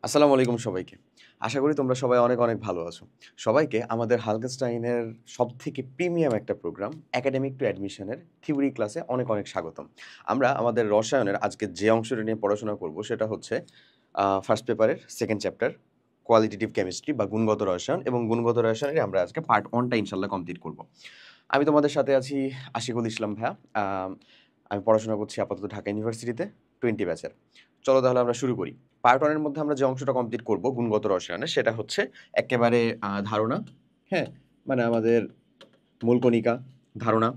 আসসালামু আলাইকুম সবাইকে। আশা করি তোমরা সবাই অনেক, অনেক ভালো আছো। সবাইকে আমাদের হালকেনস্টাইনের সবথেকে প্রিমিয়াম একটা প্রোগ্রাম একাডেমিক টু অ্যাডমিশনের থিওরি ক্লাসে অনেক, অনেক স্বাগতম। আমরা আমাদের রসায়নের আজকে যে অংশটা নিয়ে পড়াশোনা করব সেটা হচ্ছে ফার্স্ট পেপারের 2nd চ্যাপ্টার কোয়ালিটেটিভ কেমিস্ট্রি বা গুণগত রসায়ন এবং গুণগত রসায়নের আমরা আজকে পার্ট 1 টা ইনশাআল্লাহ কমপ্লিট করব। আমি তোমাদের সাথে আছি আশিকুল ইসলাম ভাইয়া। আমি পড়াশোনা করছি আপাতত ঢাকা ইউনিভার্সিটিতে 20 ব্যাচের। চলো তাহলে আমরা শুরু করি। পার্ট 1 এর মধ্যে আমরা যে অংশটা কমপ্লিট করব গুণগত রসায়নের সেটা হচ্ছে একেবারে ধারণা, হ্যাঁ? মানে আমাদের মূল কণিকা, ধারণা।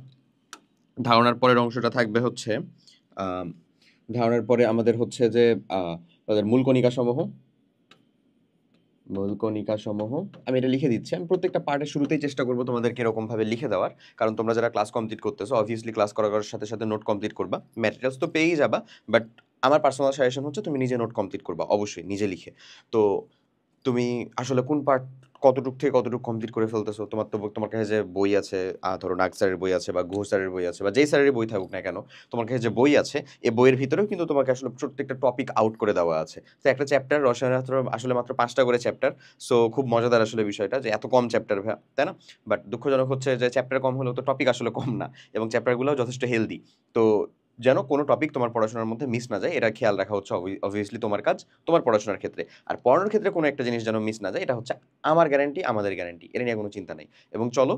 ধারণার পরের অংশটা থাকবে হচ্ছে আম ধারণার পরে আমাদের হচ্ছে যে আ তাদের মূল কণিকাসমূহ, আমি এটা লিখে দিচ্ছি। আমি প্রত্যেকটা পার্টের শুরুতেই চেষ্টা করব তোমাদেরকে এরকমভাবে লিখে দেওয়ার। কারণ তোমরা যারা ক্লাস কমপ্লিট করতেছো obviously ক্লাস করার সাথে, সাথে নোট কমপ্লিট করবা। ম্যাটেরিয়ালস তো পেয়েই যাবা। বাট আমার পার্সোনাল সাজেশন হচ্ছে তুমি নিজে নোট কমপ্লিট করবা অবশ্যই নিজে লিখে। তো তুমি আসলে কোন পার্ট কতটুক থেকে কতটুক কমপ্লিট করে ফেলতেছো? তোমার কাছে যে বই আছে, ধরো নাগ স্যারের বই আছে বা গুহ স্যারের বই আছে বা যেই স্যারেরই বই থাকুক না কেন, তোমার কাছে যে বই আছে, এই বইয়ের ভিতরেও কিন্তু তোমাকে আসলে প্রত্যেকটা টপিক আউট করে দেওয়া আছে। তো একটা চ্যাপ্টার রসায়নের আসলে মাত্র ৫ টা করে চ্যাপ্টার। সো খুব মজাদার আসলে বিষয়টা যে এত কম চ্যাপ্টার ভাইয়া, তাই না? বাট দুঃখজনক হচ্ছে যে চ্যাপ্টার কম হলেও তো টপিক আসলে কম না এবং চ্যাপ্টারগুলোও যথেষ্ট হেলদি। তো যেন কোনো টপিক তোমার পড়াশোনার মধ্যে মিস না যায় এটা খেয়াল রাখা হচ্ছে অবভিয়াসলি তোমার কাজ, তোমার পড়াশোনার ক্ষেত্রে। আর পড়ানোর ক্ষেত্রে কোনো একটা জিনিস যেন মিস না যায় এটা হচ্ছে আমার গ্যারান্টি, আমাদের গ্যারান্টি। এটা নিয়ে কোনো চিন্তা নেই। এবং চলো,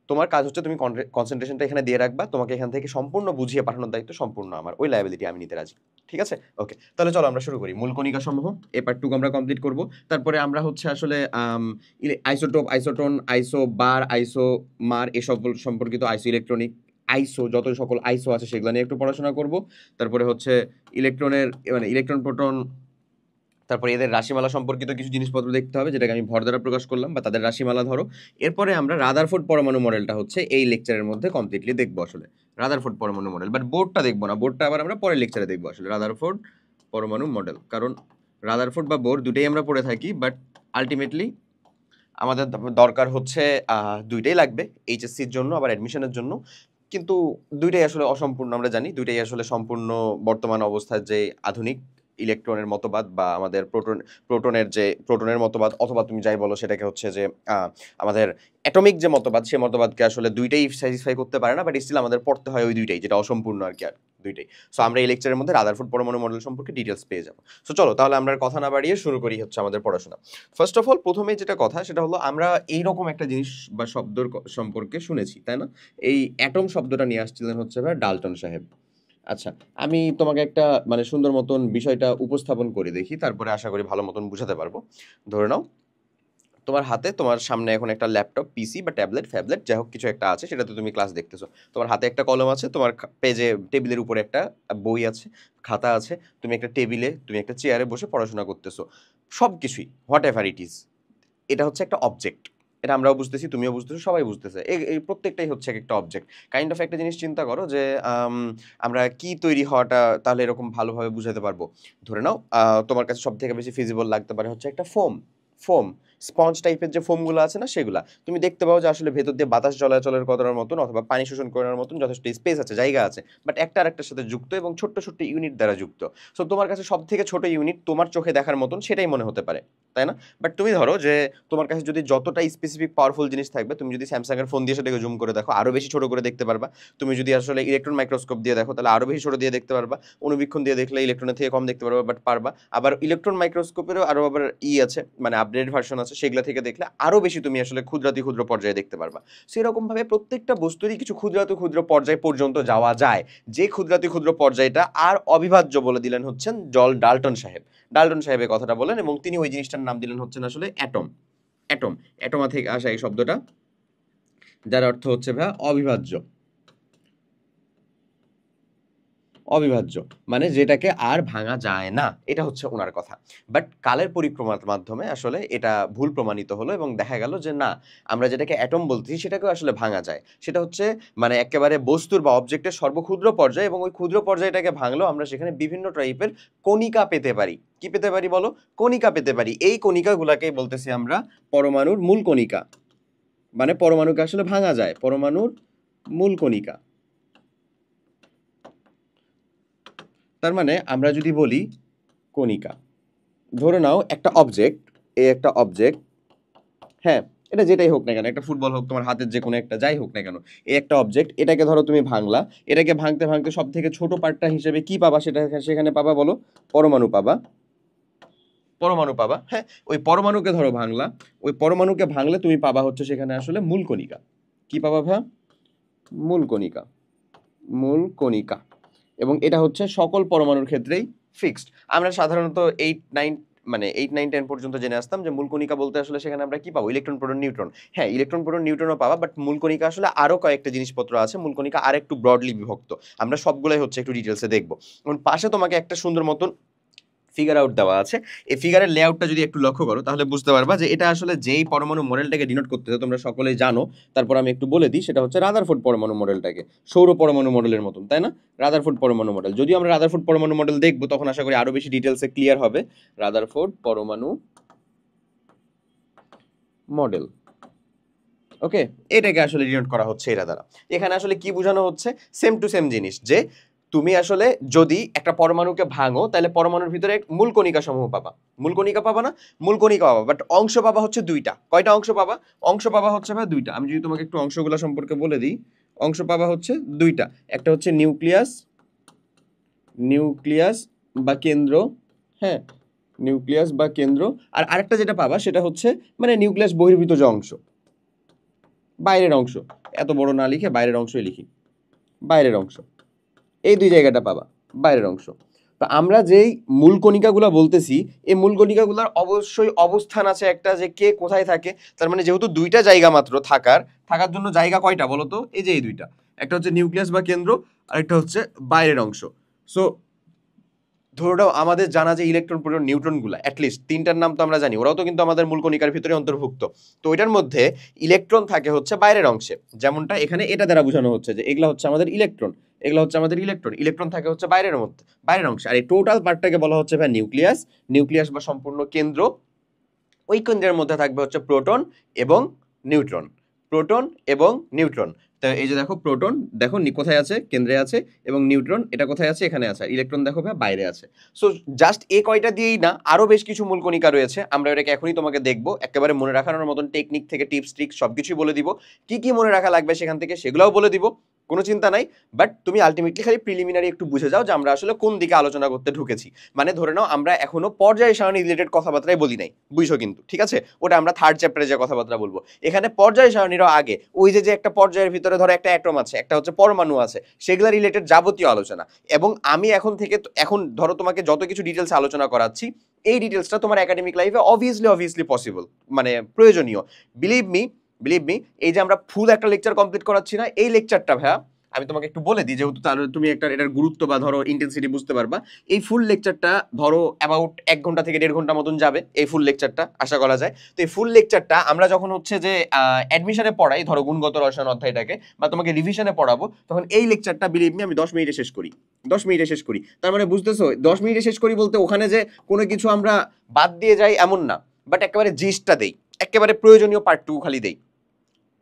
তোমার কাজ হচ্ছে তুমি কনসেনট্রেশনটা এখানে দিয়ে রাখবা। তোমাকে এখান থেকে সম্পূর্ণ বুঝিয়ে পাঠানোর দায়িত্ব সম্পূর্ণ আমার। ওই লায়াবিলিটি আমি নিতে রাজি। ঠিক আছে? ওকে। তাহলে চলো আমরা শুরু করি। মূল কণিকাসমূহ এই পার্ট টুকু আমরা কমপ্লিট করব। তারপরে আমরা হচ্ছে আসলে আইসোটোপ, আইসোটোন, আইসোবার, আইসোমার এসব সম্পর্কিত ইলেকট্রনিক, যত সকল আইসো আছে সেগুলো নিয়ে একটু পড়াশোনা করব। তারপরে হচ্ছে ইলেকট্রনের মানে ইলেকট্রন, প্রোটন, তারপরে এদের রাশিমালা সম্পর্কিত কিছু জিনিসপত্র দেখতে হবে যেটাকে আমি ভর দ্বারা প্রকাশ করলাম বা তাদের রাশিমালা ধরো। এরপরে আমরা রাদারফোর্ড পরমাণু মডেলটা হচ্ছে এই লেকচারের মধ্যে কমপ্লিটলি দেখবো আসলে। রাদারফোর্ড পরমাণু মডেল, বাট বোর্ডটা দেখবো না, বোর্ডটা আবার আমরা পরের লেকচারে দেখবো আসলে রাদারফোর্ড পরমাণু মডেল। কারণ রাদারফোর্ড বা বোর দুটেই আমরা পড়ে থাকি, বাট আলটিমেটলি আমাদের দরকার হচ্ছে দুইটাই লাগবে এইচএসসির জন্য আবার অ্যাডমিশনের জন্য। কিন্তু দুইটাই আসলে অসম্পূর্ণ আমরা জানি। দুইটাই আসলে সম্পূর্ণ বর্তমান অবস্থার যে আধুনিক ইলেকট্রনের মতবাদ বা আমাদের প্রোটনের মতবাদ অথবা তুমি যাই বলো সেটাকে হচ্ছে যে আ আমাদের অ্যাটমিক যে মতবাদ সে মতবাদকে আসলে দুইটাই স্যাটিসফাই করতে পারে না। বাট স্টিল আমাদের পড়তে হয় ওই দুইটাই যেটা অসম্পূর্ণ আরকি দুইটাই। সো আমরা এই লেকচারের মধ্যে রাদারফোর্ড পরমাণু মডেল সম্পর্কে ডিটেইলস পেয়ে যাব। সো চলো তাহলে আমরা আর কথা না বাড়িয়ে শুরু করি হচ্ছে আমাদের পড়াশোনা। ফার্স্ট অফ অল প্রথমেই যেটা কথা সেটা হলো আমরা এইরকম একটা জিনিস বা শব্দর সম্পর্কে শুনেছি, তাই না? এই অ্যাটম শব্দটা নিয়ে আসছিলেন হচ্ছে ভাই ডাল্টন সাহেব। আচ্ছা, আমি তোমাকে একটা মানে সুন্দর মতন বিষয়টা উপস্থাপন করে দেখি, তারপরে আশা করি ভালো মতন বুঝাতে পারবো। ধরে নাও তোমার হাতে তোমার সামনে এখন একটা ল্যাপটপ, পিসি বা ট্যাবলেট যাই হোক কিছু একটা আছে সেটাতে তুমি ক্লাস দেখতেছো। তোমার হাতে একটা কলম আছে, তোমার টেবিলের উপরে একটা বই আছে, খাতা আছে। তুমি একটা চেয়ারে বসে পড়াশোনা করতেছো। সবকিছুই হোয়াট এভার ইট ইজ, এটা হচ্ছে একটা অবজেক্ট। এটা আমরাও বুঝতেছি, তুমিও বুঝতেছো, সবাই বুঝতেছে। এই প্রত্যেকটাই হচ্ছে একটা অবজেক্ট। কাইন্ড অফ একটা জিনিস চিন্তা করো যে আম আমরা কি তৈরি হওয়াটা তাহলে এরকম ভালোভাবে বুঝাতে পারবো। ধরে নাও তোমার কাছে সবথেকে বেশি ফিজিবল লাগতে পারে হচ্ছে একটা ফোম। স্পঞ্জ টাইপের যে ফোমগুলো আছে না সেগুলা। তুমি দেখতে পাও যে আসলে ভেতর দিয়ে বাতাস চলাচলের করার মতন অথবা পানি শোষণ করার মতন যথেষ্ট স্পেস আছে, জায়গা আছে। বাট একটা আরেকটার সাথে যুক্ত এবং ছোট্ট, ছোট্ট ইউনিট দ্বারা যুক্ত। সো তোমার কাছে সবথেকে ছোট ইউনিট তোমার চোখে দেখার মতন সেটাই মনে হতে পারে। তাই না? বাট তুমি ধরো যে তোমার কাছে যদি যতটা স্পেসিফিক পাওয়ারফুল জিনিস থাকবে, তুমি যদি স্যামসাং এর ফোন দিয়ে সেটাকে জুম করে দেখো আরো বেশি ছোট করে দেখতে পারবা। তুমি যদি আসলে ইলেকট্রন মাইক্রোস্কোপ দিয়ে দেখো তাহলে আরো বেশি ছোট দিয়ে দেখতে পারবা। অণুবীক্ষণ দিয়ে দেখলে ইলেকট্রনের থেকে কম দেখতে পারবা, বাট পারবা। আবার ইলেকট্রন মাইক্রোস্কোপেরও আরো আবার আছে, মানে আপডেটেড ভার্সন আছে, সেগুলা থেকে দেখলে আরো বেশি তুমি আসলে ক্ষুদ্রাতি ক্ষুদ্র পর্যায়ে দেখতে পারবা। সেরকম ভাবে প্রত্যেকটা বস্তুরই কিছু ক্ষুদ্রাতি ক্ষুদ্র পর্যায় পর্যন্ত যাওয়া যায়। যে ক্ষুদ্রাতি ক্ষুদ্র পর্যায়টা আর অবিভাজ্য বলে দিলেন হচ্ছেন ডাল্টন সাহেব। ডাল্টন সাহেব এই কথাটা বলেন এবং তিনি ওই জিনিসটার নাম দিলেন হচ্ছেন আসলে অ্যাটম। অ্যাটম, অ্যাটোমা থেকে আসা এই শব্দটা, যার অর্থ হচ্ছে ভাইয়া অবিভাজ্য। অবিভাজ্য মানে যেটাকে আর ভাঙা যায় না, এটা হচ্ছে ওনার কথা। বাট কালের পরিক্রমার মাধ্যমে আসলে এটা ভুল প্রমাণিত হলো এবং দেখা গেল যে না, আমরা যেটাকে অ্যাটম বলতেছি সেটাকেও আসলে ভাঙা যায়। সেটা হচ্ছে মানে একেবারে বস্তুর বা অবজেক্টের সর্বক্ষুদ্র পর্যায় এবং ওই ক্ষুদ্র পর্যায়টাকে ভাঙলেও আমরা সেখানে বিভিন্ন টাইপের কণিকা পেতে পারি। কি পেতে পারি বলো? কণিকা পেতে পারি। এই কণিকাগুলাকেই বলতেছি আমরা পরমাণুর মূল কণিকা। মানে পরমাণুকে আসলে ভাঙা যায়, পরমাণুর মূল কণিকা। তার মানে আমরা যদি বলি কণিকা, ধরে নাও একটা অবজেক্ট, একটা অবজেক্ট, হ্যাঁ এটা যেটাই হোক না কেন, একটা ফুটবল হোক, তোমার হাতের যে কোনো একটা যাই হোক না কেন, এই একটা অবজেক্ট, এটাকে ধরো তুমি ভাঙলা, এটাকে ভাঙতে ভাঙতে সব থেকে ছোট পার্টটা হিসেবে কি পাবা, সেটা সেখানে পাবা বলো, পরমাণু পাবা, পরমাণু পাবা। হ্যাঁ, ওই পরমাণুকে ধরো ভাঙলা, ওই পরমাণুকে ভাঙলে তুমি পাবা হচ্ছে সেখানে আসলে মূল কণিকা। কি পাবা ভাইয়া? মূল কণিকা, মূল কণিকা। এবং এটা হচ্ছে সকল পরমাণুর ক্ষেত্রেই ফিক্সড। আমরা সাধারণত 8 9 মানে 8 9 10 পর্যন্ত জেনে আসতাম যে মূল কণিকা বলতে আসলে সেখানে আমরা কি পাবো, ইলেকট্রন প্রোটন নিউট্রন। হ্যাঁ, ইলেকট্রন প্রোটন নিউট্রনও পাবা, বাট মূল কণিকা আসলে আরো কয়েকটা জিনিসপত্র আছে, মূল কণিকা আর একটু ব্রডলি বিভক্ত। আমরা সবগুলাই হচ্ছে একটু ডিটেলসে দেখবো। এবং পাশে তোমাকে একটা সুন্দর মতন ফিগার আউট দেওয়া আছে। এই ফিগারের লেআউটটা যদি একটু লক্ষ্য করো তাহলে বুঝতে পারবা যে এটা আসলে যেই পরমাণু মডেলটাকে ডিনোট করতেছে তোমরা সকলেই জানো, তারপর আমি একটু বলে দিই, সেটা হচ্ছে রাদারফোর্ড পরমাণু মডেলটাকে, সৌর পরমাণু মডেলের মতন, তাই না? রাদারফোর্ড পরমাণু মডেল, যদিও আমরা রাদারফোর্ড পরমাণু মডেল দেখবো তখন আশা করি আরো বেশি ডিটেলসে ক্লিয়ার হবে। রাদারফোর্ড পরমাণু মডেল, ওকে, এটাকে আসলে ডিনোট করা হচ্ছে এরা দ্বারা। এখানে আসলে কি বোঝানো হচ্ছে, সেম টু সেম জিনিস, যে তুমি আসলে যদি একটা পরমাণুকে ভাঙো তাহলে পরমাণুর ভিতরে মূল কণিকা সমূহ পাবা, মূল কণিকা পাবা না, মূল কণিকা পাবা, বাট অংশ পাবা হচ্ছে দুইটা। কয়টা অংশ পাবা? অংশ পাবা হচ্ছে ভাই দুইটা। আমি যদি তোমাকে একটু অংশগুলো সম্পর্কে বলে দিই, অংশ পাবা হচ্ছে দুইটা, একটা হচ্ছে নিউক্লিয়াস, নিউক্লিয়াস বা কেন্দ্র, হ্যাঁ নিউক্লিয়াস বা কেন্দ্র, আর আরেকটা যেটা পাবা সেটা হচ্ছে মানে নিউক্লিয়াস বহির্ভূত যে অংশ, বাইরের অংশ, এত বড় না লিখে বাইরের অংশই লিখি, বাইরের অংশ, এই দুই জায়গাটা পাবা, বাইরের অংশ। তো আমরা যেই মূল কণিকাগুলো বলতেছি, এই মূল কণিকাগুলোর অবশ্যই অবস্থান আছে একটা, যে কে কোথায় থাকে। তার মানে যেহেতু দুইটা জায়গা মাত্র থাকার জন্য জায়গা কয়টা বলো তো? এই যে এই দুইটা, একটা হচ্ছে নিউক্লিয়াস বা কেন্দ্র, আরেকটা হচ্ছে বাইরের অংশ। সো ধরে নাও আমাদের জানা যে ইলেকট্রন প্রোটন নিউট্রনগুলো, অ্যাটলিস্ট তিনটার নাম তো আমরা জানি, ওরাও তো কিন্তু আমাদের মূল কণিকার ভিতরে অন্তর্ভুক্ত। তো ওইটার মধ্যে ইলেকট্রন থাকে হচ্ছে বাইরের অংশে, যেমনটা এখানে এটা দ্বারা বোঝানো হচ্ছে যে এগুলা হচ্ছে আমাদের ইলেকট্রন, এগুলো হচ্ছে আমাদের ইলেকট্রন, ইলেকট্রন থাকে হচ্ছে বাইরের মধ্যে, বাইরের অংশে। আর এই টোটাল পার্টটাকে বলা হচ্ছে ভাই নিউক্লিয়াস, নিউক্লিয়াস বা সম্পূর্ণ কেন্দ্র। ওই কেন্দ্রের মধ্যে থাকবে হচ্ছে প্রোটন এবং নিউট্রন, প্রোটন এবং নিউট্রন। তো এই যে দেখো প্রোটন, দেখো কোথায় আছে, কেন্দ্রে আছে, এবং নিউট্রন এটা কোথায় আছে, এখানে আছে, আর ইলেকট্রন দেখো ভাই বাইরে আছে। সো জাস্ট এই কয়টা দিয়েই না, আরো বেশ কিছু মূল কণিকা রয়েছে, আমরা এটাকে এখনই তোমাকে দেখবো, একেবারে মনে রাখানোর মতন টেকনিক থেকে টিপস ট্রিক্স সবকিছুই বলে দিব, কি কি মনে রাখা লাগবে সেখান থেকে সেগুলোও বলে দিব, কোনো চিন্তা নাই। বাট তুমি আলটিমেটলি খালি প্রিলিমিনারি একটু বুঝে যাও যে আমরা আসলে কোন দিকে আলোচনা করতে ঢুকেছি। মানে ধরে নাও আমরা এখনো পর্যায় সারণী রিলেটেড কথাবার্তাই বলি নাই, বুঝছো কিন্তু, ঠিক আছে? ওটা আমরা থার্ড চ্যাপ্টারে যে কথাবার্তা বলবো। এখানে পর্যায় সারণীরও আগে ওই যে একটা পর্যায়ের ভিতরে ধরো একটা অ্যাটম আছে, একটা হচ্ছে পরমাণু আছে, সেগুলা রিলেটেড যাবতীয় আলোচনা। এবং আমি এখন থেকে এখন ধরো তোমাকে যত কিছু ডিটেলস আলোচনা করাচ্ছি, এই ডিটেলসটা তোমার একাডেমিক লাইফে অবভিয়াসলি পসিবল, মানে প্রয়োজনীয়। বিলিভ মি, বিলিভ মি, এই যে আমরা ফুল একটা লেকচার কমপ্লিট করাচ্ছি না, এই লেকচারটা ভাইয়া আমি তোমাকে একটু বলে দিই, যেহেতু তাহলে তুমি একটা এটার গুরুত্ব বা ধরো ইন্টেন্সিটি বুঝতে পারবা। এই ফুল লেকচারটা ধরো অ্যাবাউট 1 ঘন্টা থেকে 1.5 ঘন্টা মতন যাবে, এই ফুল লেকচারটা আশা করা যায়। তো এই ফুল লেকচারটা আমরা যখন হচ্ছে যে অ্যাডমিশনে পড়াই, ধরো গুণগত রসায়ন অধ্যায়টাকে, বা তোমাকে রিভিশনে পড়াবো, তখন এই লেকচারটা বিলিভ মি আমি 10 মিনিটে শেষ করি, 10 মিনিটে শেষ করি। তার মানে বুঝতেছো, 10 মিনিটে শেষ করি বলতে ওখানে যে কোনো কিছু আমরা বাদ দিয়ে যাই এমন না, বাট একেবারে জিস্টটা দেই, একেবারে প্রয়োজনীয় পার্টটুকু খালি দেই।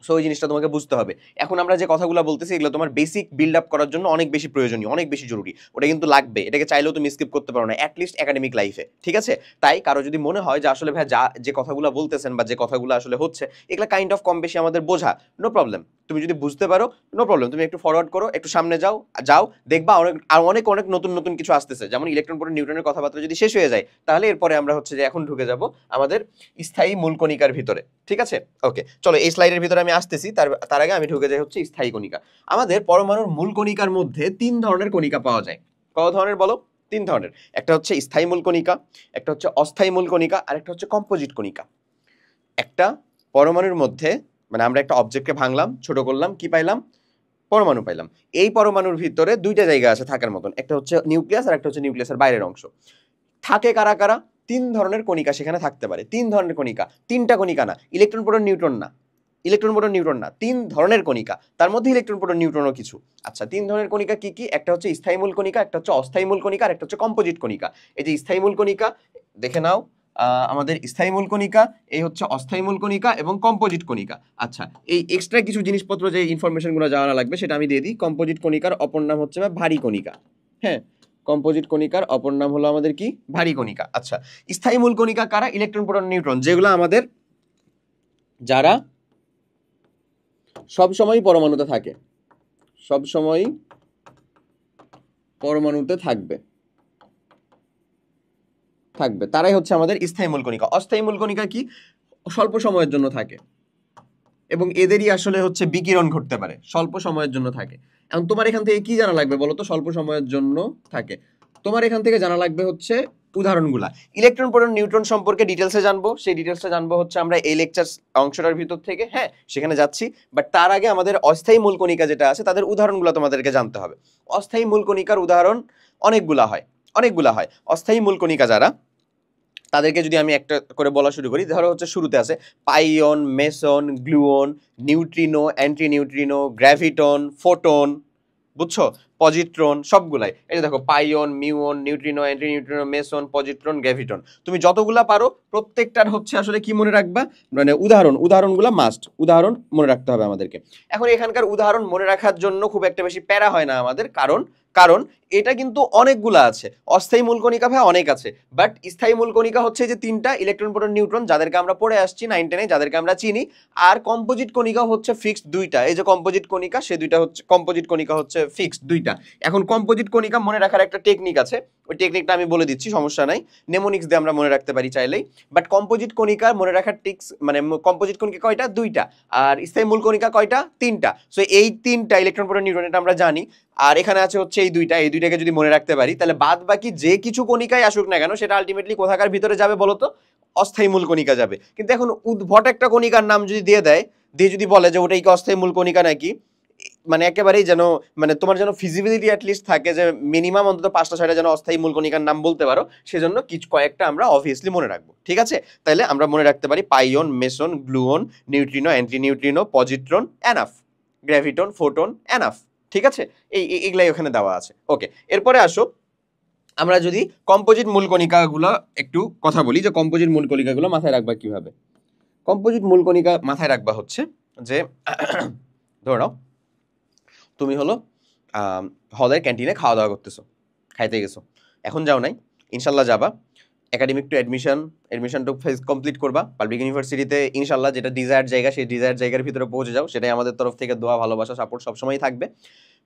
সো ওই জিনিসটা তোমাকে বুঝতে হবে। এখন আমরা যে কথাগুলো বলতেছি এগুলো তোমার বেসিক বিল্ড আপ করার জন্য অনেক বেশি প্রয়োজনীয়, অনেক বেশি জরুরি, ওটা কিন্তু লাগবে, এটাকে চাইলেও তুমি স্কিপ করতে পারো না, অ্যাটলিস্ট একাডেমিক লাইফে, ঠিক আছে? তাই কারো যদি মনে হয় যে আসলে ভাই যা যে কথাগুলো বলতেছেন বা যে কথাগুলো আসলে হচ্ছে এগুলো কাইন্ড অফ কম বেশি আমাদের বোঝা, নো প্রবলেম, তুমি যদি বুঝতে পারো নো প্রবলেম, তুমি একটু ফরওয়ার্ড করো, একটু সামনে যাও যাও, দেখবা অনেক আর অনেক অনেক নতুন নতুন কিছু আসতেছে। যেমন ইলেকট্রন প্রোটন নিউট্রনের কথাবার্তা যদি শেষ হয়ে যায়, তাহলে এরপরে আমরা হচ্ছে যে এখন ঢুকে যাব আমাদের স্থায়ী মূল কণিকার ভিতরে, ঠিক আছে? ওকে, চলো এই স্লাইডের ভিতরে আমি আসতেছি, তার আগে আমি ঢুকে যাই হচ্ছে স্থায়ী কণিকা। আমাদের পরমাণুর মূল কণিকার মধ্যে 3 ধরনের কণিকা পাওয়া যায়। কত ধরনের বলো? 3 ধরনের। একটা হচ্ছে স্থায়ী মূল কণিকা, একটা হচ্ছে অস্থায়ী মূল কণিকা, আর একটা হচ্ছে কম্পোজিট কণিকা। একটা পরমাণুর মধ্যে, মানে আমরা একটা অবজেক্টকে ভাঙলাম, ছোট করলাম, কি পাইলাম? পরমাণু পাইলাম। এই পরমাণুর ভিতরে দুইটা জায়গা আছে থাকার মতন, একটা হচ্ছে নিউক্লিয়াস আর একটা হচ্ছে নিউক্লিয়াসের বাইরের অংশ। থাকে কারা কারা? 3 ধরনের কণিকা সেখানে থাকতে পারে। 3 ধরনের কণিকা, 3টা কণিকা না, ইলেকট্রন প্রোটন নিউট্রন না, ইলেকট্রন প্রোটন নিউট্রন না, 3 ধরনের কণিকা, তার মধ্যে ইলেকট্রন প্রোটন নিউট্রনও কিছু। আচ্ছা, 3 ধরনের কণিকা কি কি? একটা হচ্ছে স্থায়ী মূল কণিকা, একটা হচ্ছে অস্থায়ী মূল কণিকা, আর একটা হচ্ছে কম্পোজিট কণিকা। এই যে স্থায়ী মূল কণিকা দেখে নাও, আমাদের স্থায়ী মূল কণিকা, এই হচ্ছে অস্থায়ী মূল কণিকা এবং কম্পোজিট কণিকা। আচ্ছা, এই এক্সট্রা কিছু জিনিসপত্র যে ইনফরমেশনগুলো জানা লাগবে সেটা আমি দিয়ে দিই। কম্পোজিট কণিকার অপর নাম হচ্ছে ভারী কণিকা, হ্যাঁ, কম্পোজিট কণিকার অপর নাম হলো আমাদের কি ভারী কণিকা। আচ্ছা, স্থায়ী মূল কণিকা কারা? ইলেকট্রন প্রোটন নিউট্রন, যেগুলো আমাদের যারা সব সময় পরমাণুতে থাকে, সব সময় পরমাণুতে থাকবে তারাই হচ্ছে আমাদের স্থায়ী মূল কণিকা। অস্থায়ী মূল কণিকা কি? স্বল্প সময়ের জন্য থাকে এবং এদেরই আসলে হচ্ছে বিকিরণ ঘটতে পারে, স্বল্প সময়ের জন্য থাকে। এখন তোমার এখান থেকে কি জানা লাগবে বলো তো? স্বল্প সময়ের জন্য থাকে, তোমার এখান থেকে জানা লাগবে হচ্ছে উদাহরণগুলা। ইলেকট্রন প্রোটন নিউট্রন সম্পর্কে ডিটেলসে জানবো, সেই ডিটেলসে জানবো হচ্ছে আমরা এই লেকচার অংশটার ভিতর থেকে, হ্যাঁ সেখানে যাচ্ছি। বাট তার আগে আমাদের অস্থায়ী মূল কণিকা যেটা আছে তাদের উদাহরণগুলো তোমাদেরকে জানতে হবে। অস্থায়ী মূল কণিকার উদাহরণ অনেকগুলা হয়। অস্থায়ী মূল কণিকা যারা, তাদেরকে যদি আমি একটা করে বলা শুরু করি, ধরো হচ্ছে শুরুতে আছে pion, meson, gluon, neutrino, anti neutrino, graviton, photon, বুঝছো, পজিট্রন, সবগুলাই। এই যে দেখো pion, muon, neutrino, anti neutrino, meson, positron, graviton, তুমি যতগুলা পারো প্রত্যেকটার হচ্ছে আসলে কি মনে রাখবা, মানে উদাহরণগুলা মাস্ট, উদাহরণ মনে রাখতে হবে আমাদেরকে। এখন এখানকার উদাহরণ মনে রাখার জন্য খুব একটা বেশি প্যারা হয় না আমাদের, কারণ এটা কিন্তু অনেকগুলা আছে। অস্থায়ী মূলকণিকা ভাই অনেক আছে, বাট স্থায়ী মূলকণিকা হচ্ছে যে তিনটা, ইলেকট্রন প্রোটন নিউট্রন, যাদেরকে আমরা পড়ে আসছি 9, 10-এ, যাদেরকে আমরা চিনি। আর কম্পোজিট কণিকা হচ্ছে ফিক্সড দুইটা, এই যে কম্পোজিট কণিকা, সে দুইটা হচ্ছে কম্পোজিট কণিকা হচ্ছে ফিক্সড দুইটা। এখন কম্পোজিট কণিকা মনে রাখার একটা টেকনিক আছে, ওই টেকনিকটা আমি বলে দিচ্ছি, সমস্যা নাই, নেমোনিক্স দিয়ে আমরা মনে রাখতে পারি চাইলেই। বাট কম্পোজিট কণিকার মনে রাখার টিক্স, মানে কম্পোজিট কণিকা কয়টা? দুইটা। আর স্থায়ী মূলকণিকা কয়টা? তিনটা। সো এই তিনটা ইলেকট্রন প্রোটন নিউট্রন, এটা আমরা জানি। আর এখানে আছে হচ্ছে এই দুইটাকে যদি মনে রাখতে পারি, তাহলে বাদ বাকি যে কিছু কণিকায় আসুক না কেন সেটা আলটিমেটলি কোথাকার ভিতরে যাবে বলতো? অস্থায়ী মূল কণিকা যাবে। কিন্তু এখন উদ্ভট একটা কণিকার নাম যদি দিয়ে দেয়, দিয়ে যদি বলে যে ওটাই কি অস্থায়ী মূল কণিকা নাকি, মানে একেবারেই যেন, মানে তোমার যেন ফিজিবিলিটি অ্যাটলিস্ট থাকে যে মিনিমাম অন্তত 5টা 6টা যেন অস্থায়ী মূল কণিকার নাম বলতে পারো, সেজন্য কিছু কয়েকটা আমরা অবভিয়াসলি মনে রাখবো, ঠিক আছে? তাহলে আমরা মনে রাখতে পারি pion, meson, gluon, neutrino, anti neutrino, positron, enough, graviton, photon, enough, ঠিক আছে? এইগুলাই ওখানে দেওয়া আছে। ওকে, এরপরে আসো আমরা যদি কম্পোজিট মূল কণিকাগুলো একটু কথা বলি, যে কম্পোজিট মূল কণিকাগুলো মাথায় রাখবা কিভাবে। কম্পোজিট মূল কণিকা মাথায় রাখবা হচ্ছে যে ধরে নাও তুমি হলো হলের ক্যান্টিনে খাওয়া দাওয়া করতেছো, খাইতে গেছো, এখন যাও নাই, ইনশাল্লাহ যাবা, academic to admission two phase complete করবা পাবলিক ইউনিভার্সিটিতে, ইনশাল্লাহ যেটা ডিজায়ার জায়গা, সেই ডিজায়ার জায়গার ভিতরে পৌঁছে যাও, সেটাই আমাদের তরফ থেকে দোয়া, ভালোবাসা, সাপোর্ট সবসময় থাকবে।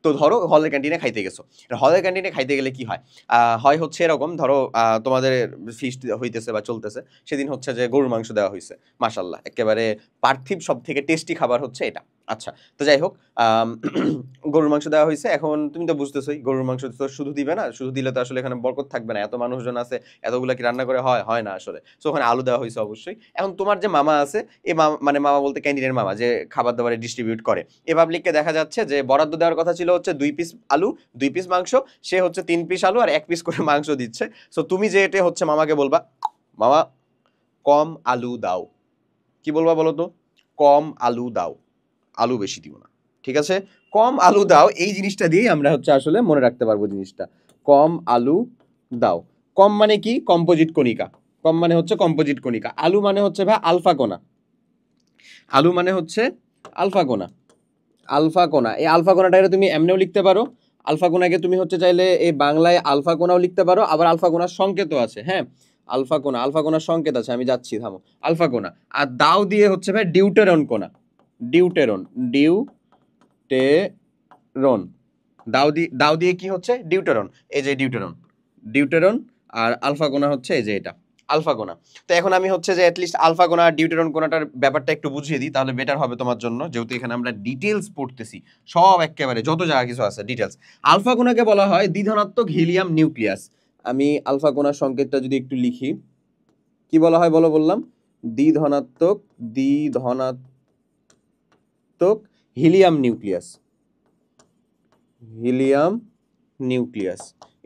তো ধরো হলের ক্যান্টিনে খাইতে গেছো, হলের ক্যান্টিনে খাইতে গেলে কি হয়? হচ্ছে এরকম, ধরো তোমাদের ফিস্ট হইতেছে বা চলতেছে, সেদিন হচ্ছে যে গরুর মাংস দেওয়া হয়েছে, মাশাল্লাহ একেবারে পার্থিব সব থেকে টেস্টি খাবার হচ্ছে এটা। আচ্ছা, তো যাই হোক, গরুর মাংস দেওয়া হয়েছে। এখন তুমি তো বুঝতেছোই গরুর মাংস তো শুধু দিবে না, শুধু দিলে তো আসলে এখানে বরকত থাকবে না, এত মানুষজন আছে, এতগুলা কি রান্না করে হয় না আসলে। সো ওখানে আলু দেওয়া হয়েছে অবশ্যই। এখন তোমার যে মামা আছে, এই মামা, মানে মামা বলতে ক্যান্টিনের মামা, যে খাবার দাবারে ডিস্ট্রিবিউট করে, এ পাবলিককে দেখা যাচ্ছে যে বরাদ্দ দেওয়ার কথা ছিল হচ্ছে 2 পিস আলু, 2 পিস মাংস, সে হচ্ছে 3 পিস আলু আর 1 পিস করে মাংস দিচ্ছে। সো তুমি যে এটা হচ্ছে মামাকে বলবা, মামা কম আলু দাও। কি বলবা বলো তো? কম আলু দাও, আলু বেশি দিব না, ঠিক আছে? কম আলু দাও, এই জিনিসটা দিয়েই আমরা হচ্ছে আসলে মনে রাখতে পারবো জিনিসটা, কম আলু দাও। কম মানে কি? কম্পোজিট কণিকা। কম মানে হচ্ছে কম্পোজিট কণিকা। আলু মানে হচ্ছে ভাই আলফা কণা, আলু মানে হচ্ছে আলফা কণা, আলফা কণা। এই আলফা কণাটাকে তুমি এমনিও লিখতে পারো, আলফা কণাকে তুমি হচ্ছে চাইলে এই বাংলায় আলফা কণাও লিখতে পারো, আবার আলফা কণার সংকেতও আছে, হ্যাঁ আলফা কণার সংকেত আছে, আমি যাচ্ছি, থামো। আলফা কণা। আর দাও দিয়ে হচ্ছে ভাই ডিউটেরন কণা, ডিউটেরন, ডিউটেরন, দাও দিয়ে কি হচ্ছে? ডিউটেরন, এই যে ডিউটেরন। আর আলফা কণা হচ্ছে এই যে এটা আলফা কণা। তো এখন আমি হচ্ছে যে অ্যাটলিস্ট আলফা কণা আর ডিউটেরন কণাটার ব্যাপারটা একটু বুঝিয়ে দিই, তাহলে বেটার হবে তোমার জন্য, যেহেতু এখানে আমরা ডিটেলস পড়তেছি, সব একেবারে যত জায়গা কিছু আছে ডিটেলস। আলফা কণাকে বলা হয় দ্বিধনাত্মক হিলিয়াম নিউক্লিয়াস। আমি আলফা কণার সংকেতটা যদি একটু লিখি, কি বলা হয় বললাম? দ্বিধনাত্মক হিলিয়াম নিউক্লিয়াস,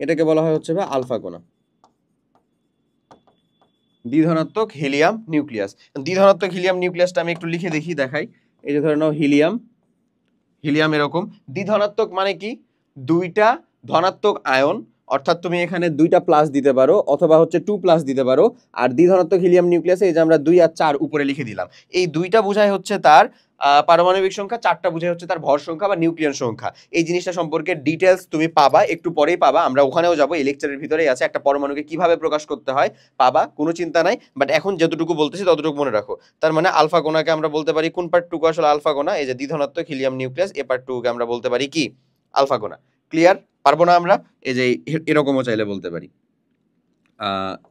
এটাকে বলা হয় হচ্ছে ভাই আলফা কণা, দ্বিধনাত্মক হিলিয়াম নিউক্লিয়াস। দ্বিধনাত্মক হিলিয়াম নিউক্লিয়াসটা আমি একটু লিখে দেখি, দেখাই। এই যে ধরে নাও হিলিয়াম এরকম। দ্বিধনাত্মক মানে কি? দুইটা ধনাত্মক আয়ন, অর্থাৎ তুমি এখানে 2টা প্লাস দিতে পারো অথবা হচ্ছে 2 প্লাস দিতে পারো। আর দ্বিধনাত্মক হিলিয়াম নিউক্লিয়াসে এই যে আমরা 2 আর 4 উপরে লিখে দিলাম, এই 2টা বোঝায় হচ্ছে তার পারমাণবিক সংখ্যা, 4টা বুঝে হচ্ছে তার ভর সংখ্যা বা নিউক্লিয়ন সংখ্যা। এই জিনিসটা সম্পর্কে ডিটেলস তুমি পাবা, একটু পরেই পাবা, আমরা ওখানেও যাবো, এই লেকচারের ভিতরেই আছে, একটা পরমাণুকে কিভাবে প্রকাশ করতে হয় পাবা, কোনো চিন্তা নাই। বাট এখন যতটুকু বলতেছি ততটুকু মনে রাখো। তার মানে আলফা কোণাকে আমরা বলতে পারি, কোন পার্টটুকু আসলে আলফা কোণা, এই যে দ্বিধনাত্মক হিলিয়াম নিউক্লিয়াস, এ পার্টটুকুকে আমরা বলতে পারি কি আলফা কোণা। ক্লিয়ার? পারবো না আমরা? এই যে এরকমও চাইলে বলতে পারি,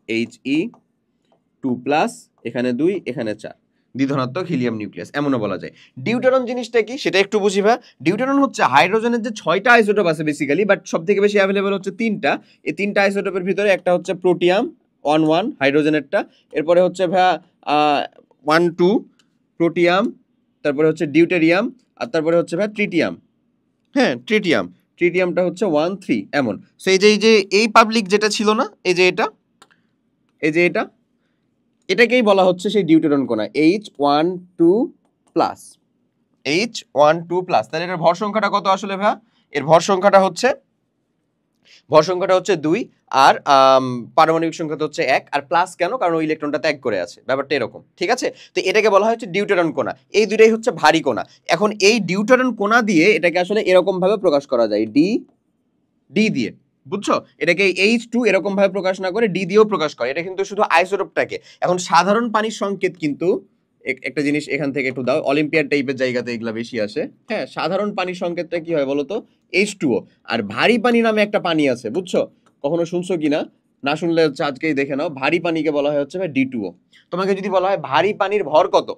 He2+, এখানে 2, এখানে 4, দ্বিধনাত্মক হিলিয়াম নিউক্লিয়াস, এমনও বলা যায়। ডিউটেরন জিনিসটা কি সেটা একটু বুঝিবা। ডিউটেরন হচ্ছে হাইড্রোজেনের যে 6টা আইসোটোপ আছে বেসিক্যালি, বাট সব থেকে বেশি অ্যাভেলেবল হচ্ছে 3টা। এই 3টা আইসোটোপের ভিতরে একটা হচ্ছে প্রোটিয়াম 1,1 হাইড্রোজেনেরটা, এরপরে হচ্ছে ভাইয়া 1,2 প্রোটিয়াম, তারপরে হচ্ছে ডিউটেরিয়াম, আর তারপরে হচ্ছে ভাইয়া ট্রিটিয়াম। হ্যাঁ, ট্রিটিয়ামটা হচ্ছে 1,3 এমন। সো এই পাবলিক যেটা ছিল না, এই যে এটা, এটাকেই বলা হচ্ছে সেই ডিউটেরন কণা H12+। H12+, তাহলে এর ভর সংখ্যাটা কত আসলে ভাইয়া? এর ভর সংখ্যাটা হচ্ছে 2, আর পারমাণবিক সংখ্যা হচ্ছে 1, আর প্লাস কেন? কারণ ওই ইলেকট্রনটা ত্যাগ করে আছে, ব্যাপারটা এরকম, ঠিক আছে? তো এটাকে বলা হচ্ছে ডিউটেরন কণা। এই দুইটাই হচ্ছে ভারী কণা। এখন এই ডিউটেরন কণা দিয়ে এটাকে আসলে এরকম ভাবে প্রকাশ করা যায়, ডি দিয়ে, বুঝছো? এটাকে H2 এরকম ভাবে প্রকাশ না করে ডি দিয়েও প্রকাশ করে, এটা কিন্তু শুধু আইসোটোপটাকে। এখন সাধারণ পানির সংকেত কিন্তু একটা জিনিস এখান থেকে একটু দাও, অলিম্পিয়াড টাইপের জায়গাতে এগুলা বেশি আসে। হ্যাঁ, সাধারণ পানির সংকেতটা কি হয় বলো তো? H2O। আর ভারী পানি নামে একটা পানি আছে, বুঝছো? কখনো শুনছো কিনা? না শুনলে হচ্ছে আজকেই দেখে নাও। ভারী পানিকে বলা হয় হচ্ছে D2O। তোমাকে যদি বলা হয় ভারী পানির ভর কত,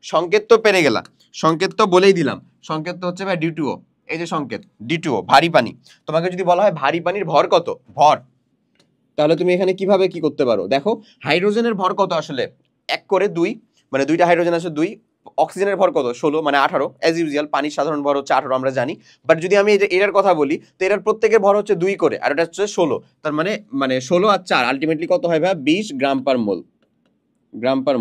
সংকেত তো পেরে গেলা, সংকেত তো বলেই দিলাম, সংকেত তো হচ্ছে D2O। এই যে সংকেত D2O, ভারী পানি। তোমাকে যদি বলা হয় ভারী পানির ভর কত, তাহলে তুমি এখানে কিভাবে কি করতে পারো? দেখো, হাইড্রোজেনের ভর কত আসলে? 1 করে 2, মানে 2টা হাইড্রোজেন আছে 2। অক্সিজেনের ভর কত? 16, মানে 18। অ্যাজ ইউজুয়াল পানির সাধারণ ভর হচ্ছে 18, আমরা জানি। বাট যদি আমি এটার কথা বলি, তো এটার প্রত্যেকের ভর হচ্ছে 2 করে, আর এটা হচ্ছে 16। তার মানে 16 আর 4 আলটিমেটলি কত হয় ভাই? 20 গ্রাম পার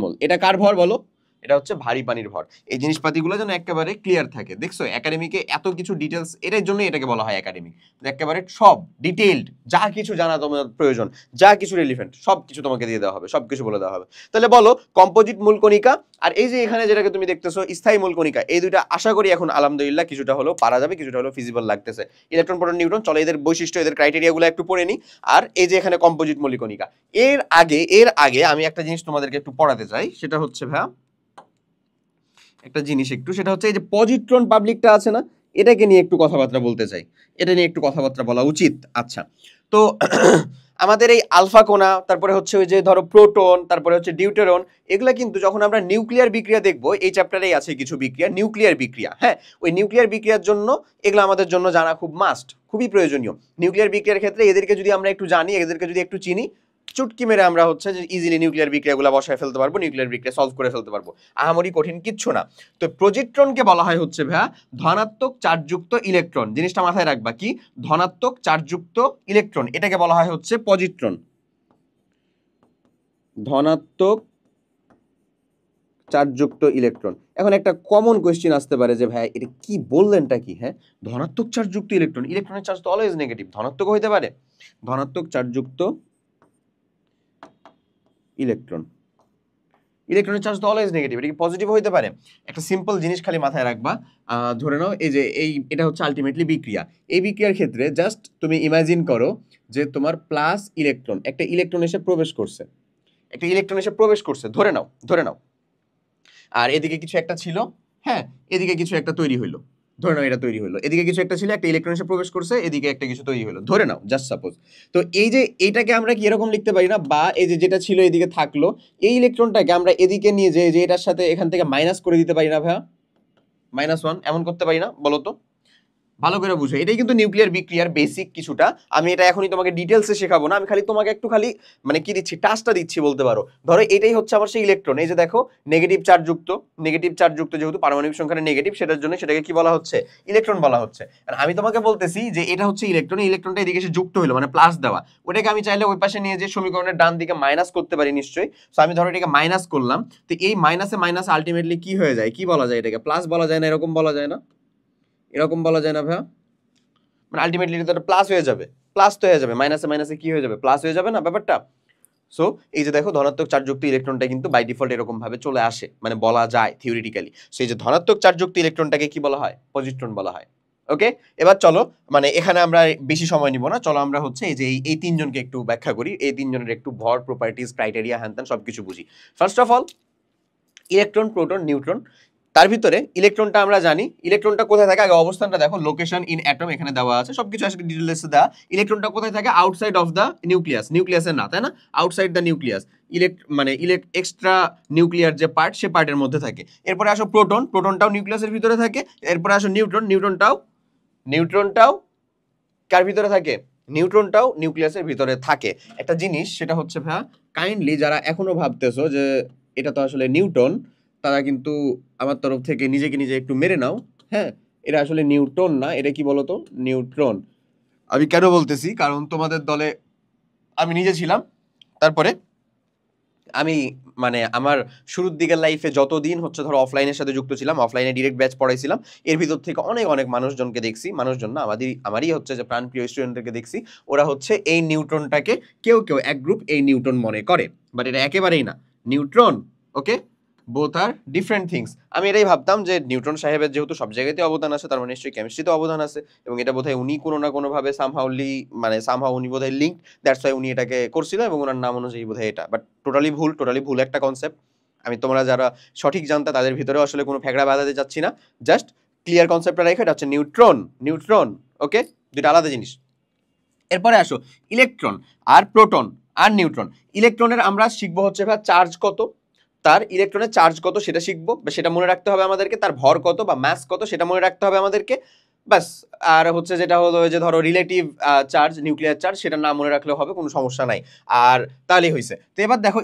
মোল। এটা কার ভর বলো? এটা হচ্ছে ভারী পানির ভর। এই জিনিসপাতিগুলো যেন একেবারে ক্লিয়ার থাকে। দেখছো একাডেমিকে এত কিছু ডিটেলস, এটার জন্য এটাকে বলা হয় একাডেমিক। একেবারে সব ডিটেইলড, যা কিছু জানা তোমার প্রয়োজন, যা কিছু রিলেভেন্ট, সব কিছু তোমাকে দিয়ে দেওয়া হবে, সব কিছু বলে দেওয়া হবে। তাহলে বলো, কম্পোজিট মূল কণিকা আর এই যে এখানে যেটাকে তুমি দেখতেছো স্থায়ী মূল কণিকা, এই দুইটা আশা করি এখন আলহামদুলিল্লাহ কিছুটা হলো পারা যাবে, কিছুটা হলো ফিজিবল লাগতেছে। ইলেকট্রন, প্রোটন, নিউট্রন, চলো এদের বৈশিষ্ট্য, এদের ক্রাইটেরিয়াগুলো একটু পড়ে নিই। আর এই যে এখানে কম্পোজিট মৌলিক কণিকা, এর আগে আমি একটা জিনিস তোমাদেরকে একটু পড়াতে চাই, সেটা হচ্ছে ভাইয়া একটা জিনিস একটু, সেটা হচ্ছে এই যে পজিট্রন পাবলিকটা আছে না, এটাকে নিয়ে একটু কথাবার্তা বলতে চাই, এটা নিয়ে একটু কথাবার্তা বলা উচিত। আচ্ছা, তো আমাদের এই আলফা কোণা, তারপরে হচ্ছে ওই যে ধরো প্রোটন, তারপরে হচ্ছে ডিউটেরন, এগুলা কিন্তু যখন আমরা নিউক্লিয়ার বিক্রিয়া দেখবো, এই চ্যাপ্টারেই আছে কিছু বিক্রিয়া, নিউক্লিয়ার বিক্রিয়া। হ্যাঁ, ওই নিউক্লিয়ার বিক্রিয়ার জন্য এগুলো আমাদের জন্য জানা খুব মাস্ট, খুবই প্রয়োজনীয়। নিউক্লিয়ার বিক্রিয়ার ক্ষেত্রে এদেরকে যদি আমরা একটু জানি, এদেরকে যদি একটু চিনি, চুটকি মেরে আমরা হচ্ছে যে ইজিলি নিউক্লিয়ার বিক্রিয়াগুলো বসায় ফেলতে পারবো, নিউক্লিয়ার বিক্রিয়া সলভ করে ফেলতে পারবো, আহামরি কঠিন কিচ্ছু না। তো পজিট্রনকে বলা হয় হচ্ছে ভাইয়া ধনাত্মক চার্জযুক্ত ইলেকট্রন। জিনিসটা মাথায় রাখবা, কি? ধনাত্মক চার্জযুক্ত ইলেকট্রন, এটাকে বলা হয় হচ্ছে পজিট্রন। ধনাত্মক চার্জযুক্ত ইলেকট্রন। এখন একটা কমন কোয়েশ্চেন আসতে পারে যে ভাই এটা কি বললেনটা কি? হ্যাঁ, ধনাত্মক চার্জযুক্ত ইলেকট্রন, ইলেকট্রনের চার্জ তো অলওয়েজ নেগেটিভ, ধনাত্মক হইতে পারে? ধনাত্মক চার্জযুক্ত ইলেকট্রনের চার্জ তো অলওয়েজ নেগেটিভ, এটা কি পজিটিভ হইতে পারে? একটা সিম্পল জিনিস খালি মাথায় রাখবা, ধরে নাও এই যে এটা হচ্ছে আলটিমেটলি বিক্রিয়া। এই বিক্রিয়ার ক্ষেত্রে জাস্ট তুমি ইমাজিন করো যে তোমার প্লাস ইলেকট্রন, একটা ইলেকট্রন এসে প্রবেশ করছে, ধরে নাও, আর এদিকে কিছু একটা ছিল। হ্যাঁ, এদিকে কিছু একটা তৈরি হইলো, ধরে নাও এটা তৈরি হলো, এদিকে কিছু একটা ছিল, একটা ইলেকট্রন এসে প্রবেশ করছে, এদিকে একটা কিছু তৈরি হলো, ধরে নাও, জাস্ট সাপোজ। তো এই যে এইটাকে আমরা কি এরকম লিখতে পারি না, বা এই যে যেটা ছিল এদিকে থাকলো, এই ইলেকট্রনটাকে আমরা এদিকে নিয়ে যে এটার সাথে এখান থেকে মাইনাস করে দিতে পারি না ভাইয়া? -1 এমন করতে পারি না বলো তো? ভালো করে বুঝো, এটাই কিন্তু নিউক্লিয়ার বিক্রিয়ার বেসিক কিছুটা। আমি এটা এখনই তোমাকে ডিটেলসে শেখাবো না, আমি খালি তোমাকে একটু খালি মানে কি দিচ্ছি, টাচটা দিচ্ছি বলতে পারো। ধরো এটাই হচ্ছে আমার সেই ইলেকট্রন, এই যে দেখো নেগেটিভ চার্জযুক্ত যেহেতু পারমাণবিক সংখ্যাটা নেগেটিভ, সেটার জন্য সেটাকে কি বলা হচ্ছে? ইলেকট্রন বলা হচ্ছে। আর আমি তোমাকে বলতেছি যে এটা হচ্ছে ইলেকট্রন, ইলেকট্রনটা এদিকে এসে যুক্ত হলো, মানে প্লাস দেওয়া। ওটাকে আমি চাইলে ওই পাশে নিয়ে যে সমীকরণের ডান দিকে মাইনাস করতে পারি নিশ্চয়ই। সো আমি ধরো এটাকে মাইনাস করলাম, তো এই মাইনাসে মাইনাস আলটিমেটলি কি হয়ে যায়, কি বলা যায় এটাকে? প্লাস বলা যায় না? এরকম বলা যায় না? এরকম বলা যায় না ভাইয়া? মানে আলটিমেটলি এটা প্লাস হয়ে যাবে, মাইনাসে মাইনাসে কি হয়ে যাবে? প্লাস হয়ে যাবে না ব্যাপারটা? সো এই যে দেখো ধনাত্মক চার্জযুক্ত ইলেকট্রনটা কিন্তু বাই ডিফল্ট এরকম ভাবে চলে আসে, মানে বলা যায় থিওরিটিক্যালি। সো এই যে ধনাত্মক চার্জযুক্ত ইলেকট্রনটাকে কি বলা হয়? পজিট্রন বলা হয়। ওকে, এবার চলো, মানে এখানে আমরা বেশি সময় নিব না, চলো আমরা হচ্ছে এই যে এই তিনজনকে একটু ব্যাখ্যা করি, এই তিনজনের একটু ভর, প্রপার্টিজ, ক্রাইটেরিয়া, হ্যান সবকিছু বুঝি। First of all, electron, proton, neutron. তার ভিতরে ইলেকট্রনটা আমরা জানি, ইলেকট্রনটা কোথায় থাকে আগে অবস্থানটা দেখো, লোকেশন ইন অ্যাটম এখানে দেওয়া আছে, সবকিছু আসলে ডিটেইলসে দেওয়া। ইলেকট্রনটা কোথায় থাকে? আউটসাইড অফ দ্য নিউক্লিয়াস, নিউক্লিয়াসের না, তাই না? আউটসাইড দ্য নিউক্লিয়াস, মানে এক্সট্রা নিউক্লিয়ার যে পার্ট, সে পার্টের মধ্যে থাকে। এরপরে আসো প্রোটন, প্রোটনটাও নিউক্লিয়াসের ভিতরে থাকে। এরপরে আসো নিউট্রন, নিউট্রনটাও কার ভিতরে থাকে? নিউট্রনটাও নিউক্লিয়াসের ভিতরে থাকে। একটা জিনিস সেটা হচ্ছে ভাইয়া, কাইন্ডলি যারা এখনো ভাবতেছো যে এটা তো আসলে নিউটন, তারা কিন্তু আমার তরফ থেকে নিজে একটু মেরে নাও। হ্যাঁ, এটা আসলে নিউটন না, এটা কি বলতো? নিউট্রন। আমি কেন বলতেছি, কারণ তোমাদের দলে আমি নিজে ছিলাম। তারপরে আমি মানে আমার শুরুর দিকের লাইফে যতদিন হচ্ছে ধরো অফলাইনের সাথে যুক্ত ছিলাম, অফলাইনে ডিরেক্ট ব্যাচ পড়াইছিলাম, এর ভিতর থেকে অনেক মানুষজনকে দেখছি, মানুষজন না, আমারই হচ্ছে যে প্রাণপ্রিয় স্টুডেন্টদেরকে দেখছি, ওরা হচ্ছে এই নিউট্রনটাকে কেউ এক গ্রুপ এই নিউটন মনে করে, বাট এটা একেবারেই না নিউট্রন। ওকে, বোথ আর ডিফারেন্ট থিংস। আমি এটাই ভাবতাম যে নিউটন সাহেবের যেহেতু সব জায়গাতে অবদান আছে, তার মানে নিশ্চয়ই কেমিস্ট্রিতে অবদান আছে, এবং এটা বোধহয় উনি কোনো না কোনোভাবে সামহাউ উনি বোধহয় লিঙ্ক, দ্যাটস ওয়াই উনি এটাকে করছিল, এবং ওনার নাম অনুযায়ী বোধহয় এটা, বাট টোটালি ভুল একটা কনসেপ্ট। আমি তোমরা যারা সঠিক জানতা তাদের ভিতরেও আসলে কোনো ফ্যাকড়া বাঁধাতে যাচ্ছি না, জাস্ট ক্লিয়ার কনসেপ্টটা রেখে, এটা হচ্ছে নিউট্রন। ওকে, দুটো আলাদা জিনিস। এরপরে আসো ইলেকট্রন আর প্রোটন আর নিউট্রন। ইলেকট্রনের আমরা শিখবো হচ্ছে চার্জ কত, তার ইলেকট্রনের চার্জ কত সেটা শিখবো, বা সেটা মনে রাখতে হবে আমাদেরকে। তার ভর কত বা মাস কত সেটা মনে রাখতে হবে আমাদেরকে, ব্যাস। আর হচ্ছে যেটা হলো যে ধরো রিলেটিভ চার্জ, নিউক্লিয়ার চার্জ, সেটা না মনে রাখলেও হবে, কোনো সমস্যা নাই। আর তাহলেই হয়েছে। তো এবার দেখো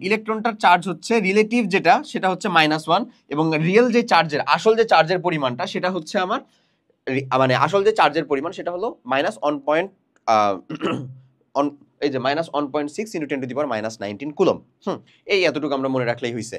ইলেকট্রনটার চার্জ হচ্ছে রিলেটিভ যেটা, সেটা হচ্ছে -1, এবং রিয়েল যে চার্জের, আসল যে চার্জের পরিমাণটা, সেটা হচ্ছে আমার মানে আসল যে চার্জের পরিমাণ সেটা হলো -1 এই যে -1.6 × 10⁻19 কুলম। এই এতটুকু আমরা মনে রাখলেই হয়েছে।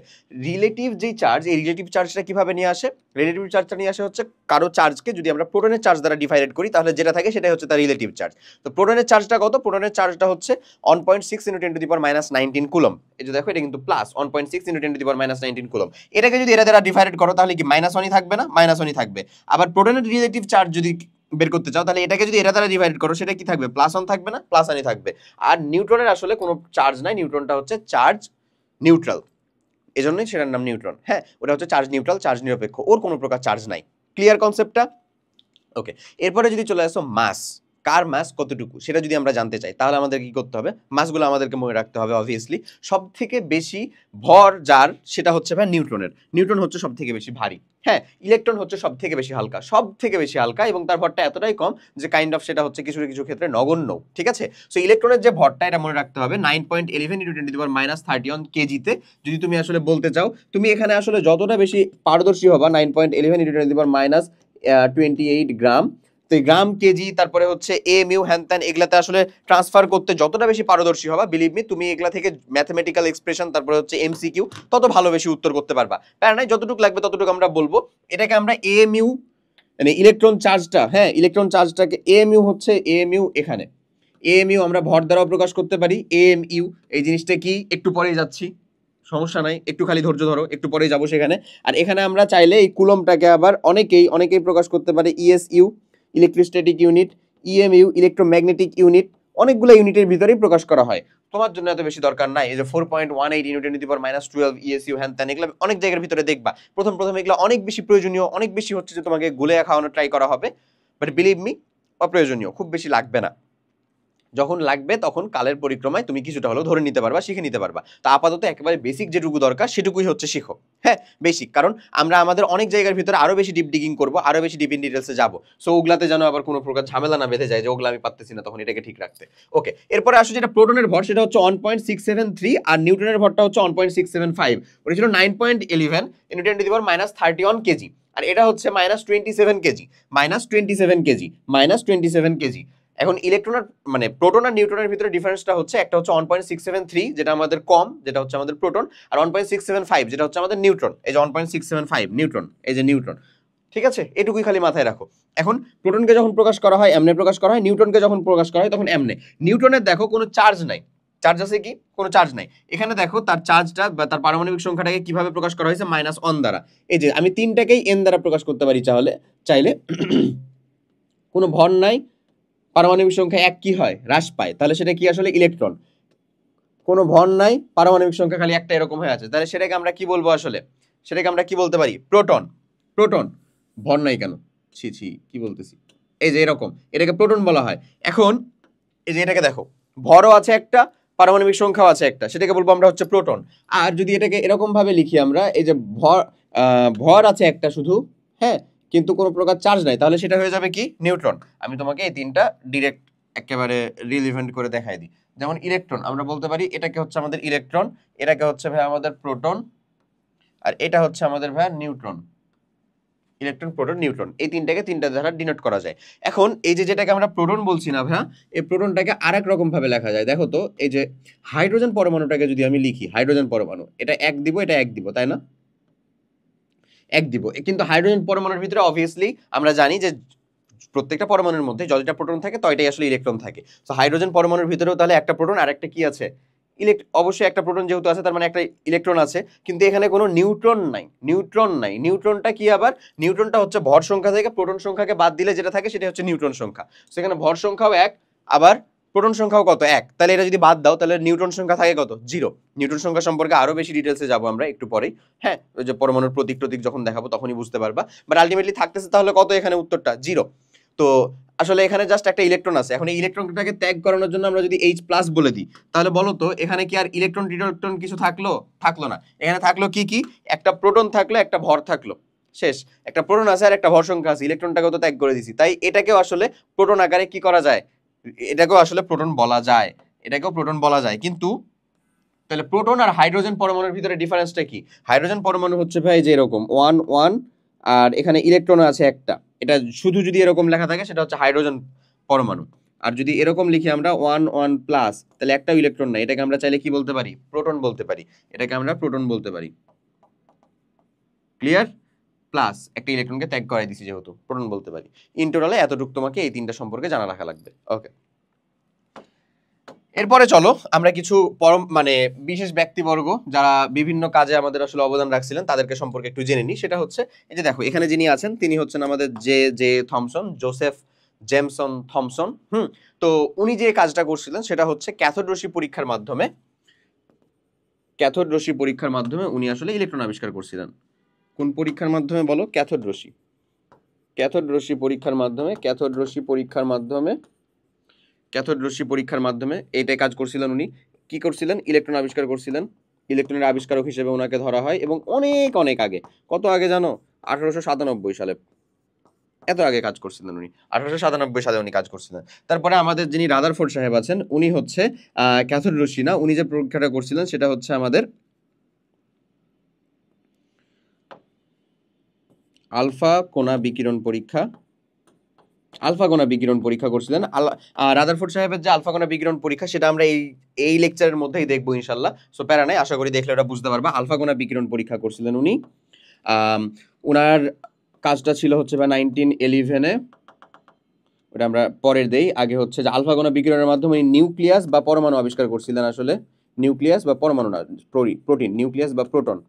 রিলেটিভ যেই চার্জ, এই রিলেটিভ চার্জটা কিভাবে নিয়ে আসে? রিলেটিভ চার্জটা নিয়ে আসে হচ্ছে কারো চার্জকে যদি আমরা প্রোটনের চার্জ দ্বারা ডিভাইড করি, তাহলে যেটা থাকে সেটাই হচ্ছে তার রিলেটিভ চার্জ। তো প্রোটনের চার্জটা কত? প্রোটনের চার্জটা হচ্ছে 1.6 × 10⁻19 কুলম। এই যে দেখো, এটা কিন্তু প্লাস 1.6 × 10⁻19 কুলম। এটাকে যদি এরা দ্বারা ডিভাইড করো, তাহলে কি -1ই থাকবে না? -1ই থাকবে। আবার প্রোটনের রিলেটিভ চার্জ যদি বের করতে চাও, তাহলে এটাকে যদি এরা দ্বারা ডিভাইড করো, সেটা কি থাকবে? +1 থাকবে না? +1ই থাকবে। আর নিউট্রনের আসলে কোনো চার্জ নাই, নিউট্রনটা হচ্ছে চার্জ নিউট্রাল, এজন্যই সেটার নাম নিউট্রন। হ্যাঁ, ওটা হচ্ছে চার্জ নিউট্রাল, চার্জ নিরপেক্ষ, ওর কোনো প্রকার চার্জ নাই। ক্লিয়ার কনসেপ্টটা? ওকে, এরপরে যদি চলে আসো মাস, কার মাস কতটুকু সেটা যদি আমরা জানতে চাই, তাহলে আমাদের কি করতে হবে? মাসগুলো আমাদেরকে মনে রাখতে হবে অবভিয়াসলি। সব থেকে বেশি ভর যার, সেটা হচ্ছে নিউট্রনের। নিউট্রন হচ্ছে সব থেকে বেশি ভারী। হ্যাঁ, ইলেকট্রন হচ্ছে সব থেকে বেশি হালকা, এবং তার ভরটা এতটাই কম যে কাইন্ড অফ সেটা হচ্ছে কিছু কিছু ক্ষেত্রে নগণ্য। ঠিক আছে, সো ইলেকট্রনের যে ভরটা, এটা মনে রাখতে হবে 9.11 × 10⁻31 কেজিতে। যদি তুমি আসলে বলতে চাও, তুমি এখানে আসলে যতটা বেশি পারদর্শী হবা, 9.11 × 10⁻28 গ্রাম, তো গ্রাম, কেজি, তারপরে হচ্ছে এমইউ, হ্যান ত্যান, এগুলাতে আসলে ট্রান্সফার করতে যতটা বেশি পারদর্শী হবা, বিলিভ মি, তুমি এগুলা থেকে ম্যাথমেটিক্যাল এক্সপ্রেশন, তারপরে হচ্ছে এমসিকিউ, তত ভালো বেশি উত্তর করতে পারবা। প্যারা নাই, যতটুকু লাগবে ততটুকু আমরা বলবো। এটাকে আমরা এমইউ, মানে ইলেকট্রন চার্জটা, হ্যাঁ, ইলেকট্রন চার্জটাকে এমইউ হচ্ছে এমইউ, এখানে এমইউ আমরা ভর দ্বারাও প্রকাশ করতে পারি। এমইউ, এই জিনিসটা কি, একটু পরেই যাচ্ছি, সমস্যা নাই, একটু খালি ধৈর্য ধরো, একটু পরেই যাবো সেখানে। আর এখানে আমরা চাইলে এই কুলমটাকে আবার অনেকেই প্রকাশ করতে পারে ESU, electrostatic unit, EMU, electromagnetic unit, অনেকগুলো ইউনিটের ভিতরেই প্রকাশ করা হয়। তোমার জন্য এত বেশি দরকার নাই। এই যে 4.18 × 10⁻12 ইএসইউ, হ্যান ত্যান, এগুলো অনেক জায়গার ভিতরে দেখবা। প্রথম এগুলো অনেক বেশি প্রয়োজনীয়, অনেক বেশি হচ্ছে যে তোমাকে গুলে খাওয়ানো ট্রাই করা হবে, বাট বিলিভ মি, অপ্রয়োজনীয়, খুব বেশি লাগবে না। যখন লাগবে তখন কালের পরিক্রমায় তুমি কিছুটা হলেও ধরে নিতে পারবা, শিখে নিতে পারবা। তা আপাতত একেবারে বেসিক যেটুকু দরকার সেটুকুই হচ্ছে শিখো। হ্যাঁ, বেসিক, কারণ আমরা আমাদের অনেক জায়গার ভিতরে আরো বেশি ডিপ ডিগিং করবো, আরো বেশি ডিপ ইন ডিটেলসে যাবো। সো ওগুলাতে যেন আবার কোনো প্রকার ঝামেলা না বেঁধে যায় যে ওগুলা আমি পারতেছি না, তখন এটাকে ঠিক রাখতে। ওকে, এরপরে আসো যেটা প্রোটনের ভর, সেটা হচ্ছে 1.673, আর নিউটনের ভরটা হচ্ছে 1.675। ওটা ছিল 9.11 × 10⁻31 কেজি, আর এটা হচ্ছে -27 কেজি, -27 কেজি। এখন ইলেকট্রন আর মানে প্রোটন আর নিউট্রনের ভিতরে ডিফারেন্সটা হচ্ছে, একটা হচ্ছে 1.673 যেটা আমাদের কম, যেটা হচ্ছে আমাদের প্রোটন, আর 1.675 যেটা হচ্ছে আমাদের নিউট্রন। এই যে 1.675 নিউট্রন, এই যে নিউট্রন। ঠিক আছে, এটুকুই খালি মাথায় রাখো। এখন প্রোটনকে যখন প্রকাশ করা হয় এমনে প্রকাশ করা হয়, নিউট্রনকে যখন প্রকাশ করা হয় তখন এমনে। নিউট্রনের দেখো কোনো চার্জ নাই, চার্জ আছে কি? কোনো চার্জ নাই। এখানে দেখো তার চার্জটা বা তার পারমাণবিক সংখ্যাটাকে কিভাবে প্রকাশ করা হয়েছে? -1 দ্বারা। এই যে আমি 3টাকেই n দ্বারা প্রকাশ করতে পারি চাইলে কোনো ভর নাই, পারমাণবিক সংখ্যা 1 কি হয়? হ্রাস পায়। তাহলে সেটা কি আসলে? ইলেকট্রন। কোনো ভর নাই, পারমাণবিক সংখ্যা খালি একটা এরকম হয়ে আছে, তাহলে সেটাকে আমরা কি বলবো আসলে? সেটাকে আমরা কি বলতে পারি? প্রোটন। প্রোটন। ভর নাই কেন? ছি ছি, কি বলতেছি? এই যে এরকম, এটাকে প্রোটন বলা হয়। এখন এই যে এটাকে দেখো, ভরও আছে একটা, পারমাণবিক সংখ্যাও আছে একটা, সেটাকে বলবো আমরা হচ্ছে প্রোটন। আর যদি এটাকে এরকম ভাবে লিখি আমরা, এই যে ভর আছে একটা শুধু, হ্যাঁ, কিন্তু কোনো প্রকার চার্জ নাই, তাহলে সেটা হয়ে যাবে কি? নিউট্রন। আমি তোমাকে এই তিনটা ডিরেক্ট একেবারে রিলিভেন্ট করে দেখাই দিই। যেমন ইলেকট্রন, আমরা বলতে পারি এটাকে হচ্ছে আমাদের ইলেকট্রন, এটাকে হচ্ছে ভাই আমাদের প্রোটন, আর এটা হচ্ছে আমাদের ভাই নিউট্রন। ইলেকট্রন, প্রোটন, নিউট্রন, এই তিনটা দ্বারা ডিনোট করা যায়। এখন এই যে যেটাকে আমরা প্রোটন বলছি না ভাইয়া, এই প্রোটনটাকে আরেক রকম ভাবে লেখা যায়। দেখো তো, এই যে হাইড্রোজেন পরমাণুটাকে যদি আমি লিখি, হাইড্রোজেন পরমাণু, এটা 1 দিব, এটা 1 দিব, তাই না? 1 দিব, কিন্তু হাইড্রোজেন পরমাণুর ভিতরে অবভিয়াসলি আমরা জানি যে প্রত্যেকটা পরমাণুর মধ্যে যতটা প্রোটন থাকে ততটাই আসলে ইলেকট্রন থাকে। তো হাইড্রোজেন পরমাণুর ভিতরেও তাহলে একটা প্রোটন আর একটা কি আছে? অবশ্যই একটা প্রোটন যেহেতু আছে, তার মানে একটা ইলেকট্রন আছে, কিন্তু এখানে কোনো নিউট্রন নাই। নিউট্রন নাই। নিউট্রনটা কি আবার? নিউট্রনটা হচ্ছে ভর সংখ্যা থেকে প্রোটন সংখ্যাকে বাদ দিলে যেটা থাকে সেটা হচ্ছে নিউট্রন সংখ্যা। সেখানে ভর সংখ্যাও 1, আবার প্রোটন সংখ্যাও কত? 1। তাহলে এটা যদি বাদ দাও তাহলে নিউট্রন সংখ্যা থাকে কত? 0। নিউট্রন সংখ্যা সম্পর্কে আরো বেশি ডিটেলসে যাবো আমরা একটু পরেই, হ্যাঁ, ওই যে পরমাণুর প্রতীক টতীক যখন দেখাবো তখনই বুঝতে পারবা। বাট আলটিমেটলি থাকতেছে তাহলে কত? এখানে উত্তরটা 0। তো আসলে এখানে জাস্ট একটা ইলেকট্রন আছে। এখন এই ইলেকট্রনটাকে ত্যাগ করানোর জন্য আমরা যদি H+ বলে দিই, তাহলে বলো তো এখানে কি আর ইলেকট্রন টিলেকট্রন কিছু থাকলো? থাকলো না। এখানে থাকলো কি কি? একটা প্রোটন থাকলো, একটা ভর থাকলো, শেষ। একটা প্রোটন আছে আর একটা ভর সংখ্যা আছে, ইলেকট্রনটাকে তো ত্যাগ করে দিছি, তাই এটাকেও আসলে প্রোটন আকারে কি করা যায়? এটাকেও আসলে প্রোটন বলা যায়, এটাকেও প্রোটন বলা যায়। কিন্তু তাহলে প্রোটন আর হাইড্রোজেন পরমাণুর ভিতরে ডিফারেন্সটা কি? হাইড্রোজেন পরমাণু হচ্ছে ভাই যে এরকম 1 1, আর এখানে ইলেকট্রন আছে একটা। এটা শুধু যদি এরকম লেখা থাকে সেটা হচ্ছে হাইড্রোজেন পরমাণু। আর যদি এরকম লিখি আমরা 1 1 প্লাস, তাহলে একটাও ইলেকট্রন নাই, এটাকে আমরা চাইলে কি বলতে পারি? প্রোটন বলতে পারি। এটাকে আমরা প্রোটন বলতে পারি। ক্লিয়ার? প্লাস একটা ইলেকট্রনকে ত্যাগ করে দিছি যেহেতু, প্রোটন বলতে পারি। ইন টোটালে এতটুকু তোমাকে এই তিনটা সম্পর্কে জানা রাখা লাগবে। ওকে, এরপরে চলো আমরা কিছু মানে বিশেষ ব্যক্তিবর্গ যারা বিভিন্ন কাজে আমাদের আসলে অবদান রাখছিলেন তাদেরকে সম্পর্কে একটু জেনে নিই। সেটা হচ্ছে, এই যে দেখো এখানে যিনি আছেন তিনি হচ্ছেন আমাদের J J Thomson, Joseph Jameson Thomson. তো উনি যে কাজটা করছিলেন সেটা হচ্ছে ক্যাথোড রশ্মি পরীক্ষার মাধ্যমে, ক্যাথোড রশ্মি পরীক্ষার মাধ্যমে উনি আসলে ইলেকট্রন আবিষ্কার করছিলেন। কোন পরীক্ষার মাধ্যমে বলো? ক্যাথোড রশ্মি। ক্যাথোড রশ্মি পরীক্ষার মাধ্যমে, ক্যাথোড রশ্মি পরীক্ষার মাধ্যমে, ক্যাথোড রশ্মি পরীক্ষার মাধ্যমে এইটাই কাজ করছিলেন উনি। কি করছিলেন? ইলেকট্রন আবিষ্কার করছিলেন। ইলেকট্রনের আবিষ্কারক হিসেবে ওনাকে ধরা হয়, এবং অনেক অনেক আগে, কত আগে জানো? 1897 সালে, এত আগে কাজ করছিলেন উনি। 1897 সালে উনি কাজ করছিলেন। তারপরে আমাদের যিনি রাদারফোর্ড সাহেব আছেন, উনি হচ্ছে ক্যাথোড রশ্মি না, উনি যে পরীক্ষাটা করছিলেন সেটা হচ্ছে আমাদের আলফা কণা বিকিরণ পরীক্ষা। আলফা কণা বিকিরণ পরীক্ষা করছিলেন। রাদারফোর্ড সাহেবের যে আলফা কণা বিকিরণ পরীক্ষা সেটা আমরা এই লেকচারের মধ্যেই দেখবো ইনশাল্লাহ। সো প্যারা নাই, আশা করি দেখলে ওটা বুঝতে পারবা। আলফা কণা বিকিরণ পরীক্ষা করছিলেন উনি। ওনার কাজটা ছিল হচ্ছে বা 1911-এ, ওটা আমরা পরের দেই। আগে হচ্ছে যে আলফা কণা বিকিরণের মাধ্যমে নিউক্লিয়াস বা পরমাণু আবিষ্কার করছিলেন। আসলে নিউক্লিয়াস বা পরমাণু না, প্রোটিন, নিউক্লিয়াস বা প্রোটন,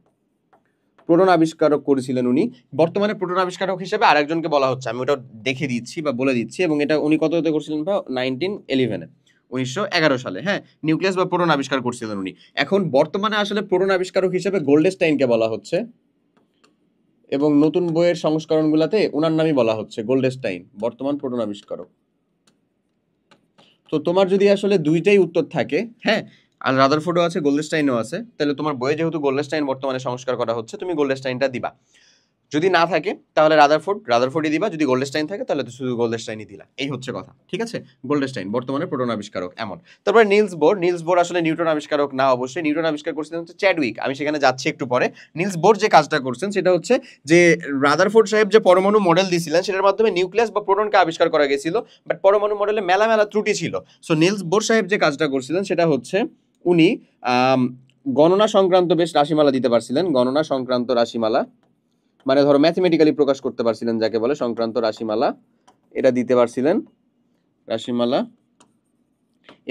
প্রোটন আবিষ্কারক করেছিলেন উনি। বর্তমানে প্রোটন আবিষ্কারক হিসেবে আরেকজনকে বলা হচ্ছে, আমি ওটা দেখে দিচ্ছি বা বলে দিচ্ছি। এবং এটা উনি কততে করছিলেন? 1911-এ, 1911 সালে, হ্যাঁ, নিউক্লিয়াস বা প্রোটন আবিষ্কার করছিলেন উনি। এখন বর্তমানে আসলে প্রোটন আবিষ্কারক হিসেবে গোল্ডস্টাইনকে বলা হচ্ছে, এবং নতুন বইয়ের সংস্করণগুলোতে ওনার নামই বলা হচ্ছে, গোল্ডস্টাইন, বর্তমান প্রোটন আবিষ্কারক। তো তোমার যদি আসলে দুইটাই উত্তর থাকে, হ্যাঁ, আর রাদারফোর্ডও আছে, গোল্ডস্টাইনও আছে, তাহলে তোমার বইয়ে যেহেতু গোল্ডস্টাইন বর্তমানে সংস্কার করা হচ্ছে, তুমি গোল্ডস্টাইনটা দিবা। যদি না থাকে তাহলে রাদারফোর্ডই দিবা। যদি গোল্ডস্টাইন থাকে তাহলে তো শুধু গোল্ডস্টাইনই দিলা। এই হচ্ছে কথা, ঠিক আছে? গোল্ডস্টাইন বর্তমানে প্রোটন আবিষ্কারক, এমন। তারপরে নিলস বোর আসলে নিউটন আবিষ্কারক না, অবশ্যই নিউটন আবিষ্কার করছিলেন হচ্ছে চ্যাডউইক। আমি সেখানে যাচ্ছি একটু পরে। নিলস বোর যে কাজটা করছেন সেটা হচ্ছে যে রাদারফোর্ড সাহেব যে পরমাণু মডেল দিয়েছিলেন সেটার মাধ্যমে নিউক্লিয়াস বা প্রোটনকে আবিষ্কার করা গেছিল, বাট পরমাণু মডেলে মেলা মেলা ত্রুটি ছিল। সো নিলস বোর সাহেব যে কাজটা করছিলেন সেটা হচ্ছে উনি গণনা সংক্রান্ত বেশ রাশিমালা দিতে পারছিলেন। গণনা সংক্রান্ত রাশিমালা, মানে ধরো ম্যাথমেটিক্যালি প্রকাশ করতে পারছিলেন, যাকে বলে সংক্রান্ত রাশিমালা, এটা দিতে পারছিলেন। রাশিমালা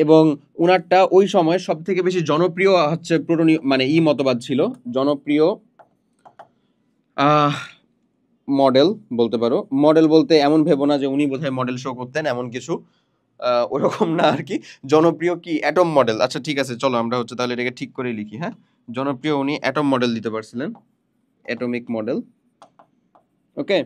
এবং উনারটা ওই সময় সব থেকে বেশি জনপ্রিয় হচ্ছে প্রোটনীয় মানে মতবাদ ছিল, জনপ্রিয় মডেল বলতে পারো। মডেল বলতে এমন ভেবো না যে উনি বোধহয় মডেল শো করতেন, এমন কিছু ওরকম না আর কি। জনপ্রিয় কি অ্যাটম মডেল। আচ্ছা ঠিক আছে, চলো আমরা হচ্ছে তাহলে এটাকে ঠিক করে লিখি। হ্যাঁ, জনপ্রিয় উনি অ্যাটম মডেল দিতে পারছিলেন, অ্যাটমিক মডেল। ওকে,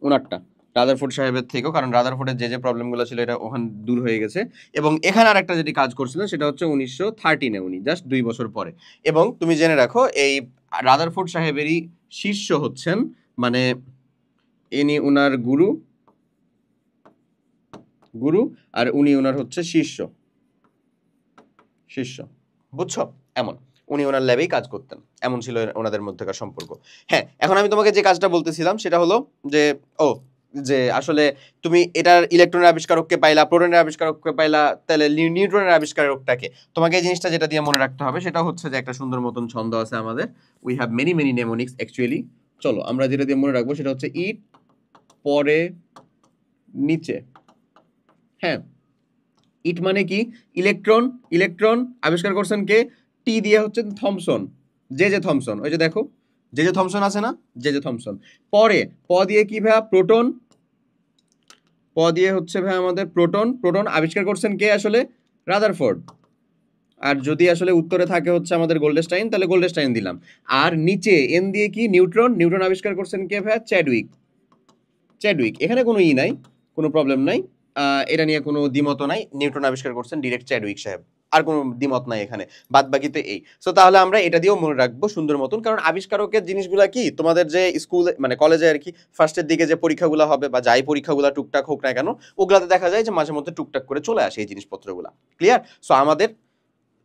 উনারটা রাদারফোর্ড সাহেবের থেকেও, কারণ রাদারফোর্ডের যে প্রবলেমগুলো ছিল এটা ওখানে দূর হয়ে গেছে। এবং এখানে আর একটা যেটি কাজ করছিলেন সেটা হচ্ছে 1913-এ, উনি জাস্ট 2 বছর পরে। এবং তুমি জেনে রাখো এই রাদারফোর্ড সাহেবেরই শিষ্য হচ্ছেন, মানে ইনি উনার গুরু, আর উনি উনার হচ্ছে শিষ্য। বুঝছো? এমন উনি ওনার ল্যাবেই কাজ করতেন, এমন ছিল ওনাদের মধ্যেকার সম্পর্ক। হ্যাঁ, এখন আমি তোমাকে যে কাজটা বলতেছিলাম সেটা হলো যে আসলে তুমি এটার ইলেকট্রনের আবিষ্কারককে পাইলা, প্রোটনের আবিষ্কারককে পাইলা, তাহলে নিউট্রনের আবিষ্কারকটাকে। তোমাকে এই জিনিসটা যেটা দিয়ে মনে রাখতে হবে সেটা হচ্ছে যে একটা সুন্দর মতন ছন্দ আছে আমাদের, we have many mnemonics actually. চলো আমরা যেটা দিয়ে মনে রাখবো সেটা হচ্ছে ইট, পরে, নিচে। হ্যাঁ, ইট মানে কি? ইলেকট্রন আবিষ্কার করছেন কে? টি দিয়ে হচ্ছে থমসন, জে থমসন। ওই যে দেখো জে থমসন আছে না, জে থমসন। পরে প দিয়ে কি ভাইয়া? প্রোটন। প দিয়ে হচ্ছে ভাই আমাদের প্রোটন আবিষ্কার করছেন কে আসলে? রাদারফোর্ড। আর যদি আসলে উত্তরে থাকে হচ্ছে আমাদের গোল্ডস্টাইন, তাহলে গোল্ডস্টাইন দিলাম। আর নিচে এন দিয়ে কি? নিউট্রন আবিষ্কার করছেন কে ভাইয়া? চ্যাডউইক। এখানে কোনো নাই, কোনো প্রবলেম নাই, এটা নিয়ে কোনো দ্বিমত নাই। নিউটন আবিষ্কার করছেন ডিরেক্ট চ্যাডউইক সাহেব, আর কোনো দ্বিমত নাই এখানে, বাদ বাকিতে এই। সো তাহলে আমরা এটা দিয়েও মনে রাখবো সুন্দর মতন, কারণ আবিষ্কারকের জিনিসগুলো কি তোমাদের যে স্কুলে মানে কলেজে আর কি ফার্স্টের দিকে যে পরীক্ষাগুলো হবে বা যাই পরীক্ষাগুলো টুকটাক হোক না কেন, ওগুলাতে দেখা যায় যে মাঝে মধ্যে টুকটাক করে চলে আসে এই জিনিসপত্রগুলো। ক্লিয়ার? সো আমাদের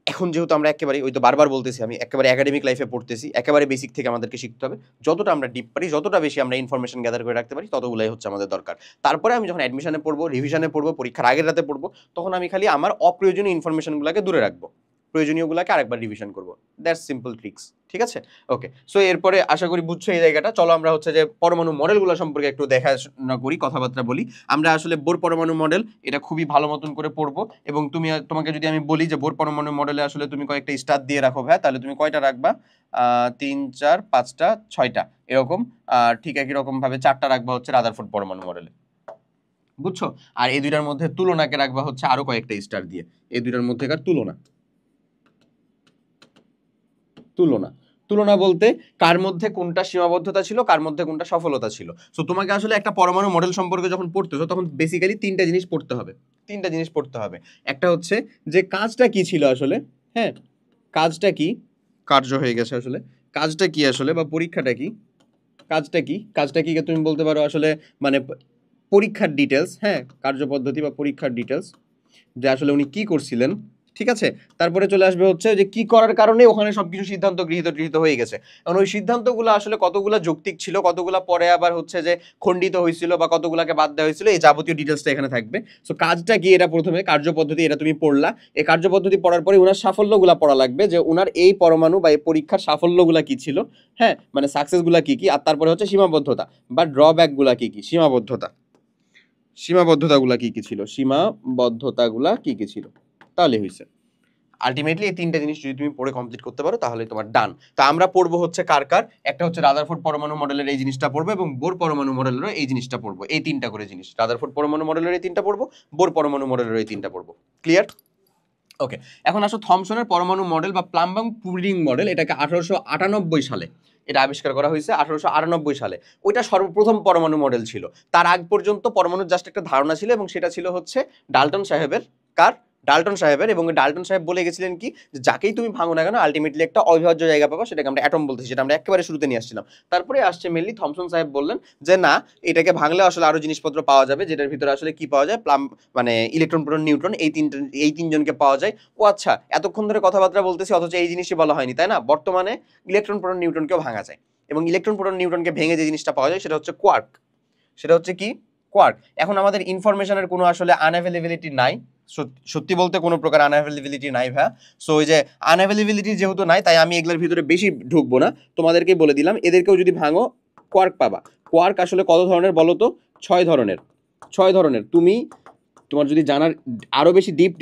এখন যেহেতু আমরা একেবারে, ওই তো বারবার বলতেছি আমি, একেবারে একাডেমিক লাইফে পড়তেছি, একেবারে বেসিক থেকে আমাদেরকে শিখতে হবে। যতটা আমরা ডিপ পারি, যতটা বেশি আমরা ইনফরমেশন গ্যাদার করে রাখতে পারি, ততগুলাই হচ্ছে আমাদের দরকার। তারপরে আমি যখন অ্যাডমিশনে পড়বো, রিভিশনে পড়বো, পরীক্ষার আগের রাতে পড়বো, তখন আমি খালি আমার অপ্রয়োজনীয় ইনফরমেশনগুলোকে দূরে রাখবো, প্রয়োজনীয়গুলোকে আরেকবার রিভিশন করবো। That's simple tricks. ঠিক আছে? ওকে, সো এরপরে আশা করি বুঝছো এই জায়গাটা। চলো আমরা হচ্ছে যে পরমাণু মডেলগুলো সম্পর্কে একটু দেখাশোনা করি, কথাবার্তা বলি। আমরা আসলে বোর পরমাণু মডেল এটা খুবই ভালো মতন করে পড়বো। এবং তোমাকে যদি আমি বলি যে বোর পরমাণু মডেলে আসলে তুমি কয়েকটা স্টার দিয়ে রাখো ভাই, তাহলে তুমি কয়টা রাখবা? 3, 4, 5টা, 6টা এরকম। ঠিক একই রকম ভাবে 4টা রাখবা হচ্ছে রাদারফোর্ড পরমাণু মডেলে। বুঝছো? আর এই দুইটার মধ্যে তুলনাকে রাখবা হচ্ছে আরো কয়েকটা স্টার দিয়ে, এই দুইটার মধ্যেকার তুলনা বলতে কার মধ্যে কোনটা সীমাবদ্ধতা ছিল, কার মধ্যে কোনটা সফলতা ছিল। সো তোমাকে আসলে একটা পরমাণু মডেল সম্পর্কে যখন পড়তেছো, তখন বেসিক্যালি তিনটা জিনিস পড়তে হবে। একটা হচ্ছে যে কাজটা কি ছিল আসলে। হ্যাঁ, কাজটা কি? কার্য হয়ে গেছে আসলে। কাজটা কি আসলে, বা পরীক্ষাটা কি? কাজটা কি তুমি বলতে পারো আসলে, মানে পরীক্ষার ডিটেলস। হ্যাঁ, কার্যপদ্ধতি বা পরীক্ষার ডিটেলস, যে আসলে উনি কি করছিলেন। ঠিক আছে? তারপরে চলে আসবে হচ্ছে যে কি করার কারণে ওখানে সবকিছু সিদ্ধান্ত গৃহীত হয়ে গেছে। কারণ ওই সিদ্ধান্তগুলো আসলে কতগুলো যৌক্তিক ছিল, কতগুলো পরে আবার হচ্ছে যে খণ্ডিত হয়েছিল, বা কতগুলোকে বাদ দেওয়া হয়েছিল, এই যাবতীয় ডিটেলসটা এখানে থাকবে। সো কাজটা কি, এটা প্রথমে কার্যপদ্ধতি, এটা তুমি পড়লা। এই কার্যপদ্ধতি পড়ার পরে ওনার সাফল্যগুলা পড়া লাগবে, যে ওনার এই পরমাণু বা এই পরীক্ষার সাফল্যগুলা কি ছিল। হ্যাঁ, মানে সাকসেসগুলা কি কি। আর তারপরে হচ্ছে সীমাবদ্ধতা বা ড্রব্যাকগুলা কি কি। সীমাবদ্ধতাগুলা কি কি ছিল, সীমাবদ্ধতাগুলা কি কি ছিল, তাহলে হয়েছে। আলটিমেটলি এই তিনটা জিনিস যদি তুমি পড়ে কমপ্লিট করতে পারো, তাহলে তোমার ডান। তা আমরা পড়বো হচ্ছে কার, একটা হচ্ছে রাদারফোর্ড পরমাণু মডেলের এই জিনিসটা পড়বো, এবং বোর পরমাণু মডেলেরও এই জিনিসটা পড়বো। এই তিনটা করে জিনিস, রাদারফোর্ড পরমাণু মডেলের এই তিনটা পড়বো, বোর পরমাণু মডেলের এই তিনটা পড়বো। ক্লিয়ার? ওকে, এখন আসো থমসনের পরমাণু মডেল বা প্লাম্বাং পুডিং মডেল। এটাকে 1898 সালে এটা আবিষ্কার করা হয়েছে, 1898 সালে। ওইটা সর্বপ্রথম পরমাণু মডেল ছিল। তার আগ পর্যন্ত পরমাণুর জাস্ট একটা ধারণা ছিল, এবং সেটা ছিল হচ্ছে ডাল্টন সাহেবের। ডাল্টন সাহেবের। এবং ডাল্টন সাহেব বলে গেছিলেন কি, যাকেই তুমি ভাঙো না কেন আলটিমেটলি একটা অবিভাজ্য জায়গা পাবা, সেটাকে আমরা অ্যাটম বলতেছি, যেটা আমরা একেবারে শুরুতে নিয়ে আসছিলাম। তারপরে আসছে মেনলি থমসন সাহেব বললেন যে না, এটাকে ভাঙলে আসলে আরো জিনিসপত্র পাওয়া যাবে, যেটার ভিতরে আসলে কি পাওয়া যায়, মানে ইলেকট্রন, প্রোটন, নিউট্রন, এই তিনজনকে পাওয়া যায়। ও আচ্ছা, এতক্ষণ ধরে কথাবার্তা বলতেছি অথচ এই জিনিসই বলা হয়নি, তাই না? বর্তমানে ইলেকট্রন, প্রোটন, নিউট্রনকেও ভাঙা যায়। এবং ইলেকট্রন, প্রোটন, নিউট্রনকে ভেঙে যে জিনিসটা পাওয়া যায় সেটা হচ্ছে কোয়ার্ক। এখন আমাদের ইনফরমেশনের কোনো আসলে আনঅ্যাভেলেবিলিটি নাই। সত্যি বলতে কোনো প্রকার আনঅ্যাভেলেবিলিটি নাই ভাইয়া। সো ওই যে আনঅ্যাভেলেবিলিটি যেহেতু নাই, তাই আমি এগুলোর ভিতরে বেশি ঢুকবো না, তোমাদেরকেই বলে দিলাম। এদেরকেও যদি ভাঙো কোয়ার্ক পাবা। কোয়ার্ক আসলে কত ধরনের বলো তো? 6 ধরনের। তুমি তোমার যদি জানার আরো বেশি ডিপ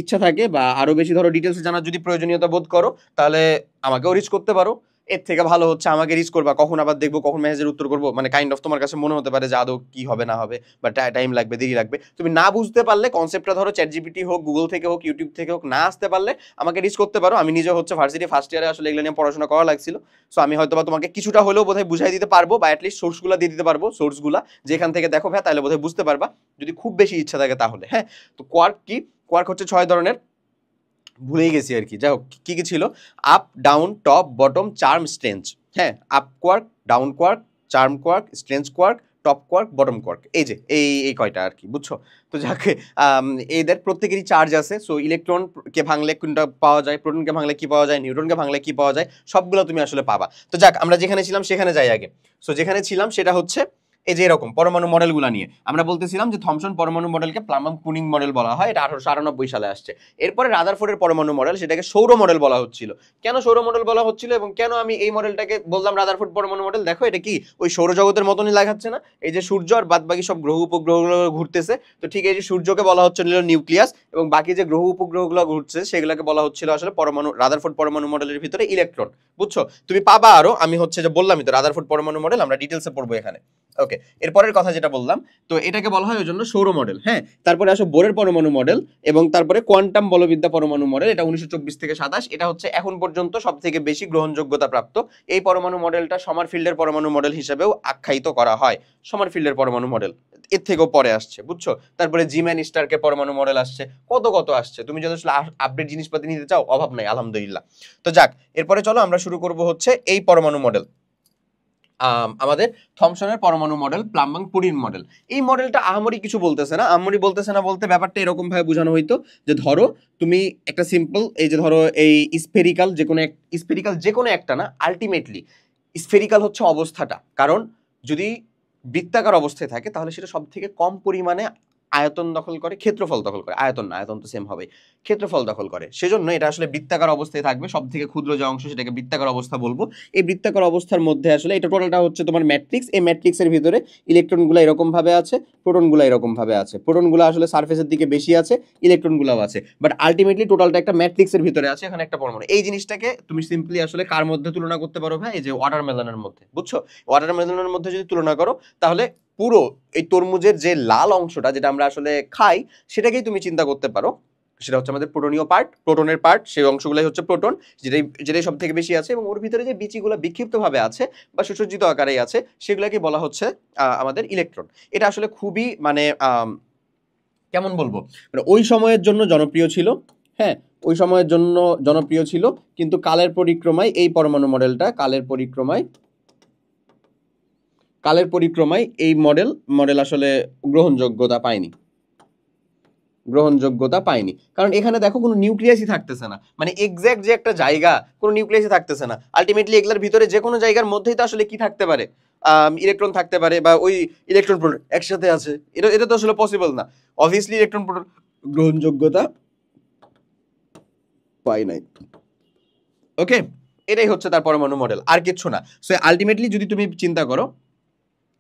ইচ্ছা থাকে বা আরো বেশি ধরো ডিটেলস জানার যদি প্রয়োজনীয়তা বোধ করো, তাহলে আমাকেও রিচ করতে পারো। এর থেকে ভালো হচ্ছে আমাকে রিচ করবা, কখন আবার দেখবো, কখন মেসেজের উত্তর করবো, মানে কাইন্ড অফ তোমার কাছে মনে হতে পারে যে আদৌ কি হবে না হবে বা টাইম লাগবে, দেরি লাগবে। তুমি না বুঝতে পারলে কনসেপ্টটা ধরো চ্যাট জিপিটি হোক, গুগল থেকে হোক, ইউটিউব থেকে হোক, না আসতে পারলে আমাকে রিচ করতে পারো। আমি নিজে হচ্ছে ভার্সিটি ফার্স্ট ইয়ারে আসলে এগুলো নিয়ে পড়াশোনা করা লাগছিল, সো আমি হয়তো বা তোমাকে কিছুটা হলেও বোধহয় বুঝাই দিতে পারবো, বা অ্যাটলিস্ট সোর্সগুলো দিয়ে দিতে পারবো, সোর্সগুলা যেখান থেকে দেখো ভাই, তাহলে বোধহয় বুঝতে পারবা যদি খুব বেশি ইচ্ছা থাকে তাহলে। হ্যাঁ, তো কোয়ার্ক কি? কোয়ার্ক হচ্ছে 6 ধরনের, ভুলেই গেছি আর কি। যাই হোক, কি কি ছিল? Up, down, top, bottom, charm, strange. হ্যাঁ, up quark, down quark, charm quark, strange quark, top quark, bottom quark. এই যে এই কয়টা আর কি, বুঝছো? তো যাকে এদের প্রত্যেকেরই চার্জ আছে। সো ইলেকট্রনকে ভাঙলে কোনটা পাওয়া যায়, প্রোটনকে ভাঙলে কি পাওয়া যায়, নিউট্রনকে ভাঙলে কি পাওয়া যায়, সবগুলো তুমি আসলে পাবা। তো যাক, আমরা যেখানে ছিলাম সেখানে যাই আগে। সো যেখানে ছিলাম সেটা হচ্ছে এই যে এরকম পরমাণু মডেলগুলো নিয়ে আমরা বলতেছিলাম যে থমসন পরমাণু মডেলকে প্লামাম-কুনিং মডেল বলা হয়, এটা 1898 সালে আসছে। এরপরে রাদারফোর্ডের পরমাণু মডেল, সেটাকে সৌর মডেল বলা হচ্ছিল। কেন সৌর মডেল বলা হচ্ছিল এবং কেন আমি এই মডেলটাকে বললাম রাদারফোর্ড পরমাণু মডেল? দেখো এটা কি ওই সৌরজগতের মতনই লাগাচ্ছে না? এই যে সূর্য আর বাদ বাকি সব গ্রহ উপগ্রহগুলো ঘুরতেছে, তো ঠিক এই যে সূর্যকে বলা হচ্ছিল নিউক্লিয়াস, এবং বাকি যে গ্রহ উপগ্রহগুলো ঘুরছে সেগুলোকে বলা হচ্ছিল আসলে পরমাণু, রাদারফোর্ড পরমাণু মডেলের ভিতরে ইলেকট্রন। বুঝছো? তুমি পাবা আরো, আমি হচ্ছে যে বললামই তো রাদারফোর্ড পরমাণু মডেল আমরা ডিটেলসে পড়বো এখানে। ওকে, এরপরের কথা যেটা বললাম, তো এটাকে বলা হয় ওই জন্য সৌর মডেল। হ্যাঁ, তারপরে আসো বোরের পরমাণু মডেল, এবং তারপরে কোয়ান্টাম বলবিদ্যা পরমাণু মডেল, এটা 1924 থেকে 27। এটা হচ্ছে এখন পর্যন্ত সব থেকে বেশি গ্রহণযোগ্যতা প্রাপ্ত। এই পরমাণু মডেলটা সমারফিল্ডের পরমাণু মডেল হিসেবেও আখ্যায়িত করা হয়। সমারফিল্ডের পরমাণু মডেল এর থেকেও পরে আসছে, বুঝছো? তারপরে জিম্যান স্টার্কের পরমাণু মডেল আসছে, কত কত আসছে। তুমি যদি আসলে আপডেট জিনিসপাতি নিতে চাও, অভাব নাই, আলহামদুলিল্লাহ। তো যাক, এরপরে চলো আমরা শুরু করব হচ্ছে এই পরমাণু মডেল, আমাদের থমসনের পরমাণু মডেল, প্লাম্বাং-পুরিন মডেল। এই মডেলটা আহামরি কিছু বলতেছে না, আহামরি বলতেছে না বলতে ব্যাপারটা এরকম ভাবে বোঝানো হইতো যে ধরো তুমি একটা সিম্পল, এই যে ধরো এই স্ফেরিক্যাল যে কোনো একটা না, আলটিমেটলি স্ফেরিক্যাল হচ্ছে অবস্থাটা। কারণ যদি বৃত্তাকার অবস্থায় থাকে তাহলে সেটা সব থেকে কম পরিমাণে আয়তন দখল করে, ক্ষেত্রফল দখল করে, আয়তন না, আয়তন তো সেম হবে, ক্ষেত্রফল দখল করে। সেজন্য এটা আসলে বৃত্তাকার অবস্থায় থাকবে, সব থেকে ক্ষুদ্র যে অংশ সেটাকে বৃত্তাকার অবস্থা বলবো। এই বৃত্তাকার অবস্থার মধ্যে আসলে এটা টোটালটা হচ্ছে তোমার ম্যাট্রিক্স। এই ম্যাট্রিক্সের ভিতরে ইলেকট্রনগুলো এরকম ভাবে আছে, প্রোটনগুলো এরকম ভাবে আছে। প্রোটনগুলো আসলে সারফেসের দিকে বেশি আছে, ইলেকট্রনগুলোও আছে, বাট আলটিমেটলি টোটালটা একটা ম্যাট্রিক্সের ভিতরে আছে, এখানে একটা পরমাণু। এই জিনিসটাকে তুমি সিম্পলি আসলে কার মধ্যে তুলনা করতে পারো ভাই? এই যে ওয়াটারমেলনের মধ্যে, বুঝছো? ওয়াটারমেলনের মধ্যে যদি তুলনা করো, তাহলে পুরো এই তরমুজের যে লাল অংশটা যেটা আমরা আসলে খাই, সেটাকেই তুমি চিন্তা করতে পারো। সেটা হচ্ছে আমাদের প্রোটনীয় পার্ট, প্রোটনের পার্ট, সেই অংশগুলাই হচ্ছে প্রোটন, যেটাই সব থেকে বেশি আছে, এবং ওর ভিতরে যে বিচিগুলো বিক্ষিপ্তভাবে আছে বা সুসজ্জিত আকারেই আছে, সেগুলোকে বলা হচ্ছে আমাদের ইলেকট্রন। এটা আসলে খুবই মানে কেমন বলবো, মানে ওই সময়ের জন্য জনপ্রিয় ছিল। হ্যাঁ, ওই সময়ের জন্য জনপ্রিয় ছিল, কিন্তু কালের পরিক্রমায় এই পরমাণু মডেলটা, কালের পরিক্রমায় এই মডেল আসলে গ্রহণযোগ্যতা পায়নি। কারণ এখানে দেখো কোনো নিউক্লিয়াসই থাকতেছে না, মানে এক্স্যাক্ট যে একটা জায়গা, কোনো নিউক্লিয়াসই থাকতেছে না। আলটিমেটলি এগুলোর ভিতরে যে কোনো জায়গার মধ্যেই তো আসলে কি থাকতে পারে, ইলেকট্রন থাকতে পারে, বা ওই ইলেকট্রন প্রোটন একসাথে আছে, এটা তো আসলে পসিবল না। অবভিয়াসলি ইলেকট্রন প্রোটন গ্রহণযোগ্যতা পায় নাই। ওকে, এটাই হচ্ছে তার পরমাণু মডেল, আর কিচ্ছু না। সো আলটিমেটলি যদি তুমি চিন্তা করো,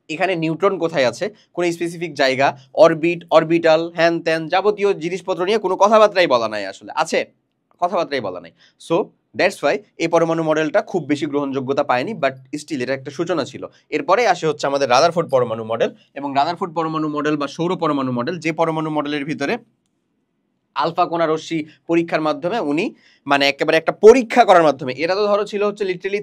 এখানে নিউট্রন কোথায় আছে, কোন স্পেসিফিক জায়গা, অরবিটাল, হ্যান ত্যান যাবতীয় জিনিসপত্র নিয়ে কোনো কথাবার্তাই বলা নাই, আসলে আছে, কথাবার্তাই বলা নাই। সো দ্যাটস ওয়াই এই পরমাণু মডেলটা খুব বেশি গ্রহণযোগ্যতা পায়নি, বাট স্টিল এটা একটা সূচনা ছিল। এরপরে আসে হচ্ছে আমাদের রাদারফোর্ড পরমাণু মডেল, এবং রাদারফোর্ড পরমাণু মডেল বা সৌর পরমাণু মডেল, যে পরমাণু মডেলের ভিতরে আলফা কোণা রশ্মি পরীক্ষার মাধ্যমে উনি, মানে একেবারে একটা পরীক্ষা করার মাধ্যমে, এটা তো ধরো ছিল হচ্ছে লিটারালি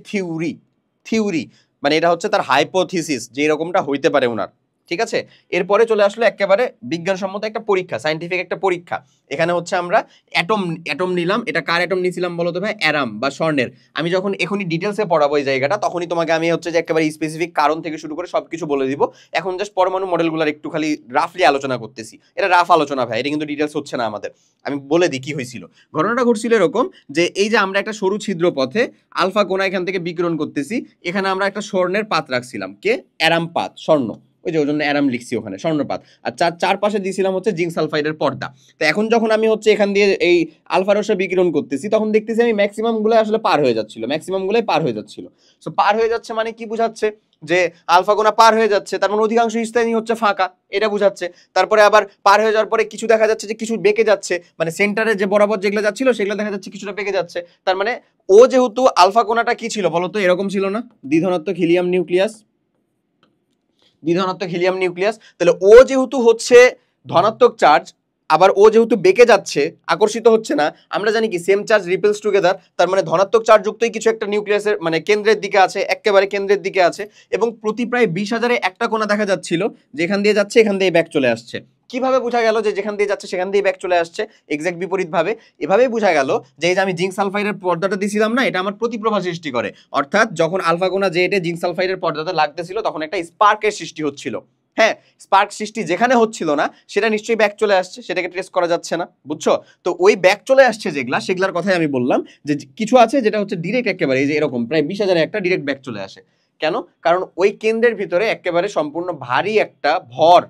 থিওরি, মানে এটা হচ্ছে তার হাইপোথিসিস যে এরকমটা হইতে পারে ওনার, ঠিক আছে? এরপরে চলে আসলো একেবারে বিজ্ঞানসম্মত একটা পরীক্ষা, সায়েন্টিফিক একটা পরীক্ষা। এখানে হচ্ছে আমরা অ্যাটম নিলাম। এটা কার অ্যাটম নিয়েছিলাম বলো তো ভাই? অ্যারাম বা স্বর্ণের। আমি যখন এখনই ডিটেলসে পড়াবো এই জায়গাটা, তখনই তোমাকে আমি হচ্ছে যে একেবারে স্পেসিফিক কারণ থেকে শুরু করে সবকিছু বলে দিব। এখন জাস্ট পরমাণু মডেলগুলোর একটু খালি রাফলি আলোচনা করতেছি। এটা রাফ আলোচনা ভাই, এটা কিন্তু ডিটেলস হচ্ছে না আমাদের। আমি বলে দিই কি হয়েছিল। ঘটনাটা ঘটছিল এরকম যে এই যে আমরা একটা সরু ছিদ্র পথে আলফা কোণা এখান থেকে বিকিরণ করতেছি, এখানে আমরা একটা স্বর্ণের পাত রাখছিলাম, কে? অ্যারাম পাত, স্বর্ণ। ওই যে ওই জন্য অ্যারাম লিখছি ওখানে, স্বর্ণপাত। আর চারপাশে দিয়েছিলাম হচ্ছে জিঙ্ক সালফাইডের পর্দা। তো এখন যখন আমি হচ্ছে এখান দিয়ে এই আলফা রশ্মি বিকিরণ করতেছি, তখন দেখতেছি আমি ম্যাক্সিমাম গুলো আসলে পার হয়ে যাচ্ছিল, ম্যাক্সিমাম গুলোই পার হয়ে যাচ্ছিল। সো পার হয়ে যাচ্ছে মানে কি বুঝাচ্ছে, যে আলফা কোনা পার হয়ে যাচ্ছে, তার মানে অধিকাংশ স্থানই হচ্ছে ফাঁকা, এটা বুঝাচ্ছে। তারপরে আবার পার হয়ে যাওয়ার পরে কিছু দেখা যাচ্ছে যে কিছু বেঁকে যাচ্ছে, মানে সেন্টারে যে বরাবর যেগুলো যাচ্ছিল সেগুলো দেখা যাচ্ছে কিছুটা বেঁকে যাচ্ছে। তার মানে ও যেহেতু আলফা কোনাটা কি ছিল বলতো, এরকম ছিল না, দ্বিধনাত্মক হিলিয়াম নিউক্লিয়াস, দ্বিধনাত্মক হিলিয়াম নিউক্লিয়াস। তাহলে ও যেহেতু হচ্ছে ধনাত্মক চার্জ, আবার ও যেহেতু বেঁকে যাচ্ছে, আকর্ষিত হচ্ছে না, আমরা জানি কি সেম চার্জ রিপেলস টুগেদার, তার মানে ধনাত্মক চার্জ যুক্তই কিছু একটা নিউক্লিয়াসের মানে কেন্দ্রের দিকে আছে, একেবারে কেন্দ্রের দিকে আছে, এবং প্রতি প্রায় 20,000-এ একটা কোণা দেখা যাচ্ছিল যেখান দিয়ে যাচ্ছে এখান দিয়ে ব্যাক চলে আসছে। কিভাবে বোঝা গেল যে যেখান দিয়ে যাচ্ছে সেখান দিয়ে ব্যাক চলে আসছে? এক্সাক্ট বিপরীত ভাবে। এভাবেই বোঝা গেল যে এই যে আমি জিঙ্ক সালফাইডের পর্দাটা দিছিলাম না, এটা আমার প্রতিপ্রভা সৃষ্টি করে, অর্থাৎ যখন আলফা কোণা যে এটা জিঙ্ক সালফাইডের পর্দাটা লাগতেছিল তখন একটা স্পার্কের সৃষ্টি হচ্ছিল। হ্যাঁ, স্পার্ক সৃষ্টি যেখানে হচ্ছিল না সেটা নিশ্চয়ই ব্যাক চলে আসছে, সেটাকে ট্রেস করা যাচ্ছে না, বুঝছো? তো ওই ব্যাক চলে আসছে সেগুলার কথাই আমি বললাম, যে কিছু আছে যেটা হচ্ছে ডিরেক্ট একেবারে এই যে এরকম প্রায় 20,000-এ একটা ডিরেক্ট ব্যাক চলে আসে। কেন? কারণ ওই কেন্দ্রের ভিতরে একেবারে সম্পূর্ণ ভারী একটা ভর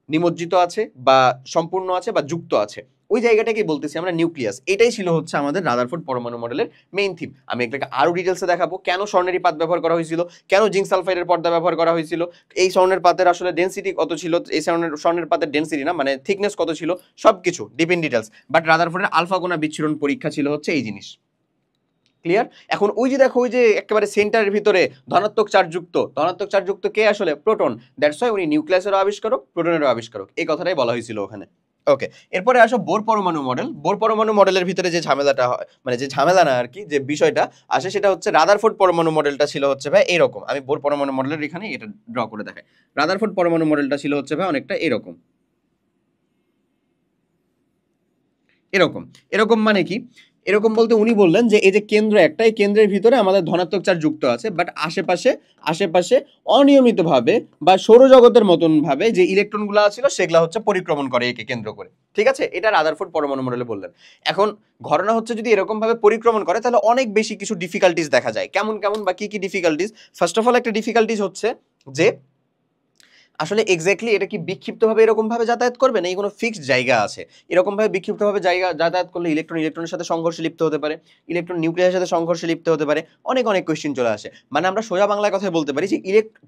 নিমজ্জিত আছে বা সম্পূর্ণ আছে বা যুক্ত আছে, ওই জায়গাটাকেই বলতেছি আমরা নিউক্লিয়াস। এটাই ছিল হচ্ছে আমাদের রাদারফোর্ড পরমাণু মডেলের মেইন থিম। আমি এটাকে আরো ডিটেলসে দেখাবো, কেন স্বর্ণের পাত ব্যবহার করা হয়েছিল, কেন জিঙ্ক সালফাইডের পর্দা ব্যবহার করা হয়েছিল, এই স্বর্ণের পাতের আসলে ডেনসিটি কত ছিল, এই স্বর্ণের পাতের ডেনসিটি না মানে থিকনেস কত ছিল, সবকিছু ডিপ ইন ডিটেলস। বাট রাদারফোর্ডের আলফা কোণা বিচ্ছুরণ পরীক্ষা ছিল হচ্ছে এই জিনিস। ক্লিয়ার? এখন ওই যে দেখো ওই যে একেবারে সেন্টারের ভিতরে ধনাত্মক চার্জযুক্ত কে আসলে? প্রোটন। দ্যাটস ওয়াই উনি নিউক্লিয়াসেরও আবিষ্কারক, প্রোটনেরও আবিষ্কারক, এই কথাটাই বলা হয়েছিল ওখানে। ওকে, এরপরে আসো বোর পরমাণু মডেল। বোর পরমাণু মডেলের ভিতরে যে ঝামেলাটা হয়, মানে যে ঝামেলা না আর কি, যে বিষয়টা আসে সেটা হচ্ছে রাদারফোর্ড পরমাণু মডেলটা ছিল হচ্ছে ভাই এরকম। আমি বোর পরমাণু মডেলের এখানে এটা ড্র করে দেখাই। রাদারফোর্ড পরমাণু মডেলটা ছিল হচ্ছে ভাই অনেকটা এরকম। এরকম এরকম মানে কি? এরকম বলতে উনি বললেন যে এই যে কেন্দ্র একটা, এই কেন্দ্রের ভিতরে আমাদের ধনাত্মক চার্জ যুক্ত আছে, বাট আশেপাশে অনিয়মিতভাবে বা সৌরজগতের মতন ভাবে যে ইলেকট্রনগুলো ছিল সেগুলো হচ্ছে পরিক্রমণ করে একে কেন্দ্র করে। ঠিক আছে, এটা রাদারফোর্ড পরমাণু মডেলে বললেন। এখন ঘটনা হচ্ছে যদি এরকম ভাবে পরিক্রমণ করে তাহলে অনেক বেশি কিছু ডিফিকাল্টিস দেখা যায়। কেমন বা কি কি ডিফিকাল্টিস? ফার্স্ট অফ অল একটা ডিফিকাল্টিস হচ্ছে যে আসলে এক্স্যাক্টলি এটা কি বিক্ষিপ্তভাবে এরকম ভাবে যাতায়াত করবে, না এই কোনো ফিক্সড জায়গা আছে? এরকম ভাবে বিক্ষিপ্তভাবে যাতায়াত করলে ইলেকট্রনের সাথে সংঘর্ষে লিপ্ত হতে পারে, ইলেকট্রন নিউক্লিয়াসের সাথে সংঘর্ষে লিপ্ত হতে পারে, অনেক কোয়েশ্চেন চলে আসে। মানে আমরা সোজা বাংলায় কথায় বলতে পারি যে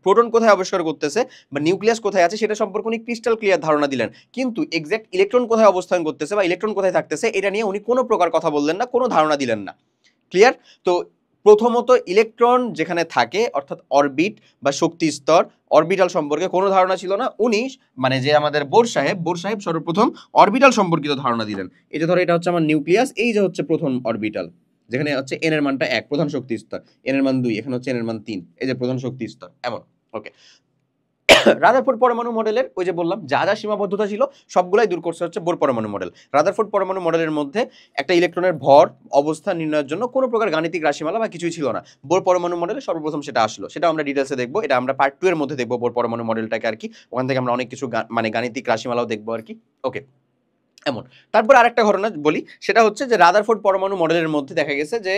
প্রোটন কোথায় আবিষ্কার করতেছে বা নিউক্লিয়াস কোথায় আছে সেটা সম্পর্কে উনি ক্রিস্টাল ক্লিয়ার ধারণা দিলেন, কিন্তু এক্স্যাক্ট ইলেকট্রন কোথায় অবস্থান করতেছে বা ইলেকট্রন কোথায় থাকতেছে এটা নিয়ে উনি কোনো প্রকার কথা বললেন না, কোনো ধারণা দিলেন না। ক্লিয়ার? তো প্রথমত ইলেকট্রন যেখানে থাকে অর্থাৎ অরবিট বা শক্তি স্তর, অরবিটাল সম্পর্কে কোনো ধারণা ছিল না। উনি মানে যে আমাদের বোর সাহেব সর্বপ্রথম অরবিটাল সম্পর্কিত ধারণা দিলেন। এই যে ধরো এটা হচ্ছে আমার নিউক্লিয়াস, এই যে হচ্ছে প্রথম অরবিটাল, যেখানে হচ্ছে এন এর মানটা 1 প্রধান শক্তি স্তর, এন এর মান 2, এখানে হচ্ছে এন এর মান 3, এই যে প্রধান শক্তি স্তর এমন। ওকে, রাদারফোর্ড পরমাণু মডেলের ওই যে বললাম যা যা সীমাবদ্ধতা ছিল সবগুলাই দূর করছে হচ্ছে বোর পরমাণু মডেল। রাদারফোর্ড পরমাণু মডেলের মধ্যে একটা ইলেকট্রনের ভর অবস্থান নির্ণয়ের জন্য কোনো প্রকার গাণিতিক রাশিমালা বা কিছুই ছিল না। বোর পরমাণু মডেলে সর্বপ্রথম সেটা আসলো, সেটা আমরা ডিটেলসে দেখবো, এটা আমরা পার্ট 2 এর মধ্যে দেখবো বোর পরমাণু মডেলটাকে আর কি। ওখান থেকে আমরা অনেক কিছু মানে গাণিতিক রাশিমালাও দেখবো আর কি। ওকে, এমন। তারপর আরেকটা ঘটনা বলি, সেটা হচ্ছে যে রাদারফোর্ড পরমাণু মডেলের মধ্যে দেখা গেছে যে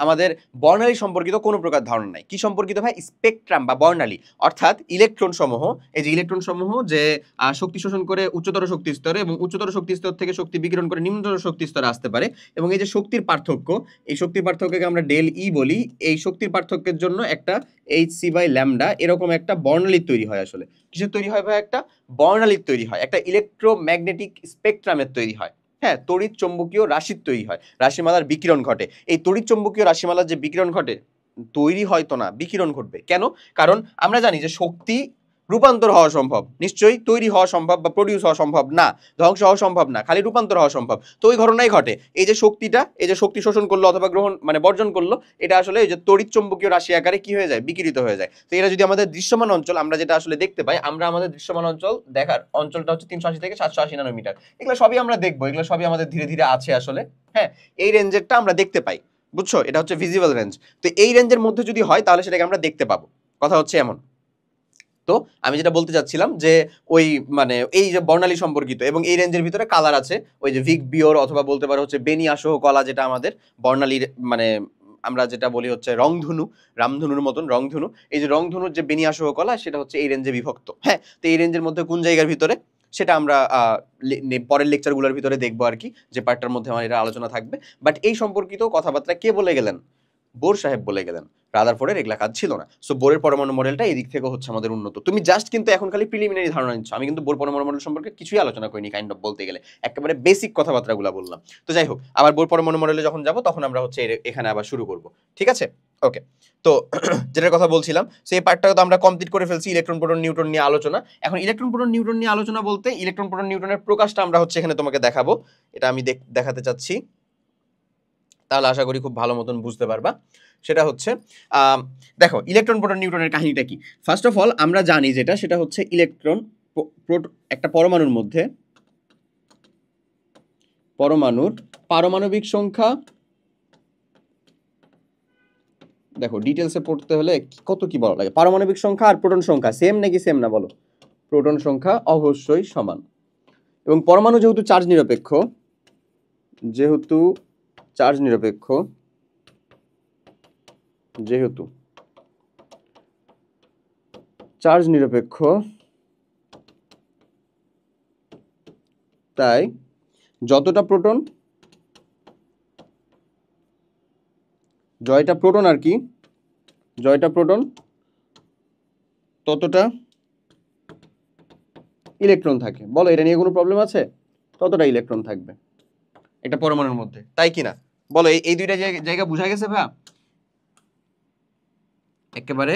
আমাদের বর্ণালী সম্পর্কিত কোনো প্রকার ধারণা নাই। কি সম্পর্কিত ভাই? স্পেকট্রাম বা বর্ণালী, অর্থাৎ ইলেকট্রন সমূহ, এই যে ইলেকট্রন সমূহ যে শক্তি শোষণ করে উচ্চতর শক্তি স্তরে এবং উচ্চতর শক্তি স্তর থেকে শক্তি বিকিরণ করে নিম্নতর শক্তি স্তরে আসতে পারে, এবং এই যে শক্তির পার্থক্য, এই শক্তির পার্থক্যকে আমরা ডেল ই বলি। এই শক্তির পার্থক্যের জন্য একটা hc/λ এরকম একটা বর্ণালী তৈরি হয়। আসলে কিসের তৈরি হয় ভাই? একটা বর্ণালীর তৈরি হয়, একটা ইলেকট্রোম্যাগনেটিক স্পেকট্রামের তৈরি হয়। হ্যাঁ, তড়িৎ চৌম্বকীয় রাশির তৈরি হয়, রাশিমালার বিকিরণ ঘটে। এই তড়িৎ চৌম্বকীয় রাশিমালার যে বিকিরণ ঘটে, তৈরি হয়তো না, বিকিরণ ঘটবে। কেন? কারণ আমরা জানি যে শক্তি রূপান্তর হওয়া সম্ভব, নিশ্চয়ই তৈরি হওয়া সম্ভব বা প্রডিউস হওয়া সম্ভব না, ধ্বংস হওয়া সম্ভব না, খালি রূপান্তর হওয়া সম্ভব। তো ওই ঘটনাই ঘটে, এই যে শক্তিটা, এই যে শক্তি শোষণ করলো অথবা গ্রহণ মানে বর্জন করলো, এটা আসলে এই যে তড়িৎ চৌম্বকীয় রাশি আকারে কি হয়ে যায়? বিকিরিত হয়ে যায়। তো এটা যদি আমাদের দৃশ্যমান অঞ্চল, আমরা যেটা আসলে দেখতে পাই, আমরা আমাদের দৃশ্যমান অঞ্চল দেখার অঞ্চলটা হচ্ছে 380 থেকে 780 ন্যানোমিটার। এগুলো সবই আমরা দেখবো, এগুলো সবই আমাদের ধীরে ধীরে আছে আসলে। হ্যাঁ, এই রেঞ্জেরটা আমরা দেখতে পাই, বুঝছো? এটা হচ্ছে ভিজিবল রেঞ্জ। তো এই রেঞ্জের মধ্যে যদি হয় তাহলে সেটাকে আমরা দেখতে পাবো, কথা হচ্ছে এমন। তো আমি যেটা বলতে চাচ্ছিলাম যে ওই মানে এই যে বর্ণালী সম্পর্কিত, এবং এই রেঞ্জের ভিতরে কালার আছে, ওই যে ভিক বিওর অথবা বলতে পারো হচ্ছে বেনিয়াসহ কলা, যেটা আমাদের বর্ণালীর মানে আমরা যেটা বলি হচ্ছে রংধনু, রামধনুর মতন রংধনু, এই যে রংধনুর যে বিন্যাসহ কলা সেটা হচ্ছে এই রেঞ্জে বিভক্ত। হ্যাঁ, তো এই রেঞ্জের মধ্যে কোন জায়গার ভিতরে সেটা আমরা পরের লেকচারগুলোর ভিতরে দেখবো আর কি, যে পার্টটার মধ্যে আমার এটা আলোচনা থাকবে। বাট এই সম্পর্কিত কথাবার্তা কে বলে গেলেন? বোর সাহেব বলে গেলেন। রাদারফোর্ডের এগুলা কাজ ছিল না। সো বোরের পরমাণু মডেলটা এই দিক থেকে হচ্ছে আমাদের উন্নত। তুমি জাস্ট কিন্তু এখন খালি প্রিলিমিনারি ধারণা নিচ্ছ। আমি কিন্তু বোর পরমাণু মডেল সম্পর্কে কিছুই আলোচনা করিনি, কাইন্ড অফ বলতে গেলে একেবারে বেসিক কথাবার্তাগুলো বললাম। তো যাই হোক, আবার বোর পরমাণু মডেলে যখন যাব তখন আমরা হচ্ছে এখানে আবার শুরু করব, ঠিক আছে? ওকে, তো যেটার কথা বলছিলাম সেই পার্টটা তো আমরা কমপ্লিট করে ফেলছি, ইলেকট্রন প্রোটন নিউট্রন নিয়ে আলোচনা। এখন ইলেকট্রন প্রোটন নিউট্রন নিয়ে আলোচনা বলতে ইলেকট্রন প্রোটন নিউট্রনের প্রকাশটা আমরা হচ্ছে এখানে তোমাকে দেখাবো। এটা আমি দেখাতে চাচ্ছি, তাহলে আশা করি খুব ভালো মতন বুঝতে পারবা। সেটা হচ্ছে দেখো ইলেকট্রন প্রোটন নিউট্রনের কাহিনীটা কি। ফার্স্ট অফ অল আমরা জানি যেটা, সেটা হচ্ছে ইলেকট্রন একটা পরমাণুর মধ্যে পরমাণুর পারমাণবিক সংখ্যা, দেখো ডিটেলসে পড়তে হলে কত কি বলা লাগে। পারমাণবিক সংখ্যা আর প্রোটন সংখ্যা সেম নাকি সেম না বলো? প্রোটন সংখ্যা অবশ্যই সমান। এবং পরমাণু যেহেতু চার্জ নিরপেক্ষ, তাই যতটা প্রোটন, জয়টা প্রোটন আর কি, জয়টা প্রোটন ততটা ইলেকট্রন থাকে। বলো এটা নিয়ে কোনো প্রবলেম আছে? ততটা ইলেকট্রন থাকবে একটা পরমাণুর মধ্যে, তাই কিনা বলো? এই দুইটা জায়গা বোঝা গেছে ভাই? একেবারে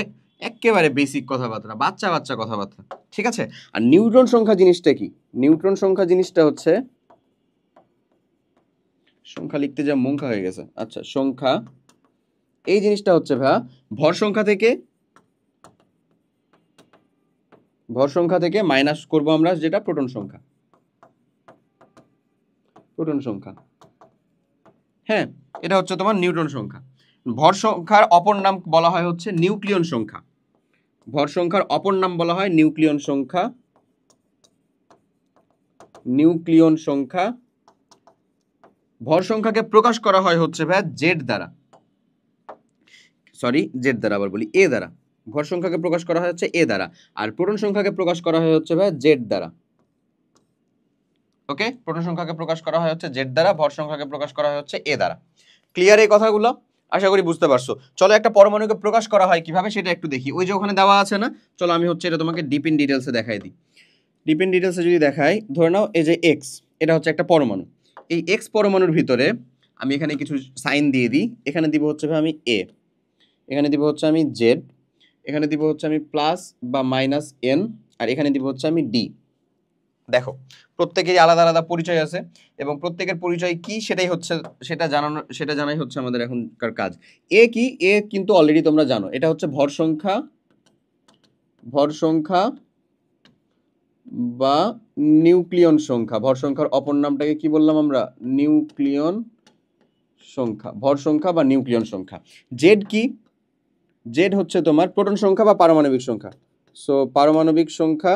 একেবারে বেসিক কথাবার্তা, বাচ্চা বাচ্চা কথাবার্তা, ঠিক আছে? আর নিউট্রন সংখ্যা জিনিসটা কি? নিউট্রন সংখ্যা জিনিসটা হচ্ছে, সংখ্যা লিখতে যা মঙ্খা হয়ে গেছে। আচ্ছা, সংখ্যা এই জিনিসটা হচ্ছে ভাই ভর সংখ্যা থেকে মাইনাস করব আমরা যেটা প্রোটন সংখ্যা। হ্যাঁ, এটা হচ্ছে তোমার নিউট্রন সংখ্যা। ভর সংখ্যার অপর নাম বলা হয় হচ্ছে নিউক্লিয়ন সংখ্যা। ভর সংখ্যার অপর নাম বলা হয় নিউক্লিয়ন সংখ্যা। ভর সংখ্যাকে প্রকাশ করা হয় হচ্ছে ভাই জেড দ্বারা, আবার বলি এ দ্বারা। ভর সংখ্যাকে প্রকাশ করা হয় হচ্ছে এ দ্বারা, আর প্রোটন সংখ্যাকে প্রকাশ করা হয় হচ্ছে ভাই জেড দ্বারা। ওকে, প্রোটন সংখ্যাকে প্রকাশ করা হয় হচ্ছে জেড দ্বারা, ভর সংখ্যাকে প্রকাশ করা হয় হচ্ছে এ দ্বারা। ক্লিয়ার এই কথাগুলো? আশা করি বুঝতে পারছো। চলো একটা পরমাণুকে প্রকাশ করা হয় কিভাবে সেটা একটু দেখি। ওই যে ওখানে দেওয়া আছে না, চলো আমি হচ্ছে এটা তোমাকে ডিপ ইন ডিটেলসে দেখাই দিই। ডিপ ইন ডিটেলসে যদি দেখাই, ধরে নাও এই যে এক্স, এটা হচ্ছে একটা পরমাণু। এই এক্স পরমাণুর ভিতরে আমি এখানে কিছু সাইন দিয়ে দিই। এখানে দিব হচ্ছে আমি এ, এখানে দিব হচ্ছে আমি জেড, এখানে দিব হচ্ছে আমি প্লাস বা মাইনাস এন, আর এখানে দিব হচ্ছে আমি ডি। দেখো প্রত্যেকেরই আলাদা আলাদা পরিচয় আছে, এবং প্রত্যেকের পরিচয় কি সেটা জানাই হচ্ছে আমাদের এখনকার কাজ। এ কি? এ কিন্তু অলরেডি তোমরা জানো, এটা হচ্ছে ভর সংখ্যা বা নিউক্লিয়ন সংখ্যা। ভর সংখ্যার অপর নামটাকে কি বললাম আমরা? নিউক্লিয়ন সংখ্যা। ভর সংখ্যা বা নিউক্লিয়ন সংখ্যা। জেড কি? জেড হচ্ছে তোমার প্রোটন সংখ্যা বা পারমাণবিক সংখ্যা। সো পারমাণবিক সংখ্যা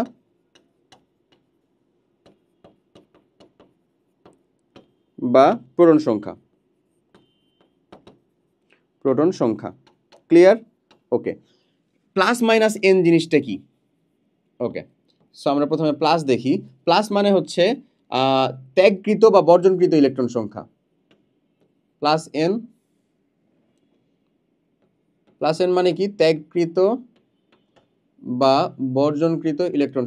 বা প্রোটন সংখ্যা। ক্লিয়ার? ওকে, প্লাস মাইনাস এন জিনিসটা কি? ওকে, সো আমরা প্রথমে প্লাস দেখি। প্লাস মানে হচ্ছে ত্যাগকৃত বা বর্জনকৃত ইলেকট্রন সংখ্যা। প্লাস এন মানে কি? ত্যাগকৃত বা বর্জনকৃত ইলেকট্রন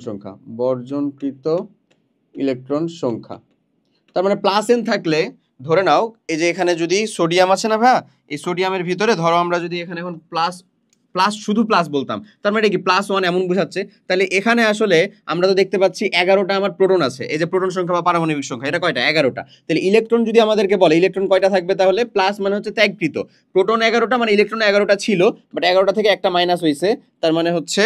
সংখ্যা। তার মানে প্লাস এন থাকলে ধরে নাও এই যে এখানে যদি সোডিয়াম আছে না ভাই, এই সোডিয়ামের ভিতরে ধরো আমরা যদি এখানে এখন শুধু প্লাস বলতাম, তার মানে কি +1 এমন বোঝাচ্ছে। তাহলে এখানে আসলে আমরা তো দেখতে পাচ্ছি 11টা আমার প্রোটন আছে। এই যে প্রোটন সংখ্যা বা পারমাণবিক সংখ্যা, এটা কয়টা? 11টা। তাহলে ইলেকট্রন যদি আমাদেরকে বলে ইলেকট্রন কয়টা থাকবে, তাহলে প্লাস মানে হচ্ছে ত্যাগকৃত, প্রোটন 11টা, মানে ইলেকট্রন 11টা ছিল, বাট 11টা থেকে একটা মাইনাস হয়েছে। তার মানে হচ্ছে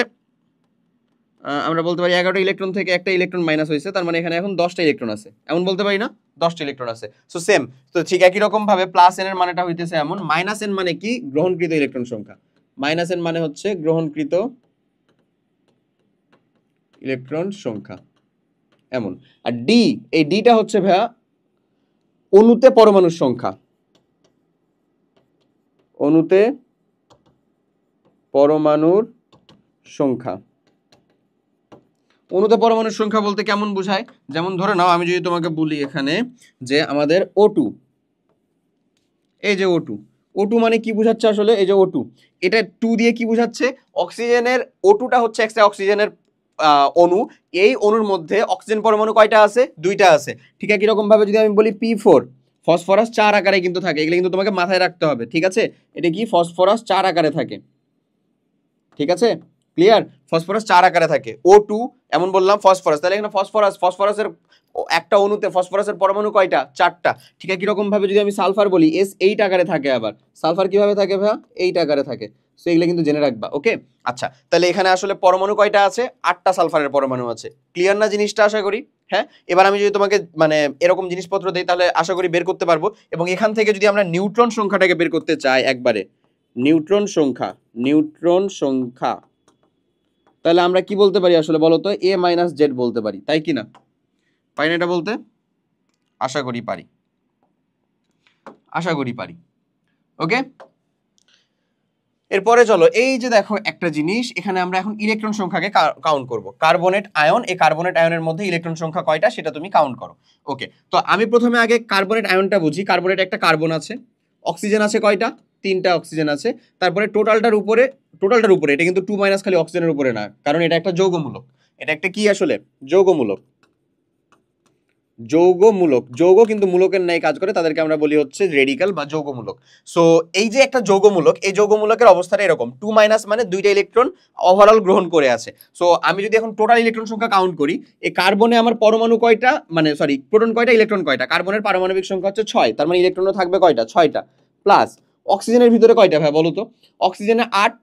আমরা বলতে পারি 11টা ইলেকট্রন থেকে একটা ইলেকট্রন মাইনাস হয়েছে, তার মানে এখানে এখন 10টা ইলেকট্রন আছে, এমন বলতে পারি না? 10টা ইলেকট্রন আছে। সো সেম, তো ঠিক একই রকম ভাবে প্লাস এন এর মানেটা হইতেছে এমন। মাইনাস এন মানে কি? গ্রহণকৃত ইলেকট্রন সংখ্যা। মাইনাস এন মানে হচ্ছে গ্রহণকৃত ইলেকট্রন সংখ্যা, এমন। আর ডি, এই ডিটা হচ্ছে ভাইয়া অণুতে পরমাণুর সংখ্যা। অণুতে পরমাণুর সংখ্যা। অণুতে পরমাণুর সংখ্যা বলতে কেমন বোঝায়? যেমন ধরে নাও আমি যদি তোমাকে বলি এখানে যে আমাদের O2, এই যে O2, O2 মানে কি বোঝাচ্ছে আসলে? এই যে O2, এটা 2 দিয়ে কি বোঝাচ্ছে? অক্সিজেনের O2টা হচ্ছে একটা অক্সিজেনের অণু। এই অণুর মধ্যে অক্সিজেন পরমাণু কয়টা আছে? 2টা আছে। ঠিক আছে, কিরকম ভাবে যদি আমি বলি P4, ফসফরাস 4 আকারে কিন্তু থাকে, এগুলো কিন্তু তোমাকে মাথায় রাখতে হবে। ঠিক আছে, এটা কি ফসফরাস 4 আকারে থাকে। ঠিক আছে, ক্লিয়ার? ফসফরাস 4 আকারে থাকে। O2 এমন বললাম ফসফরাস, তাহলে এখানে ফসফরাসের একটা অণুতে ফসফরাসের পরমাণু কয়টা? 4টা। ঠিক আছে, কিরকম ভাবে যদি আমি সালফার বলি S8 আকারে থাকে। আবার সালফার কিভাবে থাকে ভাইয়া? 8 আকারে থাকে। সো এগুলো কিন্তু জেনে রাখবা। ওকে, আচ্ছা, তাহলে এখানে আসলে পরমাণু কয়টা আছে? 8টা সালফারের পরমাণু আছে। ক্লিয়ার না জিনিসটা? আশা করি। হ্যাঁ, এবার আমি যদি তোমাকে মানে এরকম জিনিসপত্র দেই তাহলে আশা করি বের করতে পারবো। এবং এখান থেকে যদি আমরা নিউট্রন সংখ্যাটাকে বের করতে চাই একবারে, নিউট্রন সংখ্যা, তাহলে আমরা কি বলতে পারি আসলে বলো তো? A মাইনাস জেড বলতে পারি, তাই কি না? পারি না এটা বলতে? আশা করি পারি। ওকে, এরপরে চলো, এই যে দেখো একটা জিনিস, এখানে আমরা এখন ইলেকট্রন সংখ্যাকে কাউন্ট করব। কার্বনেট আয়ন, এই কার্বনেট আয়নের মধ্যে ইলেকট্রন সংখ্যা কয়টা সেটা তুমি কাউন্ট করো। ওকে, তো আমি প্রথমে আগে কার্বনেট আয়নটা বুঝি। কার্বনেট একটা কার্বন আছে, অক্সিজেন আছে কয়টা? 3টা অক্সিজেন আছে। তারপরে টোটালটার উপরে এটা কিন্তু 2 মাইনাস খালি অক্সিজেনের উপরে না, কারণ এটা একটা যৌগমূলক। এটা একটা কি আসলে? যৌগমূলক। যৌগ কিন্তু মূলকের ন্যায় কাজ করে, তাদেরকে আমরা বলি হচ্ছে রেডিকাল বা যৌগমূলক। সো এই যে একটা যৌগমূলক, এই যৌগমূলকের অবস্থাটা এরকম, 2 মাইনাস মানে 2টা ইলেকট্রন ওভারঅল গ্রহণ করে আছে। সো আমি যদি এখন টোটাল ইলেকট্রন সংখ্যা কাউন্ট করি, এই কার্বনে আমার পরমাণু কয়টা, মানে সরি প্রোটন কয়টা, ইলেকট্রন কয়টা? কার্বনের পারমাণবিক সংখ্যা হচ্ছে 6, তার মানে ইলেকট্রনও থাকবে কয়টা? 6টা। প্লাস অক্সিজেনের ভিতরে কয়টা ভাই বলো তো? অক্সিজেনে 8,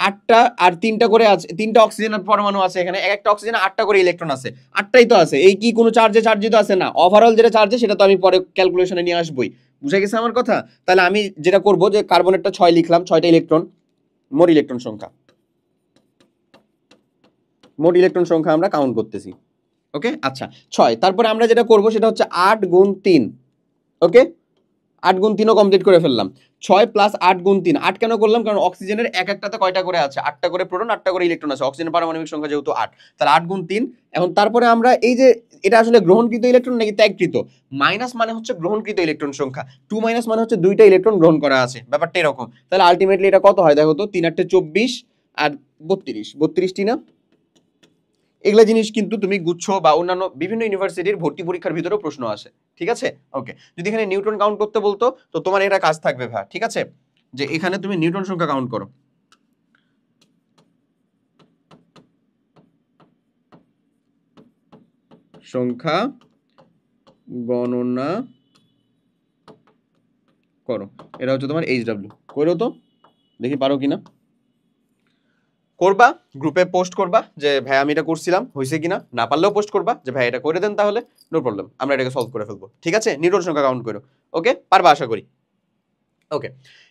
8টা আর 3টা করে আছে, 3টা অক্সিজেনের পরমাণু আছে এখানে, একটা অক্সিজেনে 8টা করে ইলেকট্রন আছে। 8টাই তো আছে, এই কি কোনো চার্জিত আছে? না, ওভারঅল যেটা চার্জে সেটা তো আমি পরে ক্যালকুলেশনে নিয়ে আসবই। বুঝে গেছে আমার কথা? তাহলে আমি যেটা করব যে কার্বনেটটা 6 লিখলাম, 6টা ইলেকট্রন, মোট ইলেকট্রন সংখ্যা আমরা কাউন্ট করতেছি। ওকে, আচ্ছা 6, তারপরে আমরা যেটা করব সেটা হচ্ছে 8 গুণ 3। ওকে, 8 গুণ 3ও কমপ্লিট করে ফেললাম। 6 প্লাস 8 গুণ 3, 8 কেন করলাম? কারণ অক্সিজেনের এক একটাতে কয়টা করে আছে? 8টা করে প্রোটন, 8টা করে ইলেকট্রন আছে। অক্সিজেনের পারমাণবিক সংখ্যা যেহেতু 8, তাহলে 8 গুণ 3। এখন তারপরে আমরা এই যে এটা আসলে গ্রহণকৃত ইলেকট্রন নাকি ত্যাগকৃত? মাইনাস মানে হচ্ছে গ্রহণকৃত ইলেকট্রন সংখ্যা, 2 মাইনাস মানে হচ্ছে 2টা ইলেকট্রন গ্রহণ করা আছে, ব্যাপারটা এরকম। তাহলে আলটিমেটলি এটা কত হয় দেখো তো? 3 8 24 আর 32টি না? এগুলা জিনিস কিন্তু তুমি গুচ্ছ বা অন্যান্য বিভিন্ন ইউনিভার্সিটির ভর্তি পরীক্ষার ভিতরেও প্রশ্ন আসে। ঠিক আছে, ওকে। যদি এখানে নিউটন কাউন্ট করতে বলতো তো তোমার এটা কাজ থাকবে ভাই, ঠিক আছে, যে এখানে তুমি নিউটন সংখ্যা কাউন্ট করো। সংখ্যা গণনা করো, এটা হচ্ছে তোমার HW। করো তো, দেখি পারো কিনা। করবা, গ্রুপে পোস্ট করবা যে ভাই আমি এটা করছিলাম, হয়েছে কিনা। না পারলেও পোস্ট করবা যে ভাই এটা করে দেন, তাহলে নো প্রবলেম, আমরা এটাকে সলভ করে ফেলবো। ঠিক আছে, নিউটন সংখ্যা কাউন্ট করো। ওকে, পারবা আশা করি। ওকে,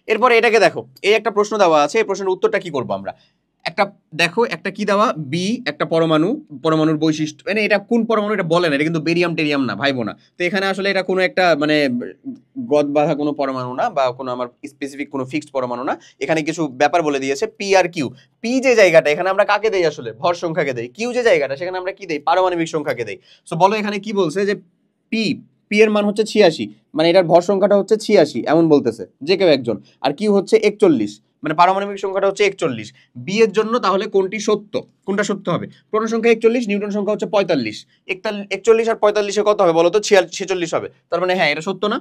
এরপরে এটাকে দেখো, এই একটা প্রশ্ন দেওয়া আছে, এই প্রশ্নের উত্তরটা কি করবো আমরা? একটা দেখো, একটা কি দেওয়া, বি একটা পরমাণুর বৈশিষ্ট্য, মানে এটা কোন পরমাণু এটা বলে না, এটা কিন্তু বেরিয়াম টেরিয়াম না, ভাইবো না। তো এখানে আসলে এটা কোনো একটা মানে গদ বাঁধা কোনো পরমাণু না, বা কোনো আমার স্পেসিফিক কোনো ফিক্সড পরমাণু না। এখানে কিছু ব্যাপার বলে দিয়েছে, পি আর কিউ। পি যে জায়গাটা, এখানে আমরা কাকে দেই আসলে? ভর সংখ্যাকে দেই। কিউ যে জায়গাটা, সেখানে আমরা কি দেই? পারমাণবিক সংখ্যাকে দেই। সো বলো এখানে কি বলছে যে পি পি এর মান হচ্ছে 86, মানে এটার ভর সংখ্যাটা হচ্ছে 86 এমন বলতেছে যে কেউ একজন। আর কিউ হচ্ছে 41, মানে পারমাণবিক সংখ্যাটা হচ্ছে 41। বি এর জন্য তাহলে কোনটি সত্য? কোনটা সত্য হবে? প্রোটন সংখ্যা 41, নিউটন সংখ্যা হচ্ছে 45। 41 আর 45 কত হবে বলো তো? 46 হবে। তার মানে হ্যাঁ, এটা সত্য না?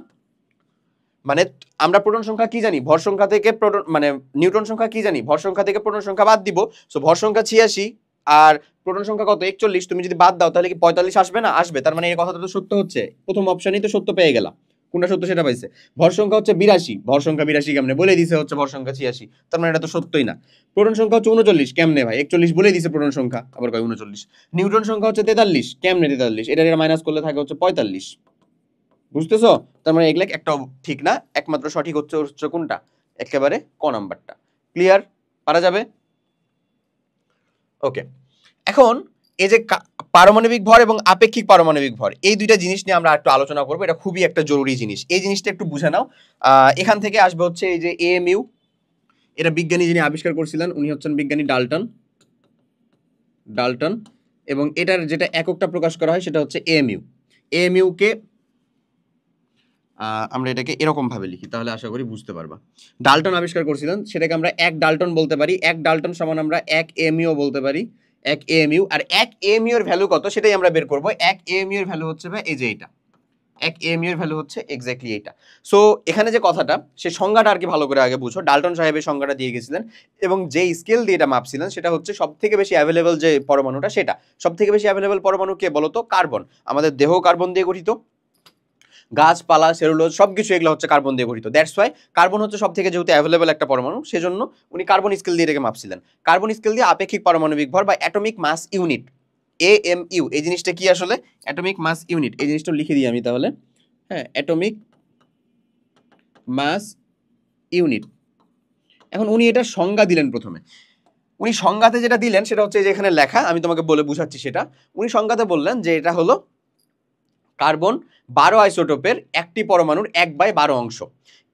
মানে আমরা প্রোটন সংখ্যা কি জানি? ভর সংখ্যা থেকে প্রোটন মানে নিউটন সংখ্যা কি জানি? ভর সংখ্যা থেকে প্রোটন সংখ্যা বাদ দিব। সো ভর সংখ্যা 86 আর প্রোটন সংখ্যা কত? 41। তুমি যদি বাদ দাও তাহলে কি 45 আসবে না? আসবে। তার মানে এই কথাটা তো সত্য হচ্ছে। প্রথম অপশনই তো সত্য পেয়ে গেলাম। কোনটা সত্য সেটা পাইছে। ভর সংখ্যা হচ্ছে 82, ভর সংখ্যা 82 কেমনে? বলে দিছে হচ্ছে ভর সংখ্যা 86, তার মানে এটা তো সত্যই না। প্রোটন সংখ্যা হচ্ছে 39, কেমনে ভাই? 41 বলে দিছে প্রোটন সংখ্যা, আবার কয় 39। নিউটন সংখ্যা হচ্ছে 43, কেমনে 43? এটা মাইনাস করলে থাকে হচ্ছে 45। বুঝতেছো? তার মানে এগুলা একটা ঠিক না, একমাত্র সঠিক হচ্ছে কোনটা? একেবারে ক নাম্বারটা। ক্লিয়ার? পারা যাবে? ওকে, এখন এই যে পারমাণবিক ভর এবং আপেক্ষিক পারমাণবিক ভর, এই দুইটা জিনিস নিয়ে আমরা একটু আলোচনা করবো। এটা খুবই একটা জরুরি জিনিস, এই জিনিসটা একটু বুঝে নাও। এখান থেকে আসবে হচ্ছে এই যে এএমইউ, এটা বিজ্ঞানী যিনি আবিষ্কার করছিলেন উনি হচ্ছেন বিজ্ঞানী ডাল্টন, এবং এটার যেটা এককটা প্রকাশ করা হয় সেটা হচ্ছে এএমইউ। এএমইউ কে আমরা এটাকে এরকম ভাবে লিখি, তাহলে আশা করি বুঝতে পারবা। ডাল্টন আবিষ্কার করছিলেন, সেটাকে আমরা 1 ডাল্টন বলতে পারি। 1 ডাল্টন সমান আমরা 1 এএমইউ বলতে পারি, 1 এএমইউ। আর 1 এএমইউ এর ভ্যালু কত সেটাই আমরা বের করব। 1 এএমইউ এর ভ্যালু হচ্ছে ভাই এই যে এটা, 1 এএমইউ এর ভ্যালু হচ্ছে এক্স্যাক্টলি এইটা। সো এখানে যে কথাটা, সে সংজ্ঞাটা আর কি ভালো করে আগে বুঝো। ডাল্টন সাহেবের সংজ্ঞাটা দিয়ে গেছিলেন, এবং যে স্কেল দিয়ে এটা মাপছিলেন সেটা হচ্ছে সবথেকে বেশি অ্যাভেলেবল যে পরমাণুটা, সেটা সবথেকে বেশি অ্যাভেলেবল পরমাণু কে বলতো? কার্বন। আমাদের দেহ কার্বন দিয়ে গঠিত, গাছপালা, সেলুলোজ সবকিছু এগুলো হচ্ছে কার্বন দিয়ে গঠিত। দ্যাটস ওয়াই কার্বন হচ্ছে সবথেকে যেহেতু অ্যাভেলেবল একটা পরমাণু, সেজন্য উনি কার্বন স্কেল দিয়ে এটাকে মাপছিলেন। কার্বন স্কেল দিয়ে আপেক্ষিক পারমাণবিক ভর বা অ্যাটমিক মাস ইউনিট, এএমইউ, এই জিনিসটা কি আসলে? অ্যাটমিক মাস ইউনিট, এই জিনিসটা লিখে দিই আমি তাহলে। হ্যাঁ, অ্যাটমিক মাস ইউনিট। এখন উনি এটা সংজ্ঞা দিলেন প্রথমে। উনি সংজ্ঞাতে যেটা দিলেন সেটা হচ্ছে যে এখানে লেখা, আমি তোমাকে বলে বুঝাচ্ছি সেটা। উনি সংজ্ঞাতে বললেন যে এটা হলো কার্বন 12 আইসোটোপের একটি পরমাণুর 1/12 অংশ।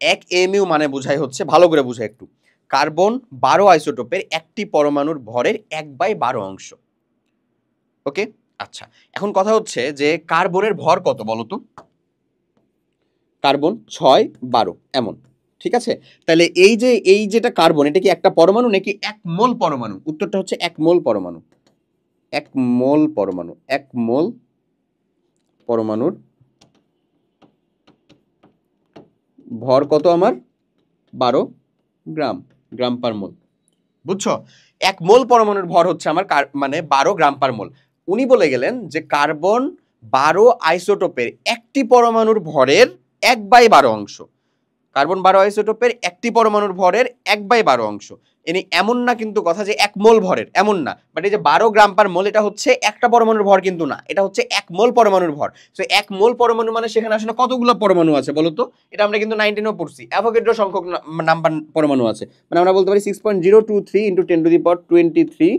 1 এমইউ মানে বোঝায় হচ্ছে, ভালো করে বুঝা একটু, কার্বন 12 আইসোটোপের একটি পরমাণুর ভরের 1/12 অংশ। ওকে, আচ্ছা, এখন কথা হচ্ছে যে কার্বনের ভর কত বলো তো? কার্বন 6, 12 এমন, ঠিক আছে? তাহলে এই যেটা কার্বন, এটা কি একটা পরমাণু নাকি 1 মোল পরমাণু? উত্তরটা হচ্ছে 1 মোল পরমাণু। 1 মোল পরমাণু, 1 মোল পরমাণুর ভর কত আমার? 12 গ্রাম, গ্রাম পার মোল। বুঝছো? 1 মোল পরমাণুর ভর হচ্ছে আমার মানে 12 গ্রাম পার মোল। উনি বলে গেলেন যে কার্বন 12 আইসোটোপের একটি পরমাণুর ভরের 1/12 অংশ। কার্বন 12 আইসোটোপের একটি পরমাণুর ভরের 1/12 অংশ। এনি এমন না কিন্তু কথা যে 1 মোল ভরের, এমন না। বাট এই যে 12 গ্রাম পার মোল, এটা হচ্ছে একটা পরমাণুর ভর কিন্তু না, এটা হচ্ছে 1 মোল পরমাণুর ভর। সো 1 মোল পরমাণু মানে সেখানে আসলে কতগুলো পরমাণু আছে বলো তো? এটা আমরা কিন্তু 19 পড়ছি, অ্যাভোগাড্রো সংখ্যক নাম্বার পরমাণু আছে। মানে আমরা বলতে পারি 6.023 × 10⁻23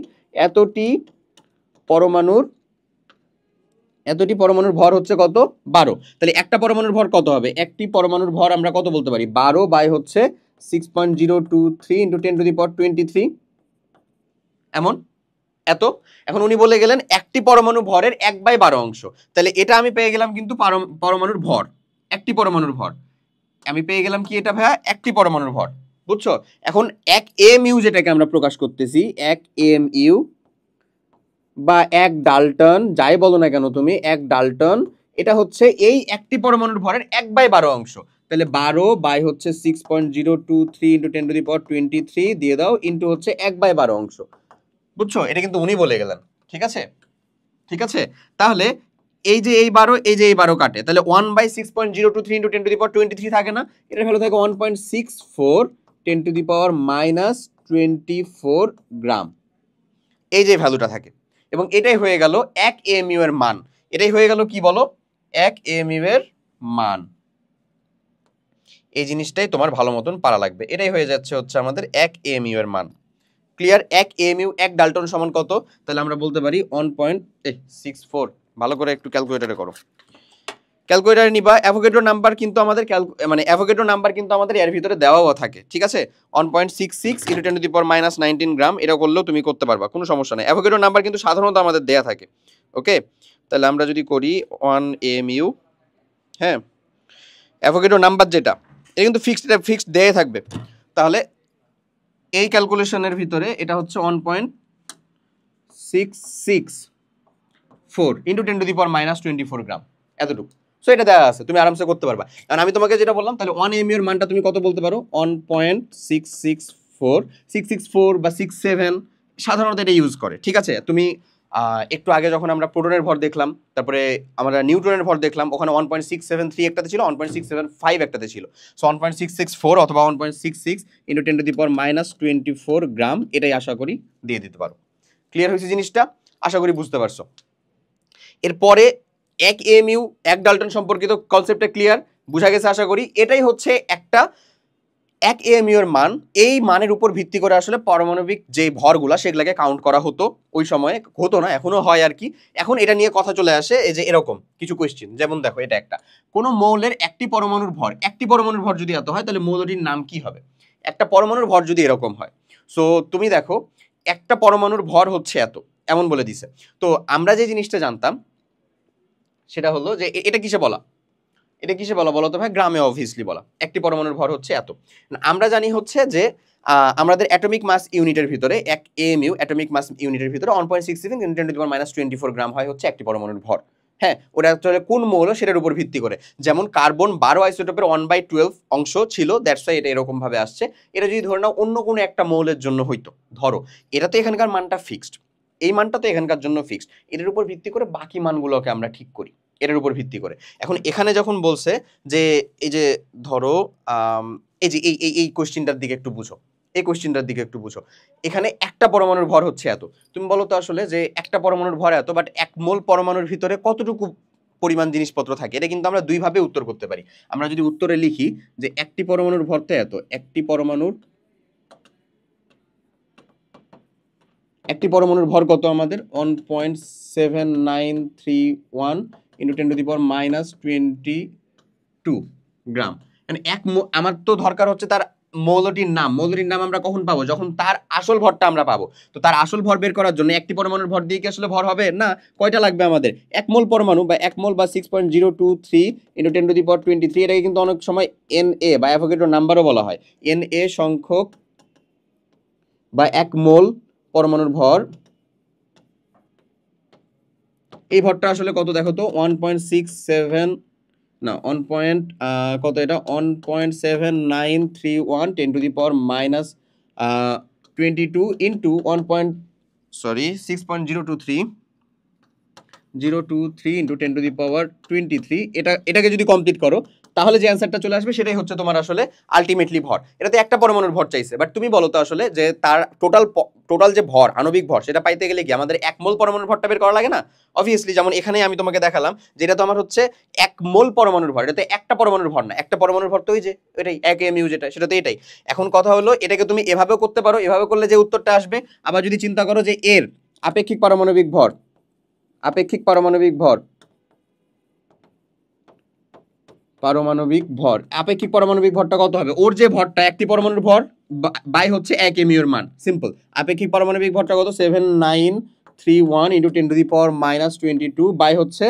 এতটি পরমাণুর ভর হচ্ছে কত? 12। তাহলে একটা পরমাণুর ভর কত হবে? একটি পরমাণুর ভর আমরা কত বলতে পারি? 12 বাই হচ্ছে 6.023 × 10⁻23 এমন, এত। এখন উনি বলে গেলেন একটি পরমাণু ভরের 1/12 অংশ। তাহলে এটা আমি পেয়ে গেলাম কিন্তু পরমাণুর ভর, একটি পরমাণুর ভর আমি পেয়ে গেলাম কি এটা ভাইয়া? একটি পরমাণুর ভর। বুঝছো? এখন 1 এমইউ যেটাকে আমরা প্রকাশ করতেছি, 1 এমইউ বা 1 ডাল্টন, যাই বলো না কেন তুমি, 1 ডাল্টন, এটা হচ্ছে এই একটি পরমাণুর ভরের 1/12 অংশ। তাহলে 12 বাই হচ্ছে 6.023 × 10⁻23 দিয়ে দাও, ইন্টু হচ্ছে 1/12 অংশ। বুঝছো? এটা কিন্তু উনি বলে গেলেন, ঠিক আছে? ঠিক আছে, তাহলে এই যে এই 12, এই যে এই 12 কাটে, তাহলে 1/6.023 × 10⁻23 থাকে না? এটার ভ্যালু থাকে 1.64 10⁻24 গ্রাম। এই যে ভ্যালুটা থাকে, এবং এটাই হয়ে গেল 1 এমইউ এর মান। এটাই হয়ে গেল কি বলো? 1 এমইউ এর মান। এই জিনিসটাই তোমার ভালো মতন পারা লাগবে। এটাই হয়ে যাচ্ছে হচ্ছে আমাদের 1 এমইউ এর মান। ক্লিয়ার? 1 এমইউ 1 ডাল্টন সমান কত? তাহলে আমরা বলতে পারি 1.64। ভালো করে একটু ক্যালকুলেটরে করো, ক্যালকুলেটরে নিবা। অ্যাভোগাড্রো নাম্বার কিন্তু আমাদের মানে অ্যাভোগাড্রো নাম্বার কিন্তু আমাদের এর ভিতরে দেওয়াও থাকে, ঠিক আছে? 1.66 × 10⁻19 গ্রাম, এটা করলেও তুমি করতে পারবা, কোনো সমস্যা নেই। অ্যাভোগাড্রো নাম্বার কিন্তু সাধারণত আমাদের দেয়া থাকে। ওকে, তাহলে আমরা যদি করি 1 এমইউ, হ্যাঁ, অ্যাভোগাড্রো নাম্বার যেটা, এটা কিন্তু ফিক্সড দেয়া থাকবে। তাহলে এই ক্যালকুলেশনের ভিতরে এটা হচ্ছে 1.664 × 10⁻24 গ্রাম, এতটুকু। সো এটা দেওয়া আছে, তুমি আরামসে করতে পারবা। কারণ আমি তোমাকে যেটা বললাম, তাহলে 1 এমইউ এর মানটা তুমি কত বলতে পারো? 1.664 বা 67 সাধারণত এটা ইউজ করে, ঠিক আছে? তুমি একটু আগে যখন আমরা প্রোটনের ভর দেখলাম, তারপরে আমরা নিউট্রনের ভর দেখলাম, ওখানে 1.673 একটাতে ছিল, 1.675 একটাতে ছিল। সো 1.664 অথবা 1.66 × 10⁻24 গ্রাম, এটাই আশা করি দিয়ে দিতে পারো। ক্লিয়ার হয়েছে জিনিসটা? আশা করি বুঝতে পারছো। এরপরে 1 এমইউ 1 ডাল্টন সম্পর্কিত কনসেপ্টটা ক্লিয়ার, বুঝা গেছে আশা করি। এটাই হচ্ছে একটা এক এএমইউ এর মান, এই মানের উপর ভিত্তি করে আসলে পারমাণবিক যে ভরগুলা সেগুলোকে কাউন্ট করা হতো ওই সময়ে, হতো না এখনো হয় আর কি। এখন এটা নিয়ে কথা চলে আসে এই যে এরকম কিছু কোয়েশ্চেন, যেমন দেখো এটা একটা কোনো মৌলের একটি পরমাণুর ভর যদি এত হয় তাহলে মৌলটির নাম কি হবে। একটা পরমাণুর ভর যদি এরকম হয়, সো তুমি দেখো একটা পরমাণুর ভর হচ্ছে এত, এমন বলে দিছে। তো আমরা যে জিনিসটা জানতাম সেটা হলো যে এটা কিসে বলা, এটা কিসে বলা বলো তো ভাই? গ্রামে অবভিয়াসলি বলা। একটি পরমাণুর ভর হচ্ছে এত। আমরা জানি হচ্ছে যে আমাদের অ্যাটমিক মাস ইউনিটের ভিতরে এক এএমইউ অ্যাটমিক মাস ইউনিটের ভিতরে 1.67 × 10⁻24 গ্রাম হয় হচ্ছে একটি পরমাণুর ভর। হ্যাঁ, ওটা আসলে কোন মৌল সেটার উপর ভিত্তি করে। যেমন কার্বন 12 আইসোটোপের 1/12 অংশ ছিল, দ্যাটস ওয়াই এটা এরকম ভাবে আসছে। এটা যদি ধরে নাও অন্য কোনো একটা মৌলের জন্য হইতো, ধরো এটা তো এখানকার মানটা ফিক্সড, এই মানটা তো এখানকার জন্য ফিক্সড, এটার উপর ভিত্তি করে বাকি মানগুলোকে আমরা ঠিক করি এটার উপর ভিত্তি করে। এখন এখানে যখন বলছে যে এই যে ধরো এই যে এই কোশ্চেনটার দিকে একটু বুঝো, এই কোশ্চেনটার দিকে একটু বুঝো। এখানে একটা পরমাণুর ভর হচ্ছে এত, তুমি বলো তো আসলে যে একটা পরমাণুর ভর এত, বাট এক মোল পরমাণুর ভিতরে কতটুকু পরিমাণ জিনিসপত্র থাকে, এটা কিন্তু আমরা দুইভাবে উত্তর করতে পারি। আমরা যদি উত্তরে লিখি যে একটি পরমাণুর ভরটা এত, একটি পরমাণুর ভর কত আমাদের 1.7931 × 10⁻22 গ্রাম। মানে আমার তো দরকার হচ্ছে তার মৌলটির নাম আমরা কখন পাবো? যখন তার আসল ভরটা আমরা পাবো। তো তার আসল ভর বের করার জন্য একটি পরমাণুর ভর দিয়ে কি আসলে ভর হবে না? কয়টা লাগবে আমাদের? এক মোল পরমাণু বা এক মোল বা 6.023 × 10⁻23, এটাকে কিন্তু অনেক সময় Na বা অ্যাভোগাড্রো নাম্বারও বলা হয়। Na সংখ্যক বা এক মোল পরমাণুর ভর, এই ভরটা আসলে কত দেখো তো 1.67 না 1. কত এটা 1.7931 10⁻22 ইন্টু 6.023 ইন্টু 10⁻23, এটাকে যদি কমপ্লিট করো তাহলে যে অ্যান্সারটা চলে আসবে সেটাই হচ্ছে তোমার আসলে আলটিমেটলি ভর। এটাতে একটা পরমাণুর ভর চাইছে, বাট তুমি বলো তো আসলে যে তার টোটাল যে ভর, আণবিক ভর, সেটা পাইতে গেলে কি আমাদের এক মোল পরমাণুর ভরটা বের করা লাগে না? অবভিয়াসলি, যেমন এখানে আমি তোমাকে দেখালাম যেটা তো আমার হচ্ছে এক মোল পরমাণুর ভর, এটাতে একটা পরমাণুর ভর না, একটা পরমাণুর ভর তো ওই যে এটাই এক এমইউ যেটা, সেটা তো এটাই। এখন কথা হলো এটাকে তুমি এভাবেও করতে পারো, এভাবে করলে যে উত্তরটা আসবে। আবার যদি চিন্তা করো যে এর আপেক্ষিক পারমাণবিক ভর, আপেক্ষিক পারমাণবিক ভরটা কত হবে? ওর যে ভরটা একটি পরমাণুর ভর বাই হচ্ছে এক এমইউ এর মান, সিম্পল। আপেক্ষিক পারমাণবিক ভরটা কত? 7931 × 10⁻22 বাই হচ্ছে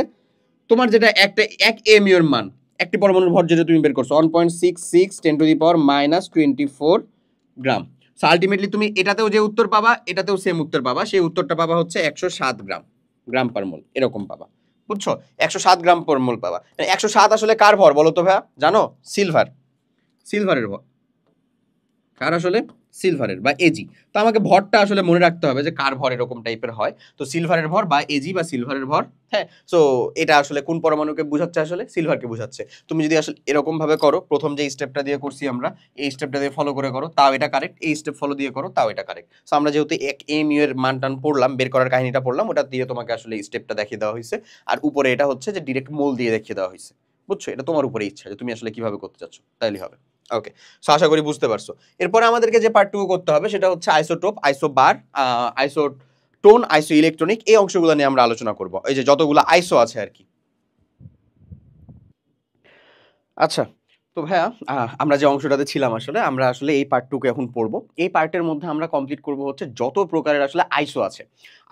তোমার যেটা এক এমইউ এর মান, একটি পরমাণুর ভর যেটা তুমি বের করছো 1.66 10⁻24 গ্রাম। সো আলটিমেটলি তুমি এটাতেও যে উত্তর পাবা, এটাতেও সেম উত্তর পাবা। সেই উত্তরটা পাবা হচ্ছে 107 গ্রাম পার মোল, এরকম পাবা। বুঝছো? 107 গ্রাম পার মোল পাবা। 107 আসলে কার ভর বলো তো ভাইয়া? জানো? সিলভারের ভর। কার আসলে? সিলভারের বা এজি। তো আমাকে ভরটা আসলে মনে রাখতে হবে যে কার ভর এরকম টাইপের হয়। তো সিলভারের ভর বা এজি বা সিলভারের ভর, হ্যাঁ। সো এটা আসলে কোন পরমাণুকে বোঝাচ্ছে? আসলে সিলভারকে বোঝাচ্ছে। তুমি যদি আসলে এরকম ভাবে করো, প্রথম যে স্টেপটা দিয়ে করছি আমরা, এই স্টেপটা দিয়ে ফলো করে করো, তাও এটা কারেক্ট। এই স্টেপ ফলো দিয়ে করো, তাও এটা কারেক্ট। সো আমরা যেহেতু এক এমইউ এর মানটান পড়লাম, বের করার কাহিনীটা পড়লাম, ওটা দিয়ে তোমাকে আসলে এই স্টেপটা দেখিয়ে দেওয়া হয়েছে। আর উপরে এটা হচ্ছে যে ডিরেক্ট মোল দিয়ে দেখিয়ে দেওয়া হয়েছে। বুঝছো? এটা তোমার উপরে ইচ্ছা যে তুমি আসলে কিভাবে করতে চাচ্ছ, তাইলে হবে। ওকে, সো আশা করি বুঝতে পারছো। এরপরে আমাদেরকে যে পার্টটুকু করতে হবে সেটা হচ্ছে আইসোটোপ, আইসোবার, আইসোটোন, আইসো ইলেকট্রনিক, এই অংশগুলো নিয়ে আমরা আলোচনা করব, এই যে যতগুলো আইসো আছে আর কি। আচ্ছা, তো ভাইয়া আমরা যে অংশটাতে ছিলাম আসলে, আমরা আসলে এই পার্টটুকু এখন পড়বো। এই পার্টের মধ্যে আমরা কমপ্লিট করব হচ্ছে যত প্রকারের আসলে আইসো আছে।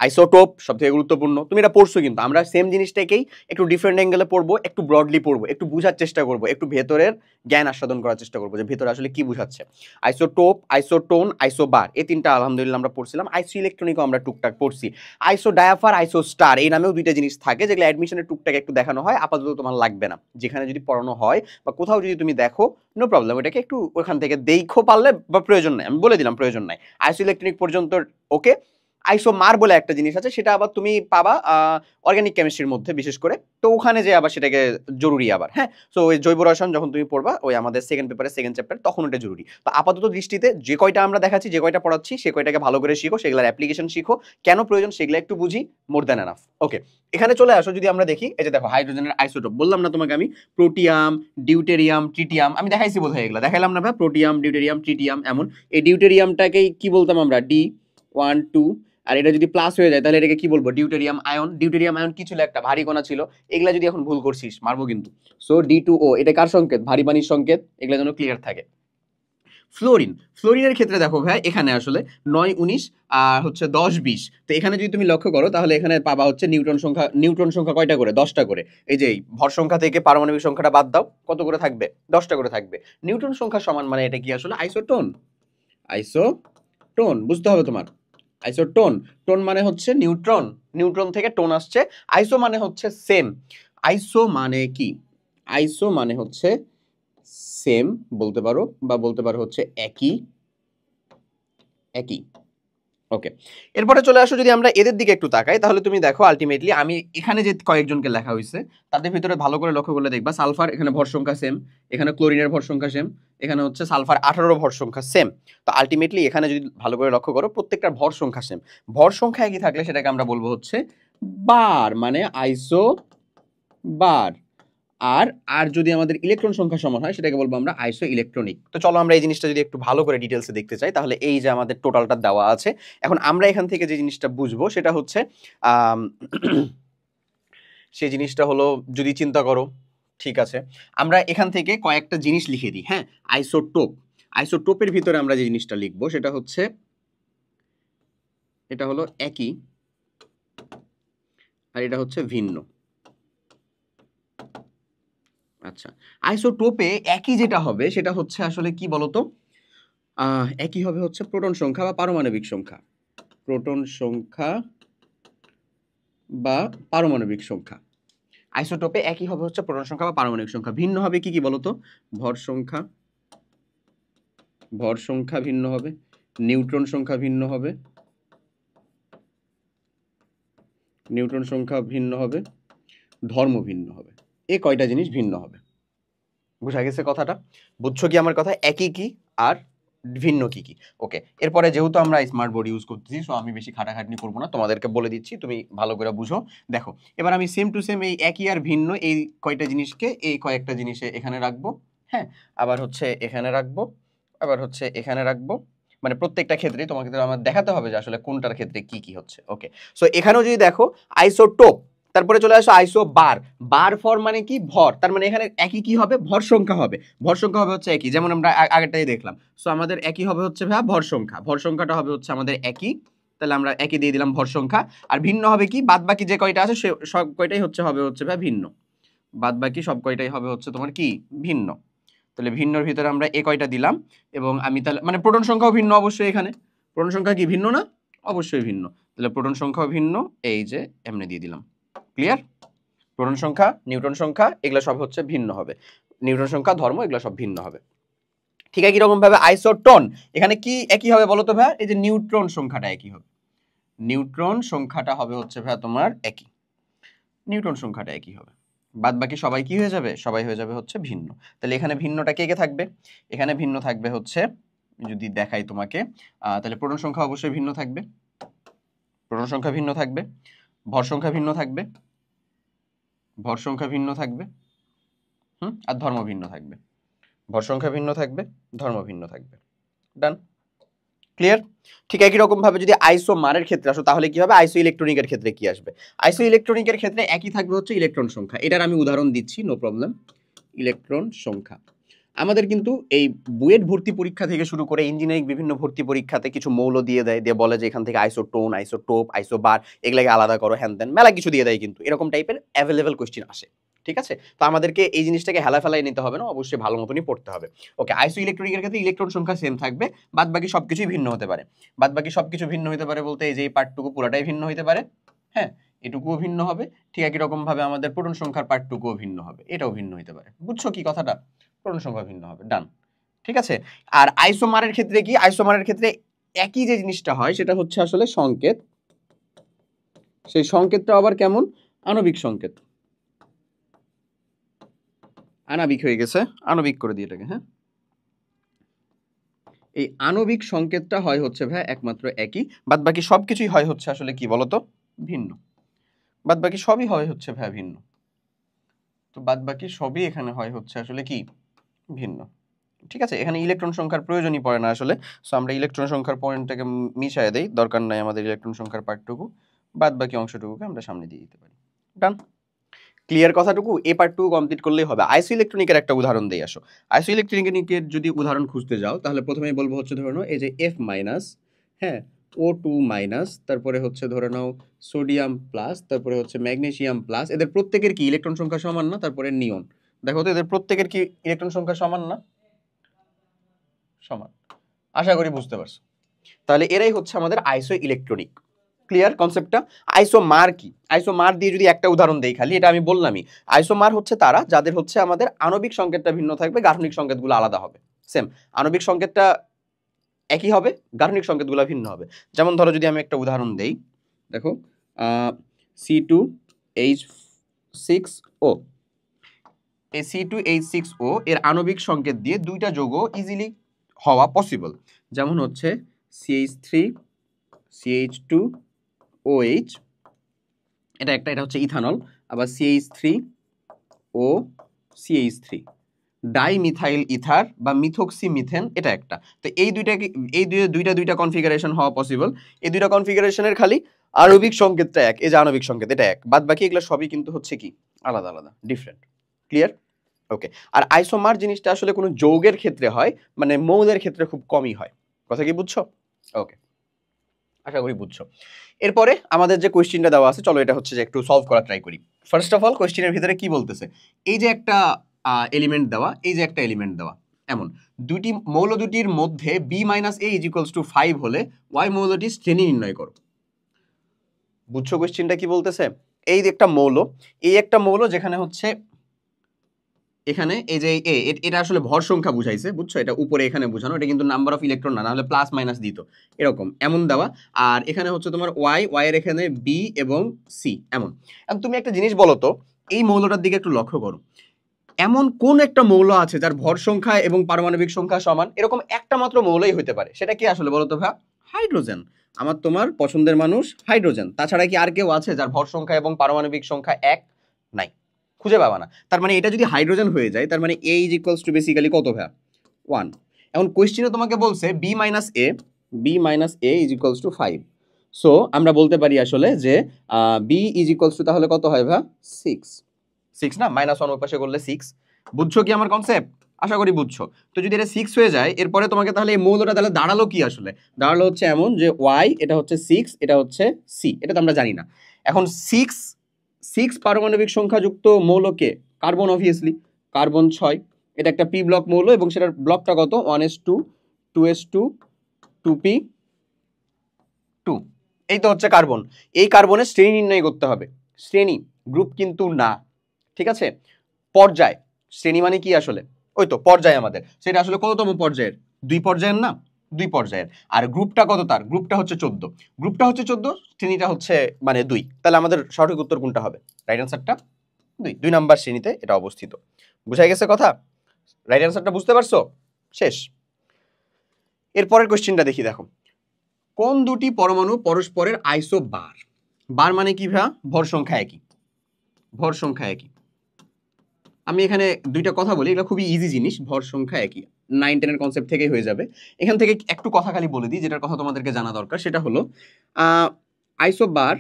আইসোটোপ সবথেকে গুরুত্বপূর্ণ, তুমি এটা পড়ছো, কিন্তু আমরা সেম জিনিসটাকেই একটু ডিফারেন্ট অ্যাঙ্গেলে পড়বো, একটু ব্রডলি পড়বো, একটু বোঝার চেষ্টা করবো, একটু ভেতরের জ্ঞান আস্বাদন করার চেষ্টা করবো যে ভেতরে আসলে কি বোঝাচ্ছে। আইসোটোপ, আইসোটোন, আইসোবার, এই তিনটা আলহামদুলিল্লাহ আমরা পড়ছিলাম। আইসো ইলেকট্রনিকও আমরা টুকটাক পড়ছি। আইসো ডায়াফার, আইসো স্টার, এই নামেও দুইটা জিনিস থাকে যেগুলো অ্যাডমিশনের টুকটাক একটু দেখানো হয়, আপাতত তোমার লাগবে না। যেখানে যদি পড়ানো হয় বা কোথাও যদি তুমি দেখো, নো প্রবলেম, এটাকে একটু ওখান থেকে দেখো পারলে, বা প্রয়োজন নাই, আমি বলে দিলাম প্রয়োজন নাই। আইসো ইলেকট্রনিক পর্যন্ত ওকে। আইসোমার বলে একটা জিনিস আছে, সেটা আবার তুমি পাবা অর্গানিক কেমিস্ট্রির মধ্যে বিশেষ করে, তো ওখানে যে আবার সেটাকে জরুরি আবার, হ্যাঁ। সো ওই জৈব রসায়ন যখন তুমি পড়বা ওই আমাদের সেকেন্ড পেপারে সেকেন্ড চ্যাপ্টার, তখন ওটা জরুরি। তো আপাতত দৃষ্টিতে যে কয়টা আমরা দেখাচ্ছি, যে কয়টা পড়াচ্ছি, সে কয়টাকে ভালো করে শিখো, সেগুলোর অ্যাপ্লিকেশন শিখো, কেন প্রয়োজন সেগুলো একটু বুঝি, মোর দ্যান এনাফ। ওকে, এখানে চলে আসো, যদি আমরা দেখি, এই যে দেখো হাইড্রোজেনের আইসোটোপ, বললাম না তোমাকে আমি, প্রোটিয়াম, ডিউটেরিয়াম, ট্রিটিয়াম, আমি দেখাইছি বোধহয় এগুলো, দেখাইলাম না ভাই, প্রোটিয়াম, ডিউটেরিয়াম, ট্রিটিয়াম, এমন। এই ডিউটেরিয়ামটাকেই কি বলতাম আমরা, D12, আর এটা যদি প্লাস হয়ে যায় তাহলে এটাকে কি বলবো, ডিউটেরিয়াম আয়ন। ডিউটেরিয়াম আয়ন কি ছিল, একটা ভারী কণা ছিল, এগুলা যদি এখন ভুল করছিস মারবো কিন্তু। সো D2O, এটা কার সংকেত, ভারী পানির সংকেত, এগুলা যেন ক্লিয়ার থাকে। ফ্লোরিন, ফ্লোরিনের ক্ষেত্রে দেখো ভাই, এখানে আসলে 9, 19 আর হচ্ছে 10, 20, তো এখানে যদি তুমি লক্ষ্য করো তাহলে এখানে পাবা হচ্ছে নিউট্রন সংখ্যা কয়টা করে, 10টা করে। এই যে ভর সংখ্যা থেকে পারমাণবিক সংখ্যাটা বাদ দাও, কত করে থাকবে, 10টা করে থাকবে। নিউট্রন সংখ্যা সমান মানে এটা কি আসলে আইসোটোন, আইসোটোন বুঝতে হবে তোমার। আইসোটোন, টোন মানে হচ্ছে নিউট্রন, নিউট্রন থেকে টোন আসছে। আইসো মানে হচ্ছে সেম। আইসো মানে কি, আইসো মানে হচ্ছে সেম বলতে পারো, বা বলতে পারো হচ্ছে একই, একই। ওকে, এরপরে চলে আসো, যদি আমরা এদের দিকে একটু তাকাই তাহলে তুমি দেখো আলটিমেটলি আমি এখানে যে কয়েকজনকে লেখা হয়েছে তাদের ভিতরে ভালো করে লক্ষ্য করলে দেখবা সালফার এখানে ভর সংখ্যা সেম, এখানে ক্লোরিনের ভর সংখ্যা সেম, এখানে হচ্ছে সালফার 18 ভর সংখ্যা সেম। তো আলটিমেটলি এখানে যদি ভালো করে লক্ষ্য করো প্রত্যেকটার ভর সংখ্যা সেম। ভর সংখ্যা একই থাকলে সেটাকে আমরা বলবো হচ্ছে বার, মানে আইসো বার। আর আর যদি আমাদের ইলেকট্রন সংখ্যা সমান হয় সেটাকে বলবো আমরা আইসো ইলেকট্রনিক। তো চলো আমরা এই জিনিসটা যদি একটু ভালো করে ডিটেলসে দেখতে চাই, তাহলে এই যে আমাদের টোটালটা দেওয়া আছে, এখন আমরা এখান থেকে যে জিনিসটা বুঝবো সেটা হচ্ছে সেই জিনিসটা হলো, যদি চিন্তা করো, ঠিক আছে, আমরা এখান থেকে কয়েকটা জিনিস লিখে দিই, হ্যাঁ। আইসোটোপ, আইসোটোপের ভিতরে আমরা যে জিনিসটা লিখবো সেটা হচ্ছে, এটা হলো একই, আর এটা হচ্ছে ভিন্ন। আচ্ছা, আইসোটোপে একই যেটা হবে সেটা হচ্ছে আসলে কি বলতো, একই হবে হচ্ছে প্রোটন সংখ্যা বা পারমাণবিক সংখ্যা, প্রোটন সংখ্যা বা পারমাণবিক সংখ্যা। আইসোটোপে একই হবে হচ্ছে প্রোটন সংখ্যা বা পারমাণবিক সংখ্যা। ভিন্ন হবে কি কি বলতো, ভর সংখ্যা, ভর সংখ্যা ভিন্ন হবে, নিউট্রন সংখ্যা ভিন্ন হবে, নিউট্রন সংখ্যা ভিন্ন হবে, ধর্ম ভিন্ন হবে। এই কয়টা জিনিস ভিন্ন হবে। বুঝা গেছে কথাটা, বুঝছো কি আমার কথা, একই কি আর ভিন্ন কি কি। ওকে, এরপরে যেহেতু আমরা স্মার্ট বোর্ড ইউজ করতেছি, সো আমি বেশি খাটাখাটনি করবো না, তোমাদেরকে বলে দিচ্ছি, তুমি ভালো করে বুঝো। দেখো, এবার আমি সেম টু সেম এই একই আর ভিন্ন এই কয়টা জিনিসকে এই কয়েকটা জিনিসে এখানে রাখবো, হ্যাঁ। আবার হচ্ছে এখানে রাখবো, আবার হচ্ছে এখানে রাখবো, মানে প্রত্যেকটা ক্ষেত্রেই তোমাকে তো আমার দেখাতে হবে যে আসলে কোনটার ক্ষেত্রে কি কি হচ্ছে। ওকে, সো এখানেও যদি দেখো আইসোটোপ, তারপরে চলে আসো আইসো বার, বার ফর মানে কি ভর, তার মানে এখানে একই কি হবে, ভর সংখ্যা হবে, ভর সংখ্যা হবে হচ্ছে একই, যেমন আমরা আগেরটাই দেখলাম। সো আমাদের একই হবে হচ্ছে ভাই ভর সংখ্যা, ভর সংখ্যাটা হবে হচ্ছে আমাদের একই, তাহলে আমরা একই দিয়ে দিলাম ভর সংখ্যা। আর ভিন্ন হবে কি, বাদ বাকি যে কয়টা আছে সে সব কয়টাই হবে হচ্ছে ভাই ভিন্ন, বাদ বাকি সব কয়টাই হবে হচ্ছে তোমার কি ভিন্ন। তাহলে ভিন্নর ভিতরে আমরা এ কয়টা দিলাম, এবং আমি তাহলে মানে প্রোটন সংখ্যাও ভিন্ন অবশ্যই, এখানে প্রোটন সংখ্যা কি ভিন্ন না, অবশ্যই ভিন্ন, তাহলে প্রোটন সংখ্যাও ভিন্ন, এই যে এমনি দিয়ে দিলাম। ক্লিয়ার, প্রোটন সংখ্যা, নিউট্রন সংখ্যা এগুলো সব হচ্ছে ভিন্ন হবে, নিউট্রন সংখ্যা, ধর্ম এগুলো সব ভিন্ন হবে। ঠিক একই রকম ভাবে আইসোটোন, এখানে কি একই হবে বলো তো ভাই, এই যে নিউট্রন সংখ্যাটা একই হবে, নিউট্রন সংখ্যাটা হবে হচ্ছে ভাই তোমার একই, নিউট্রন সংখ্যাটা একই হবে, বাদ বাকি সবাই কি হয়ে যাবে, সবাই হয়ে যাবে হচ্ছে ভিন্ন। তাহলে এখানে ভিন্নটা কে কে থাকবে, এখানে ভিন্ন থাকবে হচ্ছে, যদি দেখাই তোমাকে, তাহলে প্রোটন সংখ্যা অবশ্যই ভিন্ন থাকবে, প্রোটন সংখ্যা ভিন্ন থাকবে, ভর সংখ্যা ভিন্ন থাকবে, ভর সংখ্যা ভিন্ন থাকবে, আর ধর্ম ভিন্ন থাকবে, ভর সংখ্যা ভিন্ন থাকবে, ধর্ম ভিন্ন থাকবে। ডান, ক্লিয়ার। ঠিক একই রকম ভাবে যদি আইসো মানের ক্ষেত্রে আসো তাহলে কি হবে, আইসো ইলেকট্রনিকের ক্ষেত্রে কি আসবে, আইসো ইলেকট্রনিকের ক্ষেত্রে একই থাকবে হচ্ছে ইলেকট্রন সংখ্যা। এটার আমি উদাহরণ দিচ্ছি, নো প্রবলেম। ইলেকট্রন সংখ্যা আমাদের কিন্তু এই বুয়েট ভর্তি পরীক্ষা থেকে শুরু করে ইঞ্জিনিয়ারিং বিভিন্ন ভর্তি পরীক্ষাতে কিছু মৌল দিয়ে দেয়, দিয়ে বলে যে এখান থেকে আইসোটোন, আইসোটোপ, আইসোবার এগুলাকে আলাদা করো, হ্যান ত্যান মেলা কিছু দিয়ে দেয়, কিন্তু এরকম টাইপের অ্যাভেলেবেল কোয়েশ্চেন আসে। ঠিক আছে, তো আমাদেরকে এই জিনিসটাকে হেলা ফেলাই নিতে হবে না, অবশ্যই ভালো মতনই পড়তে হবে। ওকে, আইসো ইলেকট্রনিকের ক্ষেত্রে ইলেকট্রন সংখ্যা সেম থাকবে, বাদ বাকি সবকিছুই ভিন্ন হতে পারে। বাদ বাকি সবকিছু ভিন্ন হতে পারে বলতে এই যে এই পার্টটুকু পুরাটাই ভিন্ন হতে পারে, হ্যাঁ, এটুকুও ভিন্ন হবে। ঠিক একই রকম ভাবে আমাদের প্রোটন সংখ্যার পার্টটুকুও ভিন্ন হবে, এটাও ভিন্ন হতে পারে। বুঝছো কি কথাটা, প্রোটন সংখ্যা ভিন্ন হবে। ডান, ঠিক আছে। আর আইসোমারের ক্ষেত্রে কি, আইসোমারের ক্ষেত্রে একই যে জিনিসটা হয় সেটা হচ্ছে আসলে সংকেত, সেই সংকেতটা আবার কেমন? আণবিক সংকেত। আণবিক হয়ে গেছে, আণবিক করে দিই এটাকে। হ্যাঁ, এই আণবিক সংকেতটা হয় হচ্ছে ভাই একমাত্র একই, বাদ বাকি সবকিছুই হয় হচ্ছে আসলে কি বলতো, ভিন্ন। বাদ বাকি সবই হয় হচ্ছে ভাই ভিন্ন। তো বাদ বাকি সবই এখানে হয় হচ্ছে আসলে কি, ভিন্ন। ঠিক আছে, এখানে ইলেকট্রন সংখ্যার প্রয়োজনই পড়ে না আসলে। সো আমরা ইলেকট্রন সংখ্যার পয়েন্টটাকে মিশায় দেই, দরকার নাই আমাদের ইলেকট্রন সংখ্যার পার্টটুকু, বাদ বাকি অংশটুকুকে আমরা সামনে দিয়ে দিতে পারি। ডান। ক্লিয়ার কথাটুকু? এ পার্টটুকু কমপ্লিট করলেই হবে। আইসো ইলেকট্রনিকের একটা উদাহরণ দিয়ে আসো। আইসো ইলেকট্রনিকের যদি উদাহরণ খুঁজতে যাও তাহলে প্রথমেই বলবো হচ্ছে ধরে নাও এই যে এফ মাইনাস, হ্যাঁ, O2 মাইনাস, তারপরে হচ্ছে ধরে নাও সোডিয়াম প্লাস, তারপরে হচ্ছে ম্যাগনেসিয়াম প্লাস, এদের প্রত্যেকের কি ইলেকট্রন সংখ্যা সমান না? তারপরে নিয়ন, দেখো তো এদের প্রত্যেকের কি ইলেকট্রন সংখ্যা সমান না? সমান। আশা করি বুঝতে পারছো। তাহলে এরাই হচ্ছে আমাদের আইসো ইলেকট্রনিক। ক্লিয়ার কনসেপ্টটা? আইসোমার কি? আইসোমার দিয়ে যদি একটা উদাহরণ দেই খালি, এটা আমি বললামই। আইসোমার হচ্ছে তারা যাদের হচ্ছে আমাদের আণবিক সংকেতটা ভিন্ন থাকবে, গাঠনিক সংকেতগুলো আলাদা হবে। সেম আণবিক সংকেতটা একই হবে, গাঠনিক সংকেতগুলো ভিন্ন হবে। যেমন ধরো যদি আমি একটা উদাহরণ দেই, দেখো C2H6O, এই C2H6O এর আণবিক সংকেত দিয়ে দুইটা যৌগ ইজিলি হওয়া পসিবল। যেমন হচ্ছে CH3 CH2OH, এটা একটা, এটা হচ্ছে ইথানল। আবার CH3O CH3 ডাইমিথাইল ইথার বা মিথক্সি মিথেন, এটা একটা। তো এই দুইটা কনফিগারেশন হওয়া পসিবল। এই দুইটা কনফিগারেশনের খালি আণবিক সংকেতটা এক, এই যে আণবিক সংকেত এটা এক, বাদ বাকি এগুলো সবই কিন্তু হচ্ছে কি আলাদা আলাদা, ডিফারেন্ট। ক্লিয়ার? ওকে। আর আইসোমার জিনিসটা আসলে কোনো যৌগের ক্ষেত্রে হয়, মানে মৌলের ক্ষেত্রে খুব কমই হয়। কথা কি বুঝছো? ওকে, আশা করি বুঝছো। এরপরে আমাদের যে কোয়েশ্চেনটা দেওয়া আছে, চলো এটা হচ্ছে যে একটু সলভ করা ট্রাই করি। ফার্স্ট অফ অল কোয়েশ্চেনের ভিতরে কি বলতেছে, এই যে একটা এলিমেন্ট দেওয়া, এই যে একটা এলিমেন্ট দেওয়া, এমন মৌল দুটির মধ্যে B - A = 5 হলে ওয়াই মৌলটির শ্রেণী নির্ণয় করো। বুঝছো কোয়েশ্চেনটা কি বলতেছে? এই যে একটা মৌল, এই একটা মৌল যেখানে হচ্ছে এখানে এই যে এটা আসলে ভর সংখ্যা বুঝাইছে, বুঝছো? এটা উপরে এখানে বোঝানো, এটা কিন্তু নাম্বার অফ ইলেকট্রন না, নাহলে প্লাস মাইনাস দিত এরকম, এমন দেওয়া। আর এখানে হচ্ছে তোমার ওয়াই এর এখানে বি এবং সি এমন। এখন তুমি একটা জিনিস বলো তো, এই মৌলটার দিকে একটু লক্ষ্য করো। এমন কোন একটা মৌল আছে যার ভর সংখ্যা এবং পারমাণবিক সংখ্যা সমান? এরকম একটা মাত্র মৌলই হতে পারে, সেটা কি আসলে বলো তো ভাই? হাইড্রোজেন। আমার তোমার পছন্দের মানুষ হাইড্রোজেন। তাছাড়া কি আর কেউ আছে যার ভর সংখ্যা এবং পারমাণবিক সংখ্যা এক? নাই, খুঁজে পাবা না। তার মানে এটা যদি হাইড্রোজেন হয়ে যায়, তার মানে A = বেসিক্যালি কত ভাই? 1। এখন কোয়েশ্চেনে তোমাকে বলছে B - A = 5। সো আমরা বলতে পারি আসলে যে B = তাহলে কত হয় ভাই? 6 না, -1 ওই পাশে করলে 6। বুঝছো কি আমার কনসেপ্ট? আশা করি বুঝছো। তো যদি এটা 6 হয়ে যায়, এরপরে তোমাকে তাহলে এই মৌলটা তাহলে দাঁড়ালো কি আসলে? দাঁড়ালো হচ্ছে এমন যে Y এটা হচ্ছে 6, এটা হচ্ছে C, এটা তো আমরা জানি না। এখন 6 পারমাণবিক সংখ্যাযুক্ত মৌলকে কার্বন, অবভিয়াসলি কার্বন 6। এটা একটা পি ব্লক মৌল এবং সেটার ব্লকটা কত? 1s2 2s2 2p2। এই তো হচ্ছে কার্বন। এই কার্বনের শ্রেণী নির্ণয় করতে হবে। শ্রেণী, গ্রুপ কিন্তু না, ঠিক আছে? পর্যায়, শ্রেণী মানে কি আসলে? ওই তো পর্যায় আমাদের, সেটা আসলে কততম পর্যায়ের? 2 পর্যায়ের না? 2 পর্যায়ের। আর গ্রুপটা কত তার? গ্রুপটা হচ্ছে 14। গ্রুপটা হচ্ছে 14, শ্রেণীটা হচ্ছে মানে 2। তাহলে আমাদের সঠিক উত্তর কোনটা হবে? রাইট অ্যান্সারটা 2 নাম্বার শ্রেণীতে এটা অবস্থিত। বুঝাই গেছে কথা? রাইট অ্যান্সারটা বুঝতে পারছো? শেষ। এরপরের কোশ্চেনটা দেখি, দেখো কোন দুটি পরমাণু পরস্পরের আইসো বার? বার মানে কি ভাই? ভর সংখ্যা একই, ভর সংখ্যা একই। আমি এখানে দুইটা কথা বলি, এটা খুবই ইজি জিনিস, ভর সংখ্যা একই, 9-10 এর কনসেপ্ট থেকেই হয়ে যাবে। এখান থেকে একটু কথা খালি বলে দিই, যেটার কথা তোমাদেরকে জানা দরকার, সেটা হলো আইসোবার,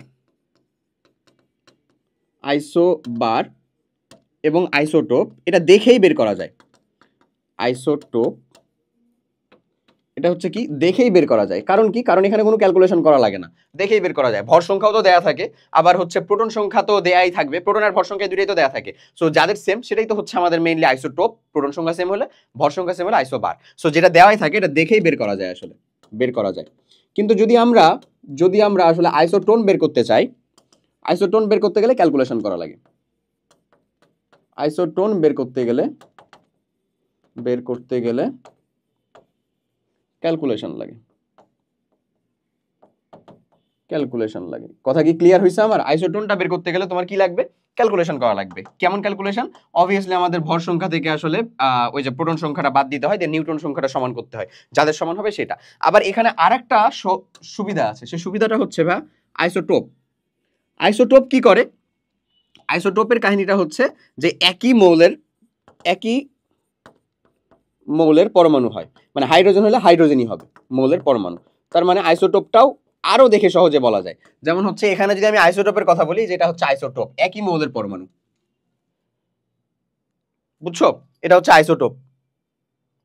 আইসোবার এবং আইসোটোপ এটা দেখেই বের করা যায়। আইসোটোপ এটা হচ্ছে কি দেখেই বের করা যায়। কারণ কি? কারণ এখানে কোনো ক্যালকুলেশন করা লাগে না, দেখেই বের করা যায়। ভর সংখ্যাও তো দেয়া থাকে, আবার হচ্ছে প্রোটন সংখ্যা তো দেয়াই থাকবে, প্রোটন আর ভর সংখ্যা দুটোই তো দেয়া থাকে। সো যাদের সেম সেটাই তো হচ্ছে আমাদের মেইনলি আইসোটোপ। প্রোটন সংখ্যা সেম হলে, ভর সংখ্যা সেম হলে আইসোবার। সো যেটা দেওয়াই থাকে এটা দেখেই বের করা যায়, আসলে বের করা যায়। কিন্তু যদি আমরা আসলে আইসোটোন বের করতে চাই, আইসোটোন বের করতে গেলে ক্যালকুলেশন করা লাগে। আইসোটোন বের করতে গেলে ক্যালকুলেশন লাগে। ক্যালকুলেশন লাগে। কথা কি ক্লিয়ার হয়েছে আমার? আইসোটোনটা বের করতে গেলে তোমার কি লাগবে? ক্যালকুলেশন করা লাগবে। কেমন ক্যালকুলেশন? অবভিয়াসলি আমাদের ভর সংখ্যা থেকে আসলে ওই যে প্রোটন সংখ্যাটা বাদ দিতে হয়, দিয়ে নিউট্রন সংখ্যাটা সমান করতে হয়, যাদের সমান হবে সেটা। আবার এখানে আরেকটা সুবিধা আছে, সেই সুবিধাটা হচ্ছে আইসোটোপ। আইসোটোপ কি করে? আইসোটোপের কাহিনীটা হচ্ছে যে একই মৌলের পরমাণু হয়, মানে হাইড্রোজেন হলে হাইড্রোজেনই হবে মৌলের পরমাণু। তার মানে আইসোটোপটাও আরো দেখে সহজে বলা যায়। যেমন হচ্ছে এখানে যদি আমি আইসোটোপের কথা বলি, যেটা হচ্ছে আইসোটোপ একই মৌলের পরমাণু, বুঝছো? এটা হচ্ছে আইসোটোপ।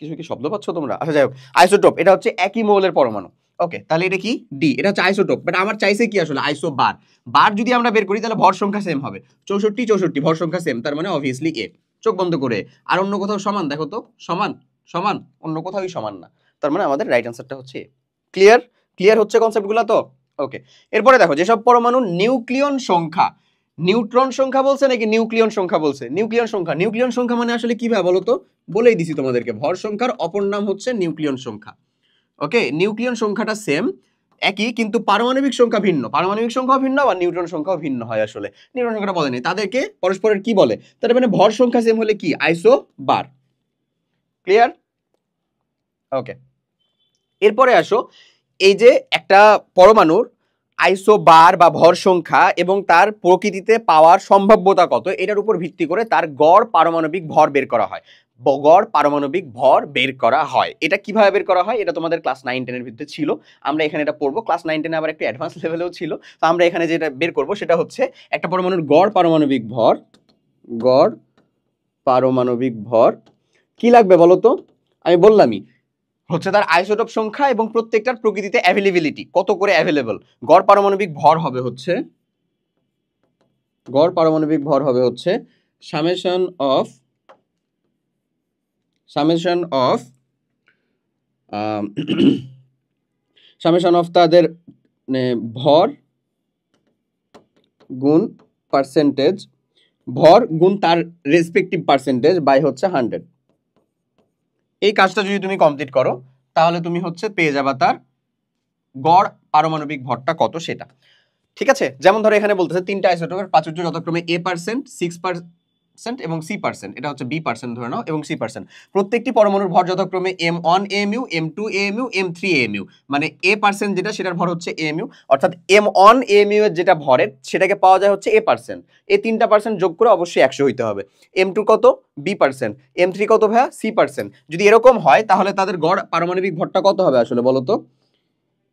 কিছু কি শব্দ পাচ্ছ তোমরা? আচ্ছা যাই হোক, আইসোটোপ এটা হচ্ছে একই মৌলের পরমাণু। ওকে, তাহলে এটা কি? ডি। এটা হচ্ছে আইসোটোপ, বাট আমার চাইছে কি আসলে আইসো বার। বার যদি আমরা বের করি তাহলে ভর সংখ্যা সেম হবে, 64 64 ভর সংখ্যা সেম, তার মানে অবভিয়াসলি এ। চোখ বন্ধ করে। আর অন্য কোথাও সমান দেখো তো, সমান সমান অন্য কোথাওই সমান না, তার মানে আমাদের রাইট অ্যান্সারটা হচ্ছে এ। ক্লিয়ার? ক্লিয়ার হচ্ছে কনসেপ্টগুলো তো? ওকে, এরপরে দেখো যেসব পরমাণু নিউক্লিয়ন সংখ্যা, নিউট্রন সংখ্যা বলছে নাকি নিউক্লিয়ন সংখ্যা বলছে? নিউক্লিয়ন সংখ্যা। নিউক্লিয়ন সংখ্যা মানে আসলে কি ভাবে বলো তো? বলেই দিছি তোমাদেরকে, ভর সংখ্যার অপর নাম হচ্ছে নিউক্লিয়ন সংখ্যা। ওকে, নিউক্লিয়ন সংখ্যাটা সেম একই, কিন্তু পারমাণবিক সংখ্যা ভিন্ন। পারমাণবিক সংখ্যাও ভিন্ন, আবার নিউট্রন সংখ্যাও ভিন্ন হয় আসলে। নিউট্রন সংখ্যাটা বলেনি, তাদেরকে পরস্পরের কি বলে? তার মানে ভর সংখ্যা সেম হলে কি? আইসো বার। ক্লিয়ার? ওকে, এরপরে আসো, এই যে একটা পরমাণুর আইসো বার বা ভর সংখ্যা এবং তার প্রকৃতিতে পাওয়ার সম্ভাব্যতা কত, এটার উপর ভিত্তি করে তার গড় পারমাণবিক ভর বের করা হয়। গড় পারমাণবিক ভর বের করা হয়। এটা কিভাবে বের করা হয়? এটা তোমাদের ক্লাস 9 10 এর ভিতরে ছিল, আমরা এখানে এটা পড়বো। ক্লাস 9 10 আবার একটু অ্যাডভান্স লেভেলেও ছিল, তো আমরা এখানে যেটা বের করব সেটা হচ্ছে একটা পরমাণুর গড় পারমাণবিক ভর। গড় পারমাণবিক ভর কি লাগবে বলো তো? আমি বললামই, হচ্ছে তার আইসোটোপ সংখ্যা এবং প্রত্যেকটার প্রকৃতিতে অ্যাভেলেবিলিটি কত করে অ্যাভেলেবল। গড় পারমাণবিক ভর হবে হচ্ছে, গড় পারমাণবিক ভর হবে হচ্ছে সামেশন অফ সামেশন অফ তাদের ভর গুণ পার্সেন্টেজ, ভর গুণ তার রেসপেক্টিভ পার্সেন্টেজ বাই হচ্ছে 100। এই কাজটা যদি তুমি কমপ্লিট করো তাহলে তুমি হচ্ছে পেয়ে যাবা তার গড় পারমাণবিক ভরটা কত সেটা। ঠিক আছে, যেমন ধরো এখানে বলতেছে তিনটা আইসোটোপের প্রাচুর্য যথাক্রমে A%, 6% এবং C%, এটা হচ্ছে B% ধরে নাও, এবং C%। প্রত্যেকটি পরমাণুর ভর যথাক্রমে M1 AMU, M2 AMU, M3 AMU। মানে A% যেটা, সেটার ভর হচ্ছে AMU, অর্থাৎ M1 AMU এর যেটা ভরের সেটাকে পাওয়া যায় হচ্ছে A%। এই তিনটা পার্সেন্ট যোগ করে অবশ্যই 100 হইতে হবে। M2 কত? B%। M3 কত ভাইয়া? C%। যদি এরকম হয় তাহলে তাদের গড় পারমাণবিক ভরটা কত হবে আসলে বলো তো?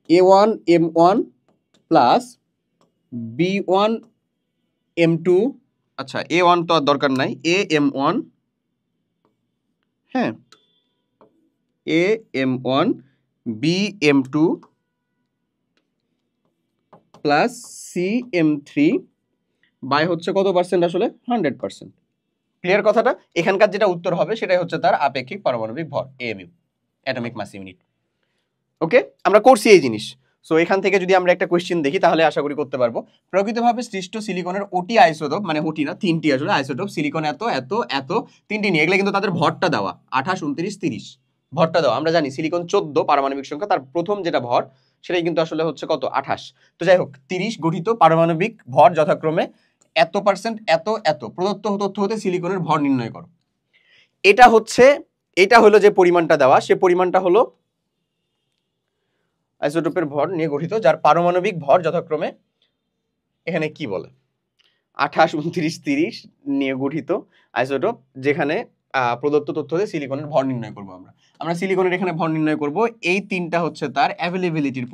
A1 M1 plus B1 M2, আচ্ছা A1 তো আর দরকার নাই, AM1, হ্যাঁ AM1 BM2 plus CM3 by হচ্ছে কত পার্সেন্ট আসলে? 100%। ক্লিয়ার কথাটা? এখানকার যেটা উত্তর হবে সেটাই হচ্ছে তার আপেক্ষিক পারমাণবিক ভর, AMU, অ্যাটমিক মাস ইউনিট। ওকে, আমরা করছি এই জিনিস। সো এখান থেকে যদি আমরা একটা কোয়েশ্চেন দেখি তাহলে আশা করি করতে পারবো। প্রকৃতভাবে সৃষ্ট সিলিকনের ওটি আইসোটোপ, মানে ওটি না, তিনটি আসলে আইসোটোপ, সিলিকন এত এত এত, তিনটি নিয়ে, এগুলো কিন্তু তাদের ভরটা দেওয়া 28 29 30 ভরটা দেওয়া। আমরা জানি সিলিকন 14 পারমাণবিক সংখ্যা, তার প্রথম যেটা ভর সেটাই কিন্তু আসলে হচ্ছে কত? 28। তো যাই হোক, 30 গঠিত পারমাণবিক ভর যথাক্রমে এত পার্সেন্ট এত এত, প্রদত্ত তথ্য হতে সিলিকনের ভর নির্ণয় করো। এটা হচ্ছে, এটা হলো যে পরিমাণটা দেওয়া, সে পরিমাণটা হলো আইসোটোপের ভর নিয়ে গঠিত, যার পারমাণবিক ভর যথাক্রমে এখানে কি বলে 28 29 30 নিয়ে গঠিত আইসোটোপ, যেখানে প্রদত্ত তথ্য দিয়ে সিলিকনের ভর নির্ণয় করব। আমরা সিলিকনের এখানে ভর নির্ণয় করব। এই তিনটা হচ্ছে তার অ্যাভেলেবিলিটির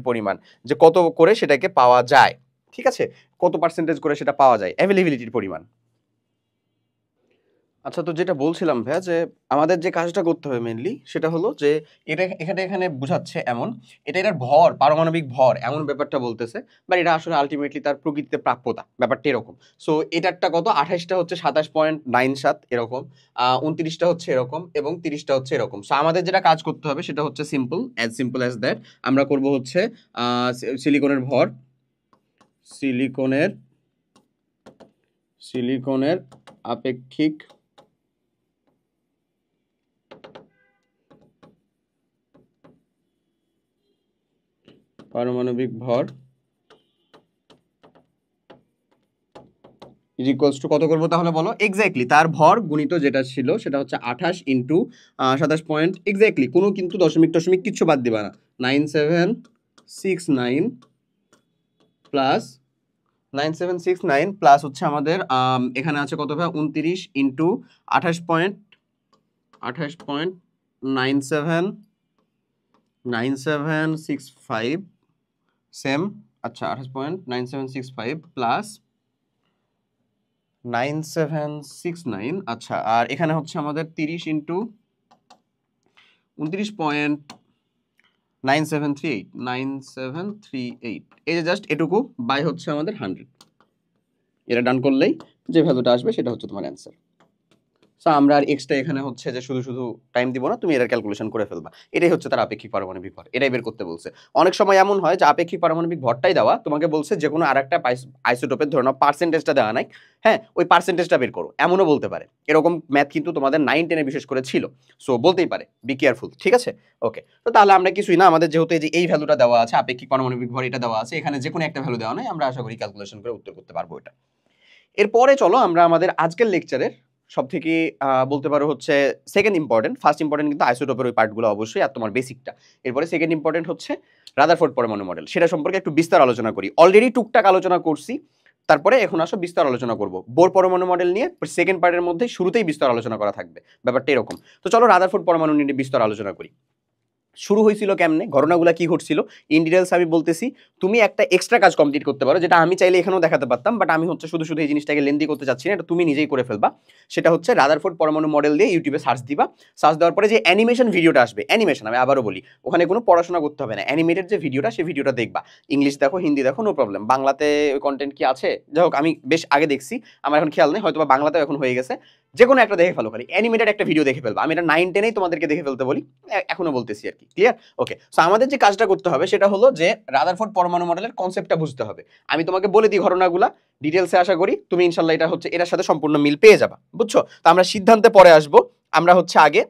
পরিমাণ, যে কত করে সেটাকে পাওয়া যায়। ঠিক আছে, কত পার্সেন্টেজ করে সেটা পাওয়া যায়, অ্যাভেলেবিলিটির পরিমাণ। আচ্ছা, তো যেটা বলছিলাম ভাইয়া, যে আমাদের যে কাজটা করতে হবে মেইনলি সেটা হলো যে এটা এখানে বোঝাচ্ছে এমন, এটার ভর পারমাণবিক ভর এমন ব্যাপারটা বলতেছে, বাট এটা আসলে আলটিমেটলি তার প্রকৃতিতে প্রাপ্যতা ব্যাপারটা এরকম। সো এটারটা কত? 28টা হচ্ছে 27.97 এরকম, 29টা হচ্ছে এরকম, এবং 30টা হচ্ছে এরকম। সো আমাদের যেটা কাজ করতে হবে সেটা হচ্ছে সিম্পল অ্যাজ দ্যাট। আমরা করব হচ্ছে সিলিকনের ভর, সিলিকনের আপেক্ষিক পারমাণবিক ভর ইজ ইকুয়ালস টু কত করবো তাহলে বলো? এক্স্যাক্টলি তার ভর গুণিত যেটা ছিল সেটা হচ্ছে 28 ইন্টু 27 পয়েন্ট, এক্স্যাক্টলি কোনো কিন্তু দশমিক টশমিক কিচ্ছু বাদ দিবা না। 9769 প্লাস 9769 প্লাস হচ্ছে আমাদের এখানে আছে কত ভাই 29 ইন্টু 28.97 সেম, আচ্ছা 28.9765 প্লাস 9769, আচ্ছা আর এখানে হচ্ছে আমাদের 30 ইন্টু 29.9738 এই যে জাস্ট এটুকু বাই হচ্ছে আমাদের 100, এটা ডান করলেই যে ভ্যালুটা আসবে সেটা হচ্ছে তোমার অ্যান্সার। সো আমরা আর এক্সট্রা এখানে হচ্ছে যে শুধু শুধু টাইম দিব না, তুমি এটার ক্যালকুলেশন করে ফেলবা। এটাই হচ্ছে তার আপেক্ষিক পারমাণবিক ভর, এটাই বের করতে বলছে। অনেক সময় এমন হয় যে আপেক্ষিক পারমাণবিক ভরটাই দেওয়া, তোমাকে বলছে যে কোনো আরেকটা আইসোটোপের ধরে নাও পার্সেন্টেজটা দেওয়া নাই, হ্যাঁ ওই পার্সেন্টেজটা বের করো, এমনও বলতে পারে। এরকম ম্যাথ কিন্তু তোমাদের 9-10-এ বিশেষ করে ছিল, সো বলতেই পারে, বি কেয়ারফুল, ঠিক আছে? ওকে, তো তাহলে আমরা কিছুই না, আমাদের যেহেতু এই ভ্যালুটা দেওয়া আছে, আপেক্ষিক পারমাণবিক ভর এটা দেওয়া আছে, এখানে যে কোনো একটা ভ্যালু দেওয়া নাই, আমরা আশা করি ক্যালকুলেশন করে উত্তর করতে পারবো এটা। এরপরে চলো আমরা আমাদের আজকের লেকচারের সব থেকে বলতে পারো হচ্ছে সেকেন্ড ইম্পর্টেন্ট, ফার্স্ট ইম্পর্টেন্ট কিন্তু আইসোটোপের ওই পার্টগুলো অবশ্যই, আর তোমার বেসিকটা। এরপরে সেকেন্ড ইম্পর্টেন্ট হচ্ছে রাদারফোর্ড পরমাণু মডেল, সেটা সম্পর্কে একটু বিস্তার আলোচনা করি। অলরেডি টুকটাক আলোচনা করছি, তারপরে এখন আসো বিস্তার আলোচনা করব। বোর পরমাণু মডেল নিয়ে সেকেন্ড পার্টের মধ্যে শুরুতেই বিস্তার আলোচনা করা থাকবে, ব্যাপারটা এরকম। তো চলো রাদারফোর্ড পরমাণু নিয়ে বিস্তার আলোচনা করি। শুরু হয়েছিল কেমনে, ঘটনাগুলো কি ঘটছিল ইন ডিটেলস আমি বলতেছি। তুমি একটা এক্সট্রা কাজ কমপ্লিট করতে পারো, যেটা আমি চাইলে এখানেও দেখাতে পারতাম, বাট আমি হচ্ছে শুধু শুধু এই জিনিসটাকে লেন্দি করতে চাচ্ছি না, এটা তুমি নিজেই করে ফেলবা। সেটা হচ্ছে রাদারফোর্ড পরমাণু মডেল দিয়ে ইউটিউবে সার্চ দিবা, সার্চ দেওয়ার পরে যে অ্যানিমেশন ভিডিওটা আসবে, অ্যানিমেশন আমি আবারও বলি, ওখানে কোনো পড়াশোনা করতে হবে না, অ্যানিমেটেড যে ভিডিওটা সেই ভিডিওটা দেখবা। ইংলিশ দেখো, হিন্দি দেখো, নো প্রবলেম। বাংলাতে ওই কন্টেন্ট কি আছে, যাই হোক আমি বেশ আগে দেখছি, আমার এখন খেয়াল নেই, হয়তো বা বাংলাতেও এখন হয়ে গেছে। যে কোনো একটা দেখে ফেলো, খালি অ্যানিমেটেড একটা ভিডিও দেখে ফেলবা। আমি এটা 9-10-এই তোমাদেরকে দেখে ফেলতে বলি, এখনো বলতেছি আর কি, ক্লিয়ার? ওকে, সো আমাদের যে কাজটা করতে হবে সেটা হলো যে রাদারফোর্ড পরমাণু মডেলের কনসেপ্টটা বুঝতে হবে। আমি তোমাকে বলে দিই ঘটনাগুলা ডিটেলসে, আশা করি তুমি ইনশাল্লাহ এটা হচ্ছে এটার সাথে সম্পূর্ণ মিল পেয়ে যাবা, বুঝছো? তো আমরা সিদ্ধান্তে পরে আসবো, আমরা হচ্ছে আগে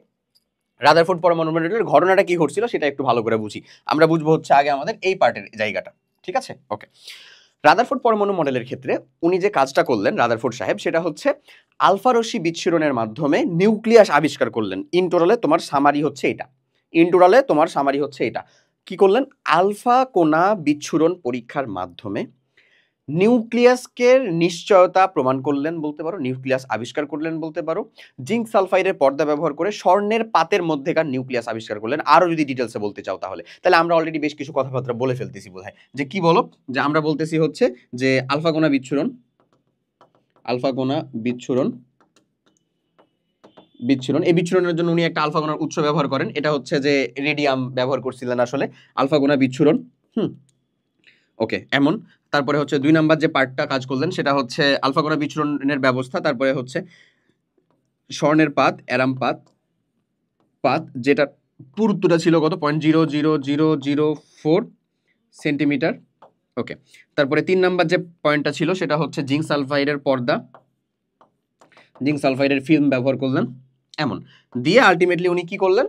রাদারফোর্ড পরমাণু মডেলের ঘটনাটা কি ঘটছিল সেটা একটু ভালো করে বুঝি। আমরা বুঝবো হচ্ছে আগে আমাদের এই পার্টের জায়গাটা, ঠিক আছে? ওকে, রাদারফোর্ড পরমাণু মডেলের ক্ষেত্রে উনি যে কাজটা করলেন রাদারফোর্ড সাহেব, সেটা হচ্ছে আলফা রশ্মি বিচ্ছুরণের মাধ্যমে নিউক্লিয়াস আবিষ্কার করলেন। ইনটোটালে তোমার সামারি হচ্ছে এটা, ইনটোটালে তোমার সামারি হচ্ছে এটা। কি করলেন? আলফা কোণা বিচ্ছুরণ পরীক্ষার মাধ্যমে নিউক্লিয়াসকে নিশ্চয়তা প্রমাণ করলেন বলতে পারো, নিউক্লিয়াস আবিষ্কার করলেন বলতে পারো। জিঙ্ক সালফাইডের পর্দা ব্যবহার করে স্বর্ণের পাতের মধ্যেকার নিউক্লিয়াস আবিষ্কার করলেন। আরো যদি ডিটেলসে বলতে চাও তাহলে আমরা অলরেডি বেশ কিছু কথাবার্তা বলে ফেলতেছি বোধহয়। যে কি বলো, যে আমরা বলতেছি হচ্ছে যে আলফা কোণা বিচ্ছুরণ, আলফা কোণা বিচ্ছুরণ, এই বিচ্ছুরণের জন্য উনি একটা আলফা কোণার উৎস ব্যবহার করেন, এটা হচ্ছে যে রেডিয়াম ব্যবহার করছিলেন আসলে আলফা কোণা বিচ্ছুরণ। ওকে, এমন। তারপরে হচ্ছে 2 নাম্বার যে পার্টটা কাজ করলেন সেটা হচ্ছে আলফা কোণা বিচ্ছুরণের ব্যবস্থা। তারপরে হচ্ছে স্বর্ণের পাত, অ্যারাম পাত যেটা পুরুত্বটা ছিল কত 0.00004 সেন্টিমিটার। ওকে, তারপরে 3 নাম্বার যে পয়েন্টটা ছিল সেটা হচ্ছে জিঙ্ক সালফাইডের পর্দা, জিঙ্ক সালফাইডের ফিল্ম ব্যবহার করলেন। এমন দিয়ে আলটিমেটলি উনি কি করলেন?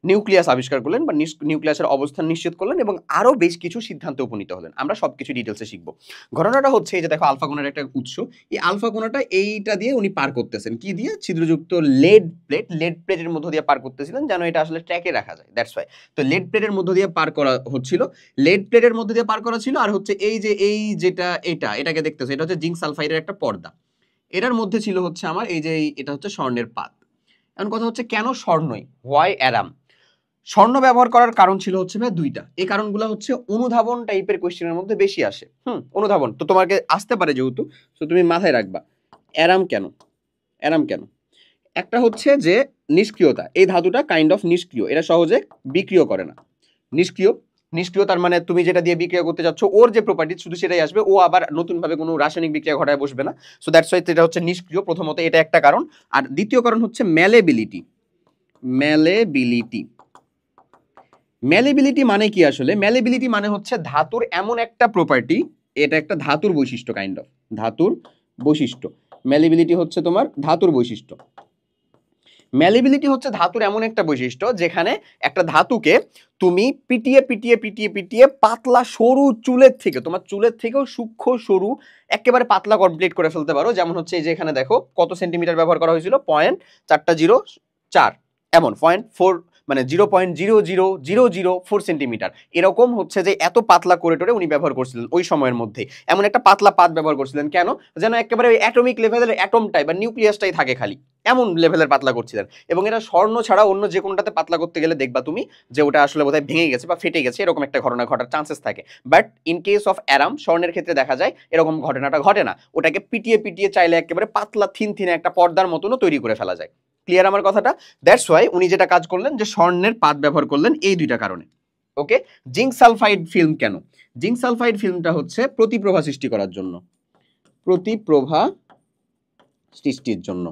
নিউক্লিয়াস আবিষ্কার করলেন বা নিউক্লিয়াসের অবস্থান নিশ্চিত করলেন এবং আরও বেশ কিছু সিদ্ধান্তে উপনীত হলেন। আমরা সব কিছু ডিটেলসে শিখবো। ঘটনাটা হচ্ছে এই যে দেখো আলফা কোণার একটা উৎস, এই আলফা কোণাটা এইটা দিয়ে উনি পার করতেছেন, কি দিয়ে? ছিদ্রযুক্ত লেড প্লেটের মধ্য দিয়ে পার করতেছিলেন, যেন এটা আসলে ট্র্যাকে রাখা যায়, দ্যাটস ওয়াই। তো লেড প্লেটের মধ্য দিয়ে পার করা হচ্ছিল, লেড প্লেটের মধ্য দিয়ে পার করা ছিল। আর হচ্ছে এই যেটা এটাকে দেখতেছে, এটা হচ্ছে জিঙ্ক সালফাইডের একটা পর্দা, এটার মধ্যে ছিল হচ্ছে আমার এই যে এটা হচ্ছে স্বর্ণের পাত। এখন কথা হচ্ছে কেন স্বর্ণই, হোয়াই অ্যারাম? স্বর্ণ ব্যবহার করার কারণ ছিল হচ্ছে ভাই দুইটা। এই কারণগুলো হচ্ছে অনুধাবন টাইপের কোয়েশ্চেনের মধ্যে বেশি আসে। অনুধাবন তো তোমাকে আসতে পারে যেহেতু, তো তুমি মাথায় রাখবা অ্যারাম কেন, অ্যারাম কেন। একটা হচ্ছে যে নিষ্ক্রিয়তা, এই ধাতুটা কাইন্ড অফ নিষ্ক্রিয়, এটা সহজে বিক্রিয় করে না। নিষ্ক্রিয় তার মানে তুমি যেটা দিয়ে বিক্রিয়া করতে যাচ্ছ ওর যে প্রপার্টি শুধু সেটাই আসবে, ও আবার নতুনভাবে কোনো রাসায়নিক বিক্রিয়া ঘটায় বসবে না। সো দ্যাটস ওয়াই এটা হচ্ছে নিষ্ক্রিয়, প্রথমত এটা একটা কারণ। আর দ্বিতীয় কারণ হচ্ছে ম্যালেবিলিটি মানে কি আসলে? ম্যালেবিলিটি মানে হচ্ছে ধাতুর এমন একটা প্রপার্টি, এটা একটা ধাতুর বৈশিষ্ট্য, কাইন্ড অফ ধাতুর বৈশিষ্ট্য। ম্যালেবিলিটি হচ্ছে তোমার ধাতুর বৈশিষ্ট্য। ম্যালিবিলিটি হচ্ছে ধাতুর এমন একটা বৈশিষ্ট্য যেখানে একটা ধাতুকে তুমি পিটিয়ে পিটিয়ে পিটিয়ে পিটিয়ে পাতলা সরু চুলের থেকে, তোমার চুলের থেকেও সূক্ষ্ম সরু একেবারে পাতলা কমপ্লিট করে ফেলতে পারো। যেমন হচ্ছে এই যে এখানে দেখো কত সেন্টিমিটার ব্যবহার করা হয়েছিল, 0.4 এমন 0.4 মানে 0.00004 সেন্টিমিটার, এরকম হচ্ছে যে এত পাতলা করে টোরে উনি ব্যবহার করছিলেন ওই সময়ের মধ্যে। এমন একটা পাতলা পাত ব্যবহার করছিলেন কেন, যেন একেবারে অ্যাটমিক লেভেলের অ্যাটমটাই বা নিউক্লিয়াসটাই থাকে খালি, এমন লেভেলের পাতলা করছিলেন। এবং এটা স্বর্ণ ছাড়া অন্য যে কোনটাতে পাতলা করতে গেলে দেখবা তুমি যে ওটা আসলে বোধহয় ভেঙে গেছে বা ফেটে গেছে, এরকম একটা ঘটনা ঘটার চান্সেস থাকে। But in case of arum, স্বর্ণের ক্ষেত্রে দেখা যায় এরকম ঘটনাটা ঘটে না, ওটাকে পিটিয়ে পিটিয়ে চাইলে একেবারে পাতলা থিন থিনে একটা পর্দার মতনও তৈরি করে ফেলা যায়। ক্লিয়ার আমার কথাটা? দ্যাটস ওয়াই উনি যেটা কাজ করলেন যে স্বর্ণের পাত ব্যবহার করলেন এই দুইটা কারণে। ওকে, জিঙ্ক সালফাইড ফিল্ম কেন? জিঙ্ক সালফাইড ফিল্মটা হচ্ছে প্রতিপ্রভা সৃষ্টি করার জন্য, প্রতিপ্রভা সৃষ্টির জন্য।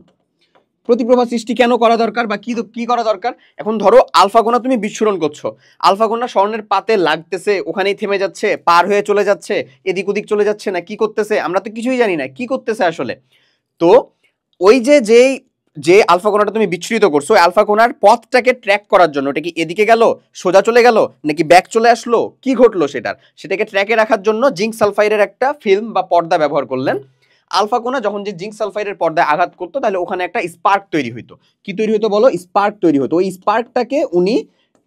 প্রতিপ্রভা সৃষ্টি কেন করা দরকার বা কি করা দরকার? এখন ধরো আলফা কণা তুমি বিস্ফোরণ করছো, আলফা কণা স্বর্ণের পাতে লাগতেছে, ওখানেই থেমে যাচ্ছে, পার হয়ে চলে যাচ্ছে, এদিক ওদিক চলে যাচ্ছে না, কি করতেছে আমরা তো কিছুই জানি না কি করতেছে আসলে। তো ওই যে আলফা কণাটা তুমি বিচ্ছুরিত করছো, আলফা কণার পথটাকে ট্র্যাক করার জন্য, ওটা কি এদিকে গেল, সোজা চলে গেল, নাকি ব্যাক চলে আসলো, কি ঘটলো সেটাকে ট্র্যাকে রাখার জন্য জিঙ্ক সালফাইডের একটা ফিল্ম বা পর্দা ব্যবহার করলেন। আলফা কণা যখন যে জিঙ্ক সালফাইডের পর্দায় আঘাত করতো তাহলে ওখানে একটা স্পার্ক তৈরি হইতো। কি তৈরি হতো বলো? স্পার্ক তৈরি হতো। ওই স্পার্কটাকে উনি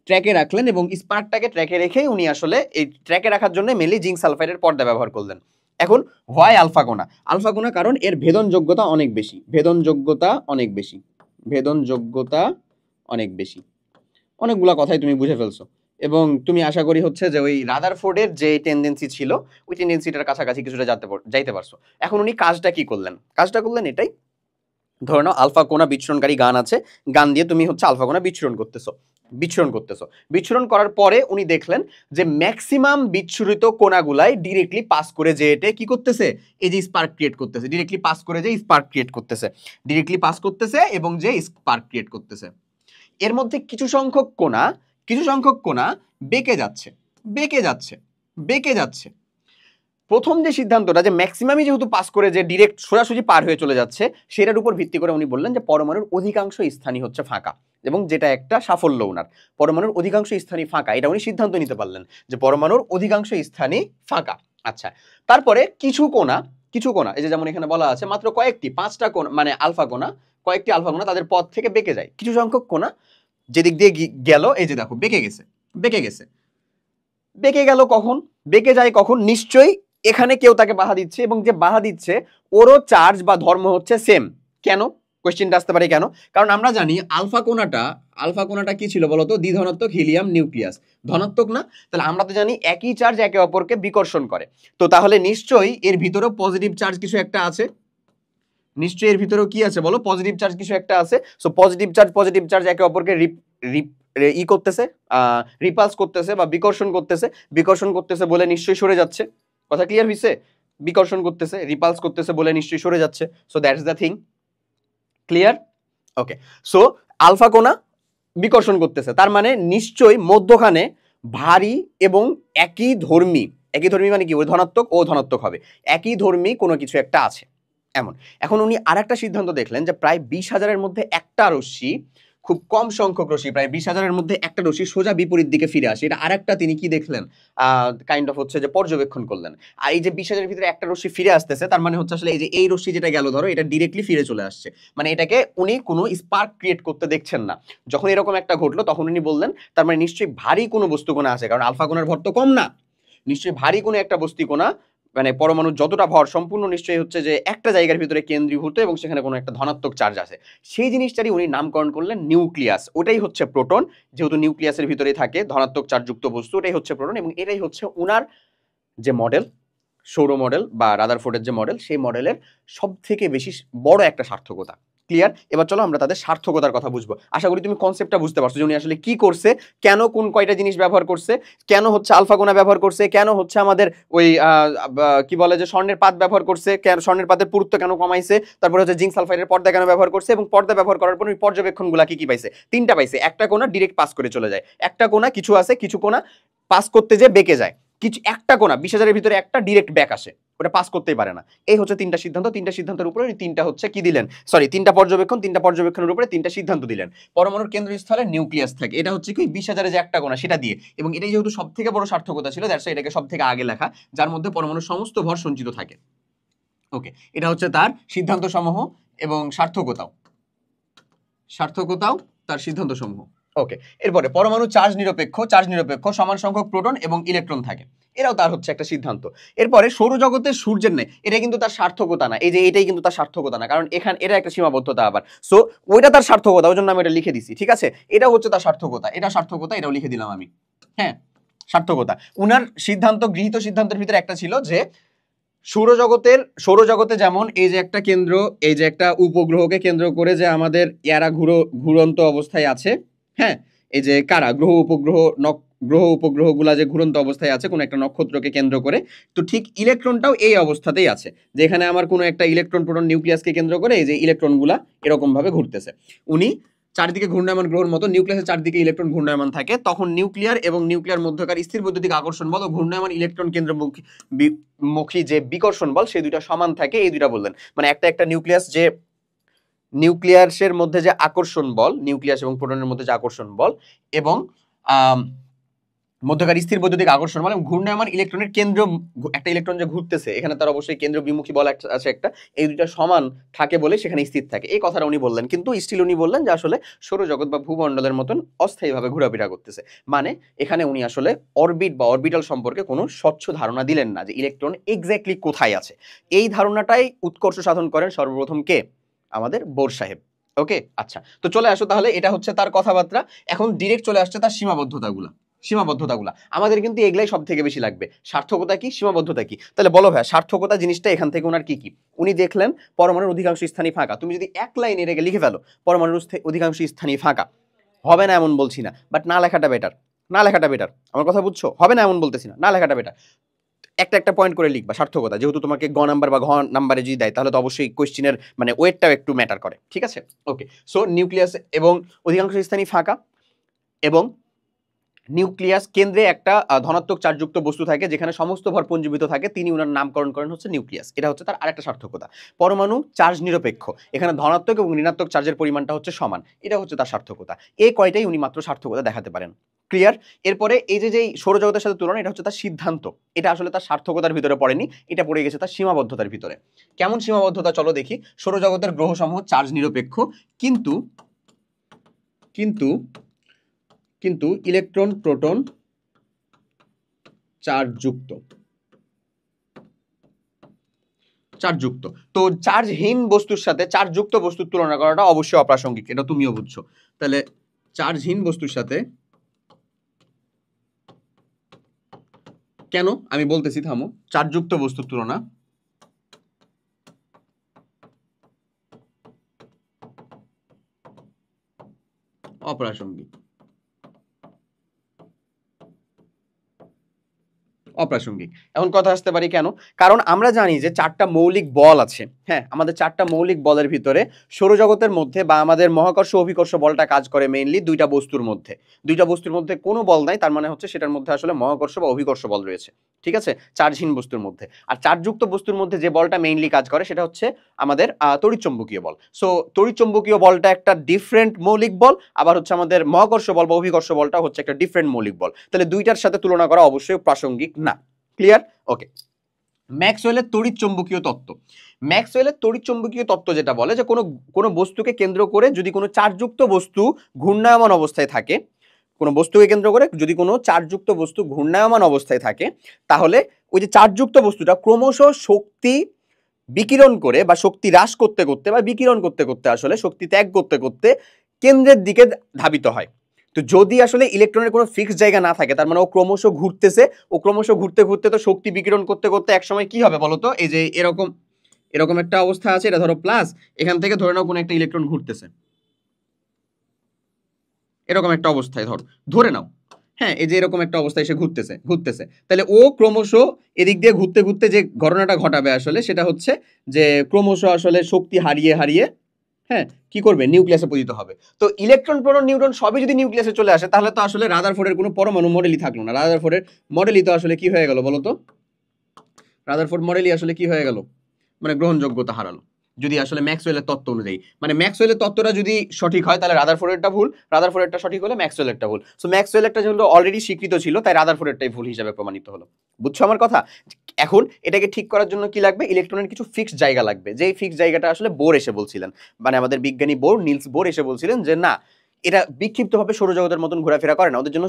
ট্র্যাকে রাখলেন এবং স্পার্কটাকে ট্র্যাকে রেখেই উনি আসলে এই ট্র্যাকে রাখার জন্য মেনলি জিঙ্ক সালফাইডের পর্দা ব্যবহার করলেন। এখন হোয়াই আলফা কণা? আলফা কণা কারণ এর ভেদনযোগ্যতা অনেক বেশি, ভেদনযোগ্যতা অনেক বেশি, ভেদনযোগ্যতা অনেক বেশি। অনেকগুলা কথাই তুমি বুঝে ফেলছো এবং তুমি আশা করি হচ্ছে যে ওই রাদারফোর্ডের যে টেন্ডেন্সি ছিল ওই টেন্ডেন্সিটার কাছাকাছি কিছুটা যাইতে পারছো। এখন উনি কাজটা কি করলেন? কাজটা করলেন এটাই, ধরে নাও আলফা কোনা বিচ্ছুরণকারী গান আছে, গান দিয়ে তুমি হচ্ছে আলফা কোনা বিচ্ছুরণ করার পরে উনি দেখলেন যে ম্যাক্সিমাম বিচ্ছুরিত কোনাগুলাই ডিরেক্টলি পাস করে যে এটা কি করতেছে, এই যে স্পার্ক ক্রিয়েট করতেছে, ডিরেক্টলি পাস করে যে স্পার্ক ক্রিয়েট করতেছে, ডিরেক্টলি পাস করতেছে এবং যে স্পার্ক ক্রিয়েট করতেছে। এর মধ্যে কিছু সংখ্যক কোনা বেঁকে যাচ্ছে বেঁকে যাচ্ছে বেঁকে যাচ্ছে। প্রথম যে সিদ্ধান্তটা যে ম্যাক্সিমামই যেহেতু পাস করে যে ডিরেক্ট সোজাসুজি পার হয়ে চলে যাচ্ছে, সেটার উপর ভিত্তি করে উনি বললেন যে পরমাণুর অধিকাংশ স্থানই হচ্ছে ফাঁকা, এবং যেটা একটা সাফল্য উনার, পরমাণুর অধিকাংশ স্থানই ফাঁকা, এটা উনি সিদ্ধান্ত নিতে পারলেন যে পরমাণুর অধিকাংশ স্থানই ফাঁকা। আচ্ছা, তারপরে কিছু কোণা এই যে যেমন এখানে বলা আছে মাত্র কয়েকটি, 5টা কোণা মানে আলফা কোণা, কয়েকটি আলফা কোণা তাদের পথ থেকে বেঁকে যায়, কিছু সংখ্যক কোণা যেদিক দিয়ে গেল এই যে দেখো বেঁকে গেছে। বেঁকে গেল কখন, বেঁকে যায় কখন? নিশ্চয়ই এখানে কেউ তাকে বাধা দিচ্ছে, এবং যে বাধা দিচ্ছে ওরও চার্জ বা ধর্ম হচ্ছে সেম। কেন? কোয়েশ্চেনটা আসতে পারে কেন? কারণ আমরা জানি আলফা কোণাটা কি ছিল বলতো? দ্বিধনাত্মক হিলিয়াম নিউক্লিয়াস, ধনাত্মক না? তাহলে আমরা তো জানি একই চার্জ একে অপরকে বিকর্ষণ করে, তো তাহলে নিশ্চয়ই এর ভিতরেও পজিটিভ চার্জ কিছু একটা আছে, নিশ্চয়ই এর ভিতরেও কি আছে বলো? পজিটিভ চার্জ কিছু একটা আছে। সো পজিটিভ চার্জ একে অপরকে করতেছে, রিপালস করতেছে বা বিকর্ষণ করতেছে বলে নিশ্চয়ই সরে যাচ্ছে। কথা ক্লিয়ার হইছে? বিকর্ষণ করতেছে, রিপালস করতেছে বলে নিশ্চয়ই সরে যাচ্ছে। So that's the thing. Clear? Okay, so alpha কোণা বিকর্ষণ করতেছে, তার মানে নিশ্চয়ই মধ্যখানে ভারী এবং একই ধর্মী মানে কি? ওই ধনাত্মক ও ধনাত্মক হবে, একই ধর্মী কোনো কিছু একটা আছে এমন। এখন উনি আরেকটা সিদ্ধান্ত দেখলেন যে প্রায় 20,000-এর মধ্যে একটা রশ্মি, খুব কম সংখ্যক রশ্মি, প্রায় 20,000-এর মধ্যে একটা রশ্মি সোজা বিপরীত দিকে ফিরে আসে, এটা আরেকটা তিনি কি দেখলেন? কাইন্ড অফ হচ্ছে যে পর্যবেক্ষণ করলেন। আর এই যে 20,000-এর ভিতরে একটা রশ্মি ফিরে আসতেছে, তার মানে হচ্ছে আসলে এই যে এই রশ্মি যেটা গেল ধরো, এটা ডিরেক্টলি ফিরে চলে আসছে, মানে এটাকে উনি কোনো স্পার্ক ক্রিয়েট করতে দেখছেন না। যখন এরকম একটা ঘটলো তখন উনি বললেন তার মানে নিশ্চয়ই ভারী কোনো বস্তুকণা আছে, কারণ আলফা কোণার ভর তো কম না, নিশ্চয়ই ভারী কোনো একটা বস্তুকণা, মানে পরমাণুর যতটা ভর সম্পূর্ণ নিশ্চয়ই হচ্ছে যে একটা জায়গার ভিতরে কেন্দ্রীভূত এবং সেখানে কোনো একটা ধনাত্মক চার্জ আছে। সেই জিনিসটারই উনি নামকরণ করলেন নিউক্লিয়াস। ওটাই হচ্ছে প্রোটন, যেহেতু নিউক্লিয়াসের ভিতরেই থাকে ধনাত্মক চার্জযুক্ত বস্তু, ওটাই হচ্ছে প্রোটন, এবং এটাই হচ্ছে উনার যে মডেল, সৌর মডেল বা রাদারফোর্ডের যে মডেল, সেই মডেলের সব থেকে বেশি বড় একটা সার্থকতা। ক্লিয়ার? এবার চলো আমরা তাদের সার্থকতার কথা বুঝবো। আশা করি তুমি কনসেপ্টটা বুঝতে পারছো যে উনি আসলে কি করছে, কেন কোন কয়টা জিনিস ব্যবহার করছে, কেন হচ্ছে আলফা কোণা ব্যবহার করছে, কেন হচ্ছে আমাদের ওই কি বলে যে স্বর্ণের পাত ব্যবহার করছে, কেন স্বর্ণের পাতের পুরুত্ব কেন কমাইছে, তারপর হচ্ছে জিঙ্ক সালফাইডের পর্দা কেন ব্যবহার করছে, এবং পর্দা ব্যবহার করার পর ওই পর্যবেক্ষণগুলা কি কি পাইছে? 3টা পাইছে। একটা কোণা ডিরেক্ট পাস করে চলে যায়, একটা কোণা কিছু আছে, কিছু কোণা পাস করতে যে বেঁকে যায়, কিছু একটা কোণা 20,000-এর ভিতরে একটা ডিরেক্ট ব্যাক আসে, ওটা পাস করতেই পারে না। এই হচ্ছে তিনটা সিদ্ধান্ত, তিনটা সিদ্ধান্তের উপরে তিনটা হচ্ছে কি দিলেন, সরি তিনটা পর্যবেক্ষণের উপরে তিনটা সিদ্ধান্ত দিলেন। পরমাণুর কেন্দ্রস্থলে নিউক্লিয়াস থাকে, এটা হচ্ছে কি 20,000-এ যে একটা কোণা সেটা দিয়ে, এবং এটাই যেহেতু সব থেকে বড় সার্থকতা ছিল, দ্যাটস এটাকে সব থেকে আগে লেখা, যার মধ্যে পরমাণুর সমস্ত ভর সঞ্চিত থাকে। ওকে, এটা হচ্ছে তার সিদ্ধান্ত সমূহ এবং সার্থকতাও তার সিদ্ধান্ত সমূহ। ওকে, এরপরে পরমাণু চার্জ নিরপেক্ষ সমান সংখ্যক প্রোটন এবং ইলেকট্রন থাকে, এটাও তার হচ্ছে একটা সিদ্ধান্ত। এরপরে সৌরজগতের সূর্যের নেই, এটা কিন্তু তার সার্থকতা না, এই যে এটাই কিন্তু তার সার্থকতা না, কারণ এখানে এটা একটা সীমাবদ্ধতা আবার, সো ওইটা তার সার্থকতা, ওই জন্য আমি এটা লিখে দিছি, ঠিক আছে। এটা হচ্ছে তার সার্থকতা, এটাও লিখে দিলাম আমি। হ্যাঁ, সার্থকতা। উনার সিদ্ধান্ত, গৃহীত সিদ্ধান্তের ভিতরে একটা ছিল যে সৌরজগতে যেমন এই যে একটা কেন্দ্র, এই যে একটা উপগ্রহকে কেন্দ্র করে যে আমাদের ইয়ারা ঘুরন্ত অবস্থায় আছে, হ্যাঁ, এই যে কারা গ্রহ উপগ্রহগুলা যে ঘুরন্ত অবস্থায় আছে কোন একটা নক্ষত্রকে কেন্দ্র করে, তো ঠিক ইলেকট্রনটাও এই অবস্থাতেই আছে, যেখানে আমার কোনো একটা ইলেকট্রন প্রোটন নিউক্লিয়াসকে কেন্দ্র করে এই যে ইলেকট্রনগুলা এরকম ভাবে ঘুরতেছে। উনি চারিদিকে ঘূর্ণায়মান গ্রহের মতো নিউক্লিয়াসের চারদিকে ইলেকট্রন ঘূর্ণায়মান থাকে, তখন নিউক্লিয়ার এবং নিউক্লিয়ার মধ্যকার স্থির বৈদ্যুতিক আকর্ষণ বল ও ঘূর্ণায়মান ইলেকট্রন কেন্দ্রমুখী যে বিকর্ষণ বল, সেই দুইটা সমান থাকে, এই দুইটা বললেন। মানে একটা নিউক্লিয়াসের মধ্যে যে আকর্ষণ বল, নিউক্লিয়াস এবং প্রোটনের মধ্যে যে আকর্ষণ বল এবং মধ্যকার স্থির বৈদ্যুতিক আকর্ষণ বল এবং ঘূর্ণায়মান ইলেকট্রনের কেন্দ্র, একটা ইলেকট্রন যে ঘুরতেছে এখানে তার অবশ্যই কেন্দ্র বিমুখী বল আছে একটা, এই দুইটা সমান থাকে বলে সেখানে স্থির থাকে, এই কথাটা উনি বললেন। কিন্তু স্টিল উনি বললেন যে আসলে সৌরজগৎ বা ভূমণ্ডলের মতন অস্থায়ীভাবে ঘোরাফেরা করতেছে, মানে এখানে উনি আসলে অরবিট বা অরবিটাল সম্পর্কে কোনো স্বচ্ছ ধারণা দিলেন না যে ইলেকট্রন এক্স্যাক্টলি কোথায় আছে। এই ধারণাটাই উৎকর্ষ সাধন করেন সর্বপ্রথম কে, আমাদের বোর সাহেব। ওকে, আচ্ছা, তো চলে আসো তাহলে, এটা হচ্ছে তার কথাবার্তা। এখন ডিরেক্ট চলে আসছে তার সীমাবদ্ধতাগুলা আমাদের কিন্তু এগুলাই সব থেকে বেশি লাগবে। সার্থকতা কি, সীমাবদ্ধতা কি, তাহলে বলো ভাই সার্থকতা জিনিসটা এখান থেকে ওনার কি কি। উনি দেখলেন পরমাণুর অধিকাংশ স্থানই ফাঁকা, তুমি যদি এক লাইনে এটাকে লিখে ফেলো পরমাণুর অধিকাংশ স্থানই ফাঁকা, হবে না এমন বলছি না, বাট না লেখাটা বেটার, আমার কথা বুঝছো, হবে না এমন বলতেছি না, না লেখাটা বেটার। একটা পয়েন্ট করে লিখবা সার্থকতা, যেহেতু তোমাকে গ নাম্বার বা ঘ নাম্বারে যদি দেয় তাহলে তো অবশ্যই কোয়েশ্চেনের মানে ওয়েটটাও একটু ম্যাটার করে, ঠিক আছে। ওকে, সো নিউক্লিয়াস এবং অধিকাংশ স্থানই ফাঁকা, এবং নিউক্লিয়াস কেন্দ্রে একটা ধনাত্মক চার্জযুক্ত বস্তু থাকে যেখানে সমস্ত ভর পুঞ্জীভূত থাকে, তিনি ওনার নামকরণ করেন হচ্ছে নিউক্লিয়াস, এটা হচ্ছে তার আরেকটা সার্থকতা। পরমাণু চার্জ নিরপেক্ষ, এখানে ধনাত্মক এবং ঋণাত্মক চার্জের পরিমাণটা হচ্ছে সমান, এটা হচ্ছে তার সার্থকতা। এই কয়টাই উনি মাত্র সার্থকতা দেখাতে পারেন, ক্লিয়ার। এরপরে এই যে সৌরজগতের সাথে তুলনা, এটা হচ্ছে তার সিদ্ধান্ত, এটা আসলে তার সার্থকতার ভিতরে পড়েনি, এটা পড়ে গেছে তার সীমাবদ্ধতার ভিতরে। কেমন সীমাবদ্ধতা চলো দেখি। সৌরজগতের গ্রহসমূহ চার্জ নিরপেক্ষ, কিন্তু কিন্তু ইলেকট্রন প্রোটন চার্জযুক্ত। তো চার্জহীন বস্তুর সাথে চার্জযুক্ত বস্তুর তুলনা করাটা অবশ্যই অপ্রাসঙ্গিক, এটা তুমিও বুঝছো। তাহলে চার্জহীন বস্তুর সাথে, কেন আমি বলতেছি থামো, চার্জযুক্ত বস্তুর তুলনা অপ্রাসঙ্গিক। এখন কথা আসতে পারি কেন, কারণ আমরা জানি যে চারটা মৌলিক বল আছে, হ্যাঁ, আমাদের চারটা মৌলিক বলের ভিতরে সৌরজগতের মধ্যে বা আমাদের মহাকর্ষ অভিকর্ষ বলটা কাজ করে মেইনলি দুইটা বস্তুর মধ্যে কোনো বল নাই, তার মানে হচ্ছে সেটার মধ্যে আসলে মহাকর্ষ বা অভিকর্ষ বল রয়েছে, ঠিক আছে, চার্জহীন বস্তুর মধ্যে। আর চার্জযুক্ত বস্তুর মধ্যে যে বলটা মেইনলি কাজ করে সেটা হচ্ছে আমাদের তড়িৎচুম্বকীয় বল। সো তড়িৎচুম্বকীয় বলটা একটা ডিফারেন্ট মৌলিক বল, আবার হচ্ছে আমাদের মহাকর্ষ বল বা অভিকর্ষ বলটা হচ্ছে একটা ডিফারেন্ট মৌলিক বল, তাহলে দুইটার সাথে তুলনা করা অবশ্যই প্রাসঙ্গিক না, ক্লিয়ার। ওকে, ম্যাক্সওয়েলের তড়িৎচুম্বকীয় তত্ত্ব যেটা বলে যে কোনো বস্তুকে কেন্দ্র করে যদি কোনো চার্জযুক্ত বস্তু ঘূর্ণায়মান অবস্থায় থাকে, তাহলে ওই যে চার্জযুক্ত বস্তুটা ক্রমশ শক্তি বিকিরণ করে বা শক্তি হ্রাস করতে করতে বা বিকিরণ করতে করতে আসলে শক্তি ত্যাগ করতে করতে কেন্দ্রের দিকে ধাবিত হয়। তো যদি আসলে ইলেকট্রনের কোনো ফিক্সড জায়গা না থাকে, তার মানে ও ক্রমশ ঘুরতে তো শক্তি বিকিরণ করতে করতে এক সময় কি হবে বলতো, এই যে এরকম একটা অবস্থা আছে, এটা ধরো প্লাস, এখান থেকে ধরে নাও কোনো একটা ইলেকট্রন ঘুরতেছে, এরকম একটা অবস্থায় ধরে নাও, হ্যাঁ, এই যে এরকম একটা অবস্থায় এসে ঘুরতেছে, তাহলে ও ক্রমশ এদিক দিয়ে ঘুরতে ঘুরতে যে ঘটনাটা ঘটাবে আসলে সেটা হচ্ছে যে ক্রমশ আসলে শক্তি হারিয়ে হ্যাঁ কি করবে, নিউক্লিয়াসে পতিত হবে। তো ইলেকট্রন প্রোটন নিউট্রন সবই যদি নিউক্লিয়াসে চলে আসে তাহলে তো আসলে রাদারফোর্ডের কোনো পরমাণু মডেলই থাকলো না। রাদারফোর্ডের মডেলই তো আসলে কি হয়ে গেল বলো তো, রাদারফোর্ড মডেলই আসলে কি হয়ে গেল, মানে গ্রহণযোগ্যতা হারালো। যদি আসলে ম্যাক্সওয়েলের তত্ত্ব অনুযায়ী, মানে ম্যাক্সওয়েলের তত্ত্বটা যদি সঠিক হয় তাহলে রাদারফোর্ডেরটা ভুল, রাদারফোর্ডেরটা সঠিক হলে ম্যাক্সওয়েলেরটা ভুল। সো ম্যাক্সওয়েলেরটা যেহেতু অলরেডি স্বীকৃত ছিল তাই রাদারফোর্ডেরটাই ভুল হিসাবে প্রমাণিত হলো। বুঝছো আমার কথা? এখন এটাকে ঠিক করার জন্য কি লাগবে, ইলেকট্রনের কিছু ফিক্সড জায়গা লাগবে, যেই ফিক্সড জায়গাটা আসলে বোর এসে বলছিলেন, মানে আমাদের বিজ্ঞানী বোর, নিলস বোর এসে বলছিলেন যে না, এটা বিক্ষিপ্তভাবে সৌরজগতের মতন ঘোরাফেরা করে না, ওদের জন্য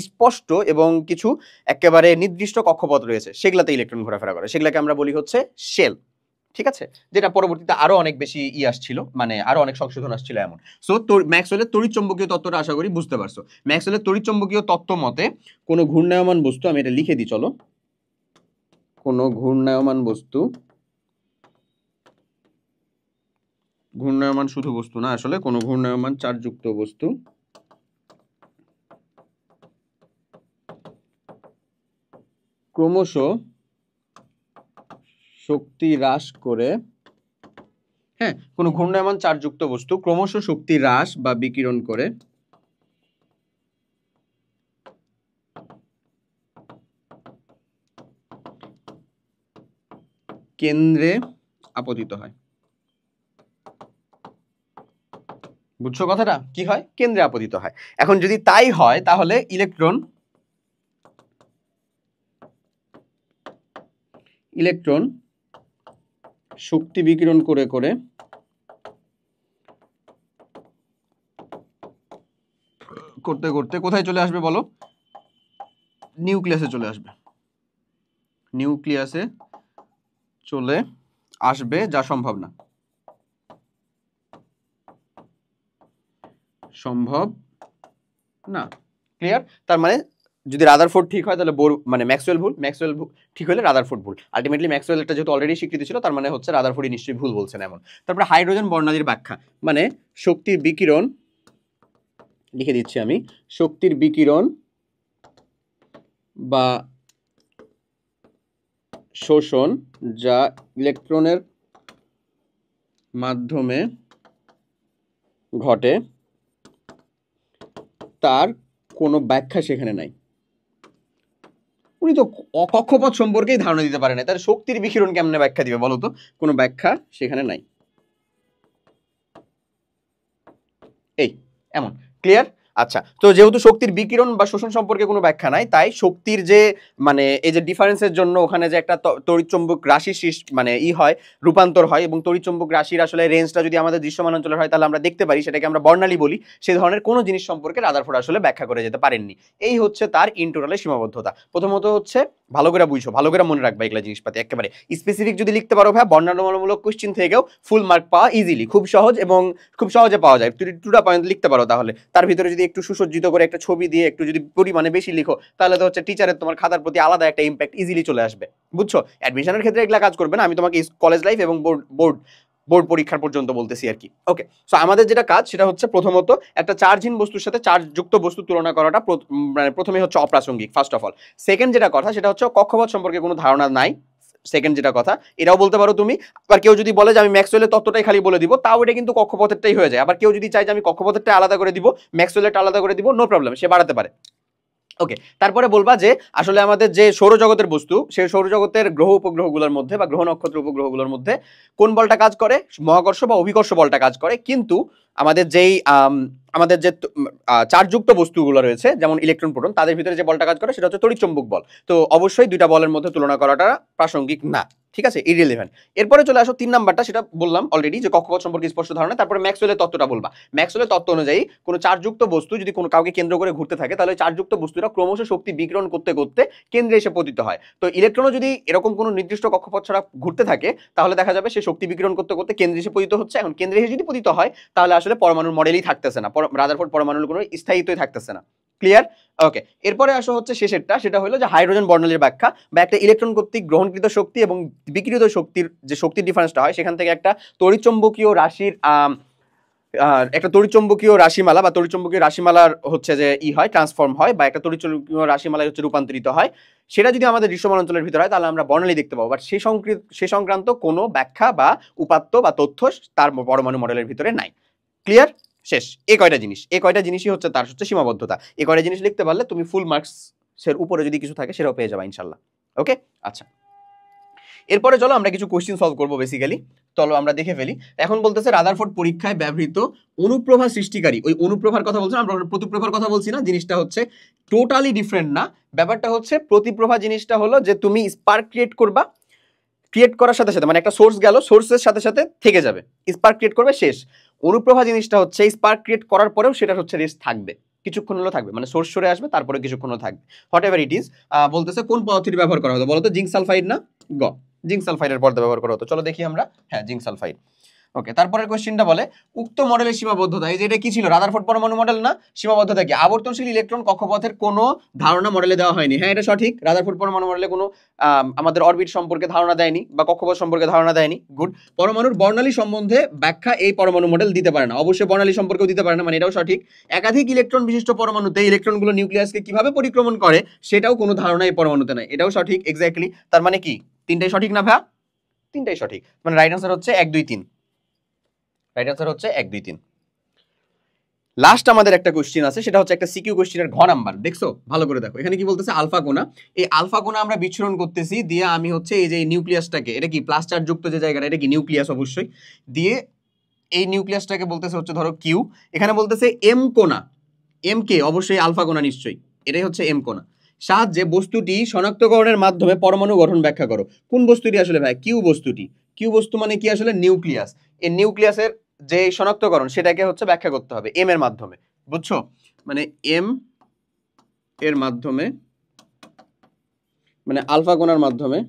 স্পষ্ট এবং কিছু একেবারে নির্দিষ্ট কক্ষপথ রয়েছে, সেগুলাতে ইলেকট্রন ঘোরাফেরা করে, সেগুলাকে আমরা বলি হচ্ছে শেল। ঠিক আছে, যেটা পরবর্তীতে আরো অনেক বেশি আসছিল, মানে আরো অনেক সংশোধন আসছিল এমন। সো ম্যাক্সওয়েলের তড়িৎচুম্বকীয় তত্ত্বটা আশা করি বুঝতে পারছো। ম্যাক্সওয়েলের তড়িৎচুম্বকীয় তত্ত্ব মতে কোনো ঘূর্ণায়মান বস্তু, আমি এটা লিখে দিই চলো, কোনো ঘূর্ণায়মান বস্তু, ঘূর্ণায়মান শুধু বস্তু না আসলে, কোনো ঘূর্ণায়মান চার্জযুক্ত বস্তু ক্রমশ শক্তি হ্রাস করে, হ্যাঁ কোনো ঘূর্ণায়মান চার্জযুক্ত বস্তু ক্রমশ শক্তি হ্রাস বা বিকিরণ করে কেন্দ্রে আপতিত হয়। বুঝছো কথাটা? কি হয়, কেন্দ্রে আপতিত হয়। এখন যদি তাই হয় তাহলে ইলেকট্রন শক্তি বিকিরণ করে করে করতে করতে কোথায় চলে আসবে বলো, নিউক্লিয়াসে চলে আসবে, নিউক্লিয়াসে চলে আসবে, যা সম্ভব না, সম্ভব না। ক্লিয়ার? তার মানে যদি রাদারফোর্ড ঠিক হয় তাহলে বোর মানে ম্যাক্সওয়েল ভুল, ম্যাক্সওয়েল ঠিক হলে রাদারফোর্ড ভুল। আলটিমেটলি ম্যাক্সওয়েলটা যেহেতু অলরেডি স্বীকৃতি ছিল তার মানে হচ্ছে রাদারফোর্ডই নিশ্চয়ই ভুল বলছেন এমন। তারপরে হাইড্রোজেন বর্ণালীর ব্যাখ্যা, মানে শক্তির বিকিরণ, লিখে দিচ্ছি আমি, শক্তির বিকিরণ বা শোষণ যা ইলেকট্রনের মাধ্যমে ঘটে তার কোনো ব্যাখ্যা সেখানে নাই। উনি তো কক্ষপথ সম্পর্কেই ধারণা দিতে পারে না, তার শক্তির বিকিরণ কেমনে ব্যাখ্যা দিবে বলো তো, কোনো ব্যাখ্যা সেখানে নাই। এই এমন। ক্লিয়ার? আচ্ছা, তো যেহেতু শক্তির বিকিরণ বা শোষণ সম্পর্কে কোনো ব্যাখ্যা নাই, তাই শক্তির যে মানে এই যে ডিফারেন্সের জন্য ওখানে যে একটা তড়িৎচুম্বক রাশি মানে হয়, রূপান্তর হয়, এবং তড়িৎচুম্বক রাশির আসলে রেঞ্জটা যদি আমাদের দৃশ্যমান অঞ্চলের হয় তাহলে আমরা দেখতে পারি, সেটাকে আমরা বর্ণালী বলি, সেই ধরনের কোনো জিনিস সম্পর্কে রাদারফোর্ড আসলে ব্যাখ্যা করে যেতে পারেননি। এই হচ্ছে তার ইনটোটালের সীমাবদ্ধতা। প্রথমত হচ্ছে ভালো করে বুঝো, ভালো করে মনে রাখবা এগুলা জিনিসপাতি, একেবারে স্পেসিফিক যদি লিখতে পারো ভাই, বর্ণনামূলক কোশ্চেন থেকেও ফুল মার্ক পাওয়া ইজিলি, খুব সহজ এবং খুব সহজে পাওয়া যায়। তুমি 2টা পয়েন্ট লিখতে পারো, তাহলে তার ভিতরে যদি একটু সুসজ্জিত করে একটা ছবি দিয়ে একটু যদি পরিমাণে বেশি লিখো তাহলে তো হচ্ছে টিচারের তোমার খাতার প্রতি আলাদা একটা ইম্প্যাক্ট ইজিলি চলে আসবে। বুঝছো? অ্যাডমিশনের ক্ষেত্রে এগুলা কাজ করবে না, আমি তোমাকে কলেজ লাইফ এবং বোর্ড পরীক্ষার পর্যন্ত বলতেছি আর কি। ওকে, সো আমাদের যেটা কাজ সেটা হচ্ছে প্রথমত একটা চার্জহীন বস্তুর সাথে চার্জযুক্ত বস্তু তুলনা করাটা মানে প্রথমে হচ্ছে অপ্রাসঙ্গিক, ফার্স্ট অফ অল। সেকেন্ড যেটা কথা সেটা হচ্ছে কক্ষপথ সম্পর্কে কোনো ধারণা নাই, সেকেন্ড যেটা কথা এটাও বলতে পারো তুমি। আবার কেউ যদি বলে যে আমি ম্যাক্সওয়েলের তত্ত্বটাই খালি বলে দিব, তাও এটা কিন্তু কক্ষপথেরটাই হয়ে যায়। আবার কেউ যদি চায় যে আমি কক্ষপথেরটা আলাদা করে দিব, ম্যাক্সওয়েলেরটা আলাদা করে দিব, নো প্রবলেম, সে বাড়াতে পারে। ওকে, তারপরে বলবা যে আসলে আমাদের যে সৌরজগতের বস্তু, সেই সৌরজগতের গ্রহ উপগ্রহগুলোর মধ্যে বা গ্রহ নক্ষত্র উপগ্রহগুলোর মধ্যে কোন বলটা কাজ করে, মহাকর্ষ বা অভিকর্ষ বলটা কাজ করে। কিন্তু আমাদের যেই আমাদের যে চার্জযুক্ত বস্তুগুলো রয়েছে যেমন ইলেকট্রন প্রোটন, তাদের ভিতরে যে বলটা কাজ করে সেটা হচ্ছে তড়িৎচুম্বক বল। তো অবশ্যই দুইটা বলের মধ্যে তুলনা করাটা প্রাসঙ্গিক না, ঠিক আছে, ইররিলেভেন্ট। এরপরে চলে আসো 3 নাম্বারটা, সেটা বললাম অলরেডি যে কক্ষপথ সম্পর্কে স্পষ্ট ধারণা। তারপরে ম্যাক্সওয়েলের তত্ত্বটা বলবা। ম্যাক্সওয়েলের তত্ত্ব অনুযায়ী কোনো চার্জযুক্ত বস্তু যদি কোনো কাউকে কেন্দ্র করে ঘুরতে থাকে তাহলে চার্জযুক্ত বস্তুরা ক্রমশ শক্তি বিকিরণ করতে করতে কেন্দ্রে এসে পতিত হয়। তো ইলেকট্রনও যদি এরকম কোনো নির্দিষ্ট কক্ষপথ ছাড়া ঘুরতে থাকে তাহলে দেখা যাবে সে শক্তি বিকিরণ করতে করতে কেন্দ্রে এসে পতিত হচ্ছে। এখন কেন্দ্রে এসে যদি পতিত হয় তাহলে আসলে পরমাণুর মডেলই থাকতেছে না, রাদারফোর্ড পরমাণুর কোনো স্থায়িত্বই থাকতেছে না। ক্লিয়ার? ওকে, এরপরে আসো হচ্ছে শেষেরটা, সেটা হলো যে হাইড্রোজেন বর্ণালীর ব্যাখ্যা, বা একটা ইলেকট্রন কর্তৃক গ্রহণকৃত শক্তি এবং বিকিরিত শক্তির যে শক্তির ডিফারেন্সটা হয় সেখান থেকে একটা তড়িৎচুম্বকীয় রাশির একটা তড়িৎচুম্বকীয় রাশিমালা বা তড়িৎচুম্বকীয় রাশিমালার হচ্ছে যে হয় ট্রান্সফর্ম হয় বা একটা তড়িৎচুম্বকীয় রাশিমালায় হচ্ছে রূপান্তরিত হয়, সেটা যদি আমাদের দৃশ্যমান অঞ্চলের ভিতরে হয় তাহলে আমরা বর্ণালী দেখতে পাবো, বাট সেই সংক্রান্ত কোনো ব্যাখ্যা বা উপাত্ত বা তথ্য তার পরমাণু মডেলের ভিতরে নাই। ক্লিয়ার? শেষ। এই কয়টা জিনিসই হচ্ছে তার হচ্ছে সীমাবদ্ধতা। এই কয়টা জিনিস লিখতে পারলে তুমি ফুল মার্কসের উপরে যদি কিছু থাকে সেটাও পেয়ে যাবে ইনশাল্লাহ। ওকে, আচ্ছা, এরপরে চলো আমরা কিছু কোশ্চেন সলভ করবো বেসিক্যালি। চলো আমরা দেখে ফেলি। এখন বলতেছে রাদারফোর্ড পরীক্ষায় ব্যবহৃত অনুপ্রভা সৃষ্টিকারী, ওই অনুপ্রভার কথা বলছি না আমরা, প্রতিপ্রভার কথা বলছি না। জিনিসটা হচ্ছে টোটালি ডিফারেন্ট না। ব্যাপারটা হচ্ছে প্রতিপ্রভা জিনিসটা হলো যে তুমি স্পার্ক ক্রিয়েট করবা, ক্রিয়েট করার সাথে সাথে মানে একটা সোর্স গেল, সোর্সের সাথে সাথে থেকে যাবে, স্পার্ক ক্রিয়েট করবে, শেষ। অনুপ্রভা জিনিসটা হচ্ছে স্পার্ক ক্রিয়েট করার পরেও সেটা হচ্ছে রেস্ট থাকবে, কিছুক্ষণ হলেও থাকবে, মানে সোর্স সরে আসবে তারপরে কিছুক্ষণ থাকবে, হোয়াট এভার ইট ইজ। বলতেছে কোন পদ্ধতির ব্যবহার করা হতো বলো তো? জিঙ্ক সালফাইড না গ? জিঙ্ক সালফাইডের পর্দা ব্যবহার করা হতো। চলো দেখি আমরা। হ্যাঁ, জিঙ্ক সালফাইড। ওকে, তারপরের কোশ্চেনটা বলে উক্ত মডেলের সীমাবদ্ধতা। এই যে এটা কি ছিল? রাদারফোর্ড পরমাণু মডেল না? সীমাবদ্ধতা কি? আবর্তনশীল ইলেকট্রন কক্ষপথের কোনো ধারণা মডেলে দেওয়া হয়নি। হ্যাঁ, এটা সঠিক। রাদারফোর্ড পরমাণু মডেলে কোনো আমাদের অরবিট সম্পর্কে ধারণা দেয়নি বা কক্ষপথ সম্পর্কে ধারণা দেয়নি। গুড। পরমাণুর বর্ণালী সম্বন্ধে ব্যাখ্যা এই পরমাণু মডেল দিতে পারে না। অবশ্যই বর্ণালী সম্পর্কেও দিতে পারে না, মানে এটাও সঠিক। একাধিক ইলেকট্রন বিশিষ্ট পরমাণুতে ইলেকট্রনগুলো নিউক্লিয়াসকে কিভাবে পরিক্রমণ করে সেটাও কোনো ধারণা এই পরমাণুতে নাই, এটাও সঠিক। এক্স্যাক্টলি। তার মানে কি তিনটাই সঠিক না ভাই? তিনটাই সঠিক, মানে রাইট আনসার হচ্ছে 1 2 3। রাইট আনসার হচ্ছে 1 2 3। লাস্ট আমাদের একটা কোশ্চেন আছে, সেটা হচ্ছে একটা সিকিউ কোশ্চেনের ঘ নাম্বার। দেখছো ভালো করে দেখো, এখানে কি বলতেছে? আলফা কোণা। এই আলফা কোণা আমরা বিচ্ছুরণ করতেছি দিয়ে আমি হচ্ছে এই যে নিউক্লিয়াসটাকে, এটা কি প্লাস চার্জ যুক্ত যে জায়গাটা, এটা কি নিউক্লিয়াস অবশ্যই, দিয়ে এই নিউক্লিয়াসটাকে বলতেছে হচ্ছে ধরো কিউ। এখানে বলতেছে এম কোণা, এম কে অবশ্যই আলফা কোণা নিশ্চয়ই, এটাই হচ্ছে এম কোণা। সাহায্যে বস্তুটি শনাক্তকরণের মাধ্যমে পরমাণু গঠন ব্যাখ্যা করো। কোন বস্তুটি আসলে ভাই? কিউ বস্তুটি। কিউ বস্তু মানে কি আসলে? নিউক্লিয়াস। এই নিউক্লিয়াসের যে শনাক্তকরণ সেটাকে হচ্ছে ব্যাখ্যা করতে হবে এম এর মাধ্যমে, বুঝছো? মানে এম এর মাধ্যমে, মানে আলফা কোণার মাধ্যমে,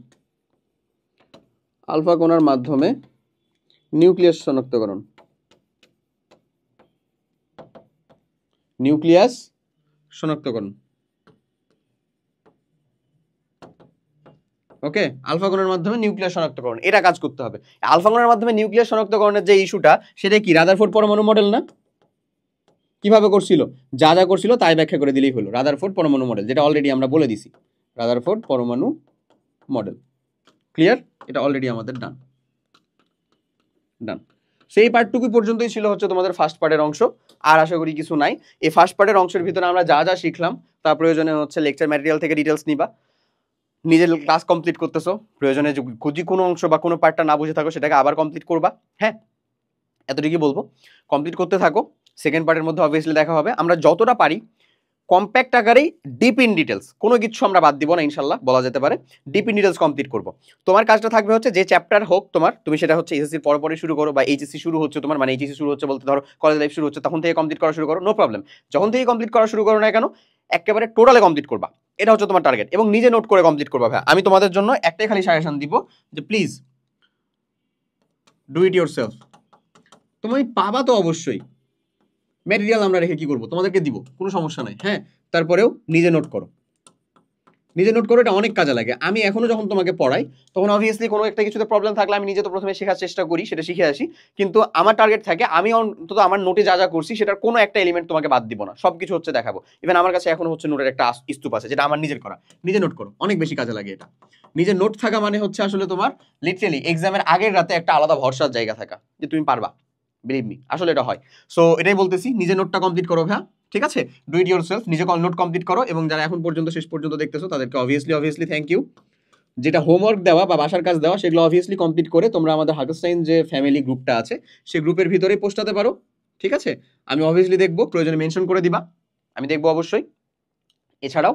আলফা কোণার মাধ্যমে নিউক্লিয়াস শনাক্তকরণ, নিউক্লিয়াস শনাক্তকরণ। ওকে, আলফা কোণের মাধ্যমে নিউক্লিয়াস শনাক্তকরণ, এটা কাজ করতে হবে। আলফা কোণের মাধ্যমে নিউক্লিয়াস শনাক্তকরণের যে ইস্যুটা, সেটা কি রাদারফোর্ড পরমাণু মডেল না? কিভাবে করছিল? যা যা করছিল তাই ব্যাখ্যা করে দিলেই হলো। রাদারফোর্ড পরমাণু মডেল, যেটা অলরেডি আমরা বলে দিছি, রাদারফোর্ড পরমাণু মডেল। ক্লিয়ার? এটা অলরেডি আমাদের ডান। ডান। সেই পার্টটুকু পর্যন্তই ছিল হচ্ছে তোমাদের ফার্স্ট পার্টের অংশ, আর আশা করি কিছু নাই। এই ফার্স্ট পার্টের অংশের ভিতরে আমরা যা যা শিখলাম তার প্রয়োজনে হচ্ছে লেকচার ম্যাটেরিয়াল থেকে ডিটেলস নিবা, নিজের ক্লাস কমপ্লিট করতেছো, প্রয়োজনে যদি কোনো অংশ বা কোনো পার্টটা না বুঝে থাকো সেটাকে আবার কমপ্লিট করবা। হ্যাঁ, এতটুকুই বলবো, কমপ্লিট করতে থাকো। সেকেন্ড পার্টের মধ্যে অবভিয়াসলি দেখা হবে। আমরা যতটা পারি কম্প্যাক্ট আকারেই ডিপ ইন ডিটেলস, কোনো কিছু আমরা বাদ দিব না ইনশাল্লাহ, বলা যেতে পারে ডিপ ইন ডিটেলস কমপ্লিট করবো। তোমার কাজটা থাকবে হচ্ছে যে চ্যাপ্টার হোক তোমার, তুমি সেটা হচ্ছে এসএসসির পরে শুরু করো, বা এইচএসসি শুরু হচ্ছে তোমার, মানে এইচএসসি শুরু হচ্ছে বলতে ধরো কলেজ লাইফ শুরু হচ্ছে, তখন থেকে কমপ্লিট করা শুরু করো, নো প্রবলেম। যখন থেকে কমপ্লিট করা শুরু করো না কেন, একেবারে টোটালে কমপ্লিট করবা, এটা হচ্ছে তোমার টার্গেট, এবং নিজে নোট করে কমপ্লিট করবা। ভাই আমি তোমাদের জন্য একটাই খালি সাজেশন দিব যে please do it your self. তুমি পাবা তো অবশ্যই, ম্যাটেরিয়াল আমরা রেখে কি করবো, তোমাদেরকে দিব, কোনো সমস্যা নাই। হ্যাঁ, তারপরেও নিজে নোট করো, নিজে নোট করো, এটা অনেক কাজে লাগে। আমি এখনো যখন তোমাকে পড়াই তখন অবভিয়াসলি কোনো একটা কিছুতে প্রবলেম থাকলে আমি নিজে তো প্রথমে শেখার চেষ্টা করি, সেটা শিখে আসি, কিন্তু আমার টার্গেট থাকে আমি অন্তত আমার নোটে যা যা করছি সেটার কোনো একটা এলিমেন্ট তোমাকে বাদ দিব না, সব কিছু হচ্ছে দেখাবো। ইভেন আমার কাছে এখনো হচ্ছে নোটের একটা স্তূপ আছে যেটা আমার নিজের করা। নিজে নোট করো, অনেক বেশি কাজে লাগে এটা। নিজের নোট থাকা মানে হচ্ছে আসলে তোমার লিটারেলি এক্সামের আগের রাতে একটা আলাদা ভরসার জায়গা থাকা যে তুমি পারবা, বিলিভ মি, আসলে এটা হয়। সো এটাই বলতেছি, নিজে নোটটা কমপ্লিট করো ভাইয়া, ঠিক আছে? ডু ইট ইয়োর সেলফ, নিজে নোট কমপ্লিট করো। এবং যারা এখন পর্যন্ত শেষ পর্যন্ত দেখতেছো তাদেরকে অবভিয়াসলি থ্যাংক ইউ। যেটা হোমওয়ার্ক দেওয়া বা বাসার কাজ দেওয়া সেগুলো অবভিয়াসলি কমপ্লিট করে তোমরা আমাদের হার্গেস্টাইন যে ফ্যামিলি গ্রুপটা আছে সেই গ্রুপের ভিতরে পোস্টাতে পারো, ঠিক আছে? আমি অবভিয়াসলি দেখবো, প্রয়োজনে মেনশন করে দিবা, আমি দেখবো অবশ্যই। এছাড়াও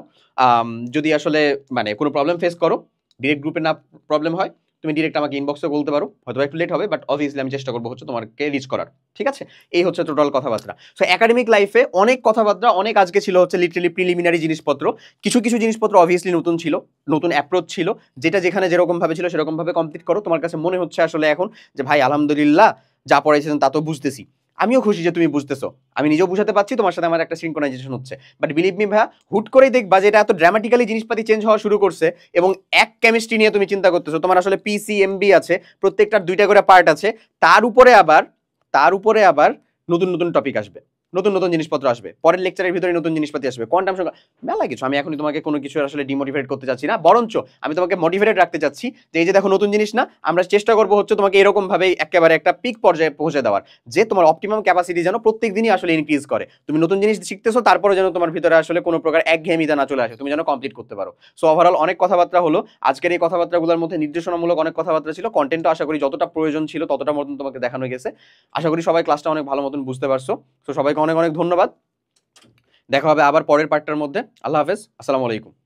যদি আসলে মানে কোনো প্রবলেম ফেস করো, ডিরেক্ট গ্রুপে না প্রবলেম হয়, তুমি ডিরেক্ট আমাকে ইনবক্সে বলতে পারো, হয়তো একটু লেট হবে, বাট অবভিয়াসলি আমি চেষ্টা করবো হচ্ছে তোমাকে রিচ করার, ঠিক আছে? এই হচ্ছে টোটাল কথাবার্তা। সো একাডেমিক লাইফে অনেক কথাবার্তা, অনেক আজকে ছিল হচ্ছে লিটারালি প্রিলিমিনারি জিনিসপত্র। কিছু কিছু জিনিসপত্র অবভিয়াসলি নতুন ছিল, নতুন অ্যাপ্রোচ ছিল, যেটা যেখানে যেরকমভাবে ছিল সেরকমভাবে কমপ্লিট করো। তোমার কাছে মনে হচ্ছে আসলে এখন যে ভাই আলহামদুলিল্লাহ যা পড়াইছেন তা তো বুঝতেছি, আমিও খুশি যে তুমি বুঝতেছো, আমি নিজেও বুঝাতে পারছি, তোমার সাথে আমার একটা সিনক্রোনাইজেশন হচ্ছে। বাট বিলিভ মি ভাইয়া, হুট করেই দেখবা যে এটা এত ড্রামাটিক্যালি জিনিসপাতি চেঞ্জ হওয়া শুরু করছে, এবং এক কেমিস্ট্রি নিয়ে তুমি চিন্তা করতেছো, তোমার আসলে পিসি এমবি আছে, প্রত্যেকটার 2টা করে পার্ট আছে, তার উপরে আবার নতুন নতুন টপিক আসবে, নতুন নতুন জিনিসপত্র আসবে, পরের লেকচারের ভিতরে নতুন জিনিসপাতি আসবে, কোয়ান্টাম সংখ্যা, মেলা কিছু। আমি এখনই তোমাকে কোনো কিছু আসলে ডিমোটিভেট করতে চাচ্ছি না, বরঞ্চ আমি তোমাকে মোটিভেটেড রাখতে চাচ্ছি যে এই যে দেখো নতুন জিনিস না, আমরা চেষ্টা করবো হচ্ছে তোমাকে এরকম ভাবে একেবারে একটা পিক পর্যায়ে পৌঁছে দেওয়ার, যে তোমার অপটিমাম ক্যাপাসিটি যেন প্রত্যেক দিনই আসলে ইনক্রিজ করে। তুমি নতুন জিনিস শিখতেছো, তারপরে যেন তোমার ভিতরে আসলে কোনো প্রকার একঘেয়েমিতা না চলে আসে, তুমি যেন কমপ্লিট করতে পারো। সো ওভারঅল অনেক কথাবার্তা হলো আজকের, এই কথাবার্তাগুলোর মধ্যে নির্দেশনামূলক অনেক কথাবার্তা ছিল, কন্টেন্টও আশা করি যতটা প্রয়োজন ছিল ততটা মতন তোমাকে দেখানো গেছে। আশা করি সবাই ক্লাসটা অনেক ভালো মতন বুঝতে পারছো। তো সবাইকে অনেক অনেক ধন্যবাদ, দেখা হবে আবার পরের পার্টটার মধ্যে। আল্লাহ হাফেজ, আসসালামু আলাইকুম।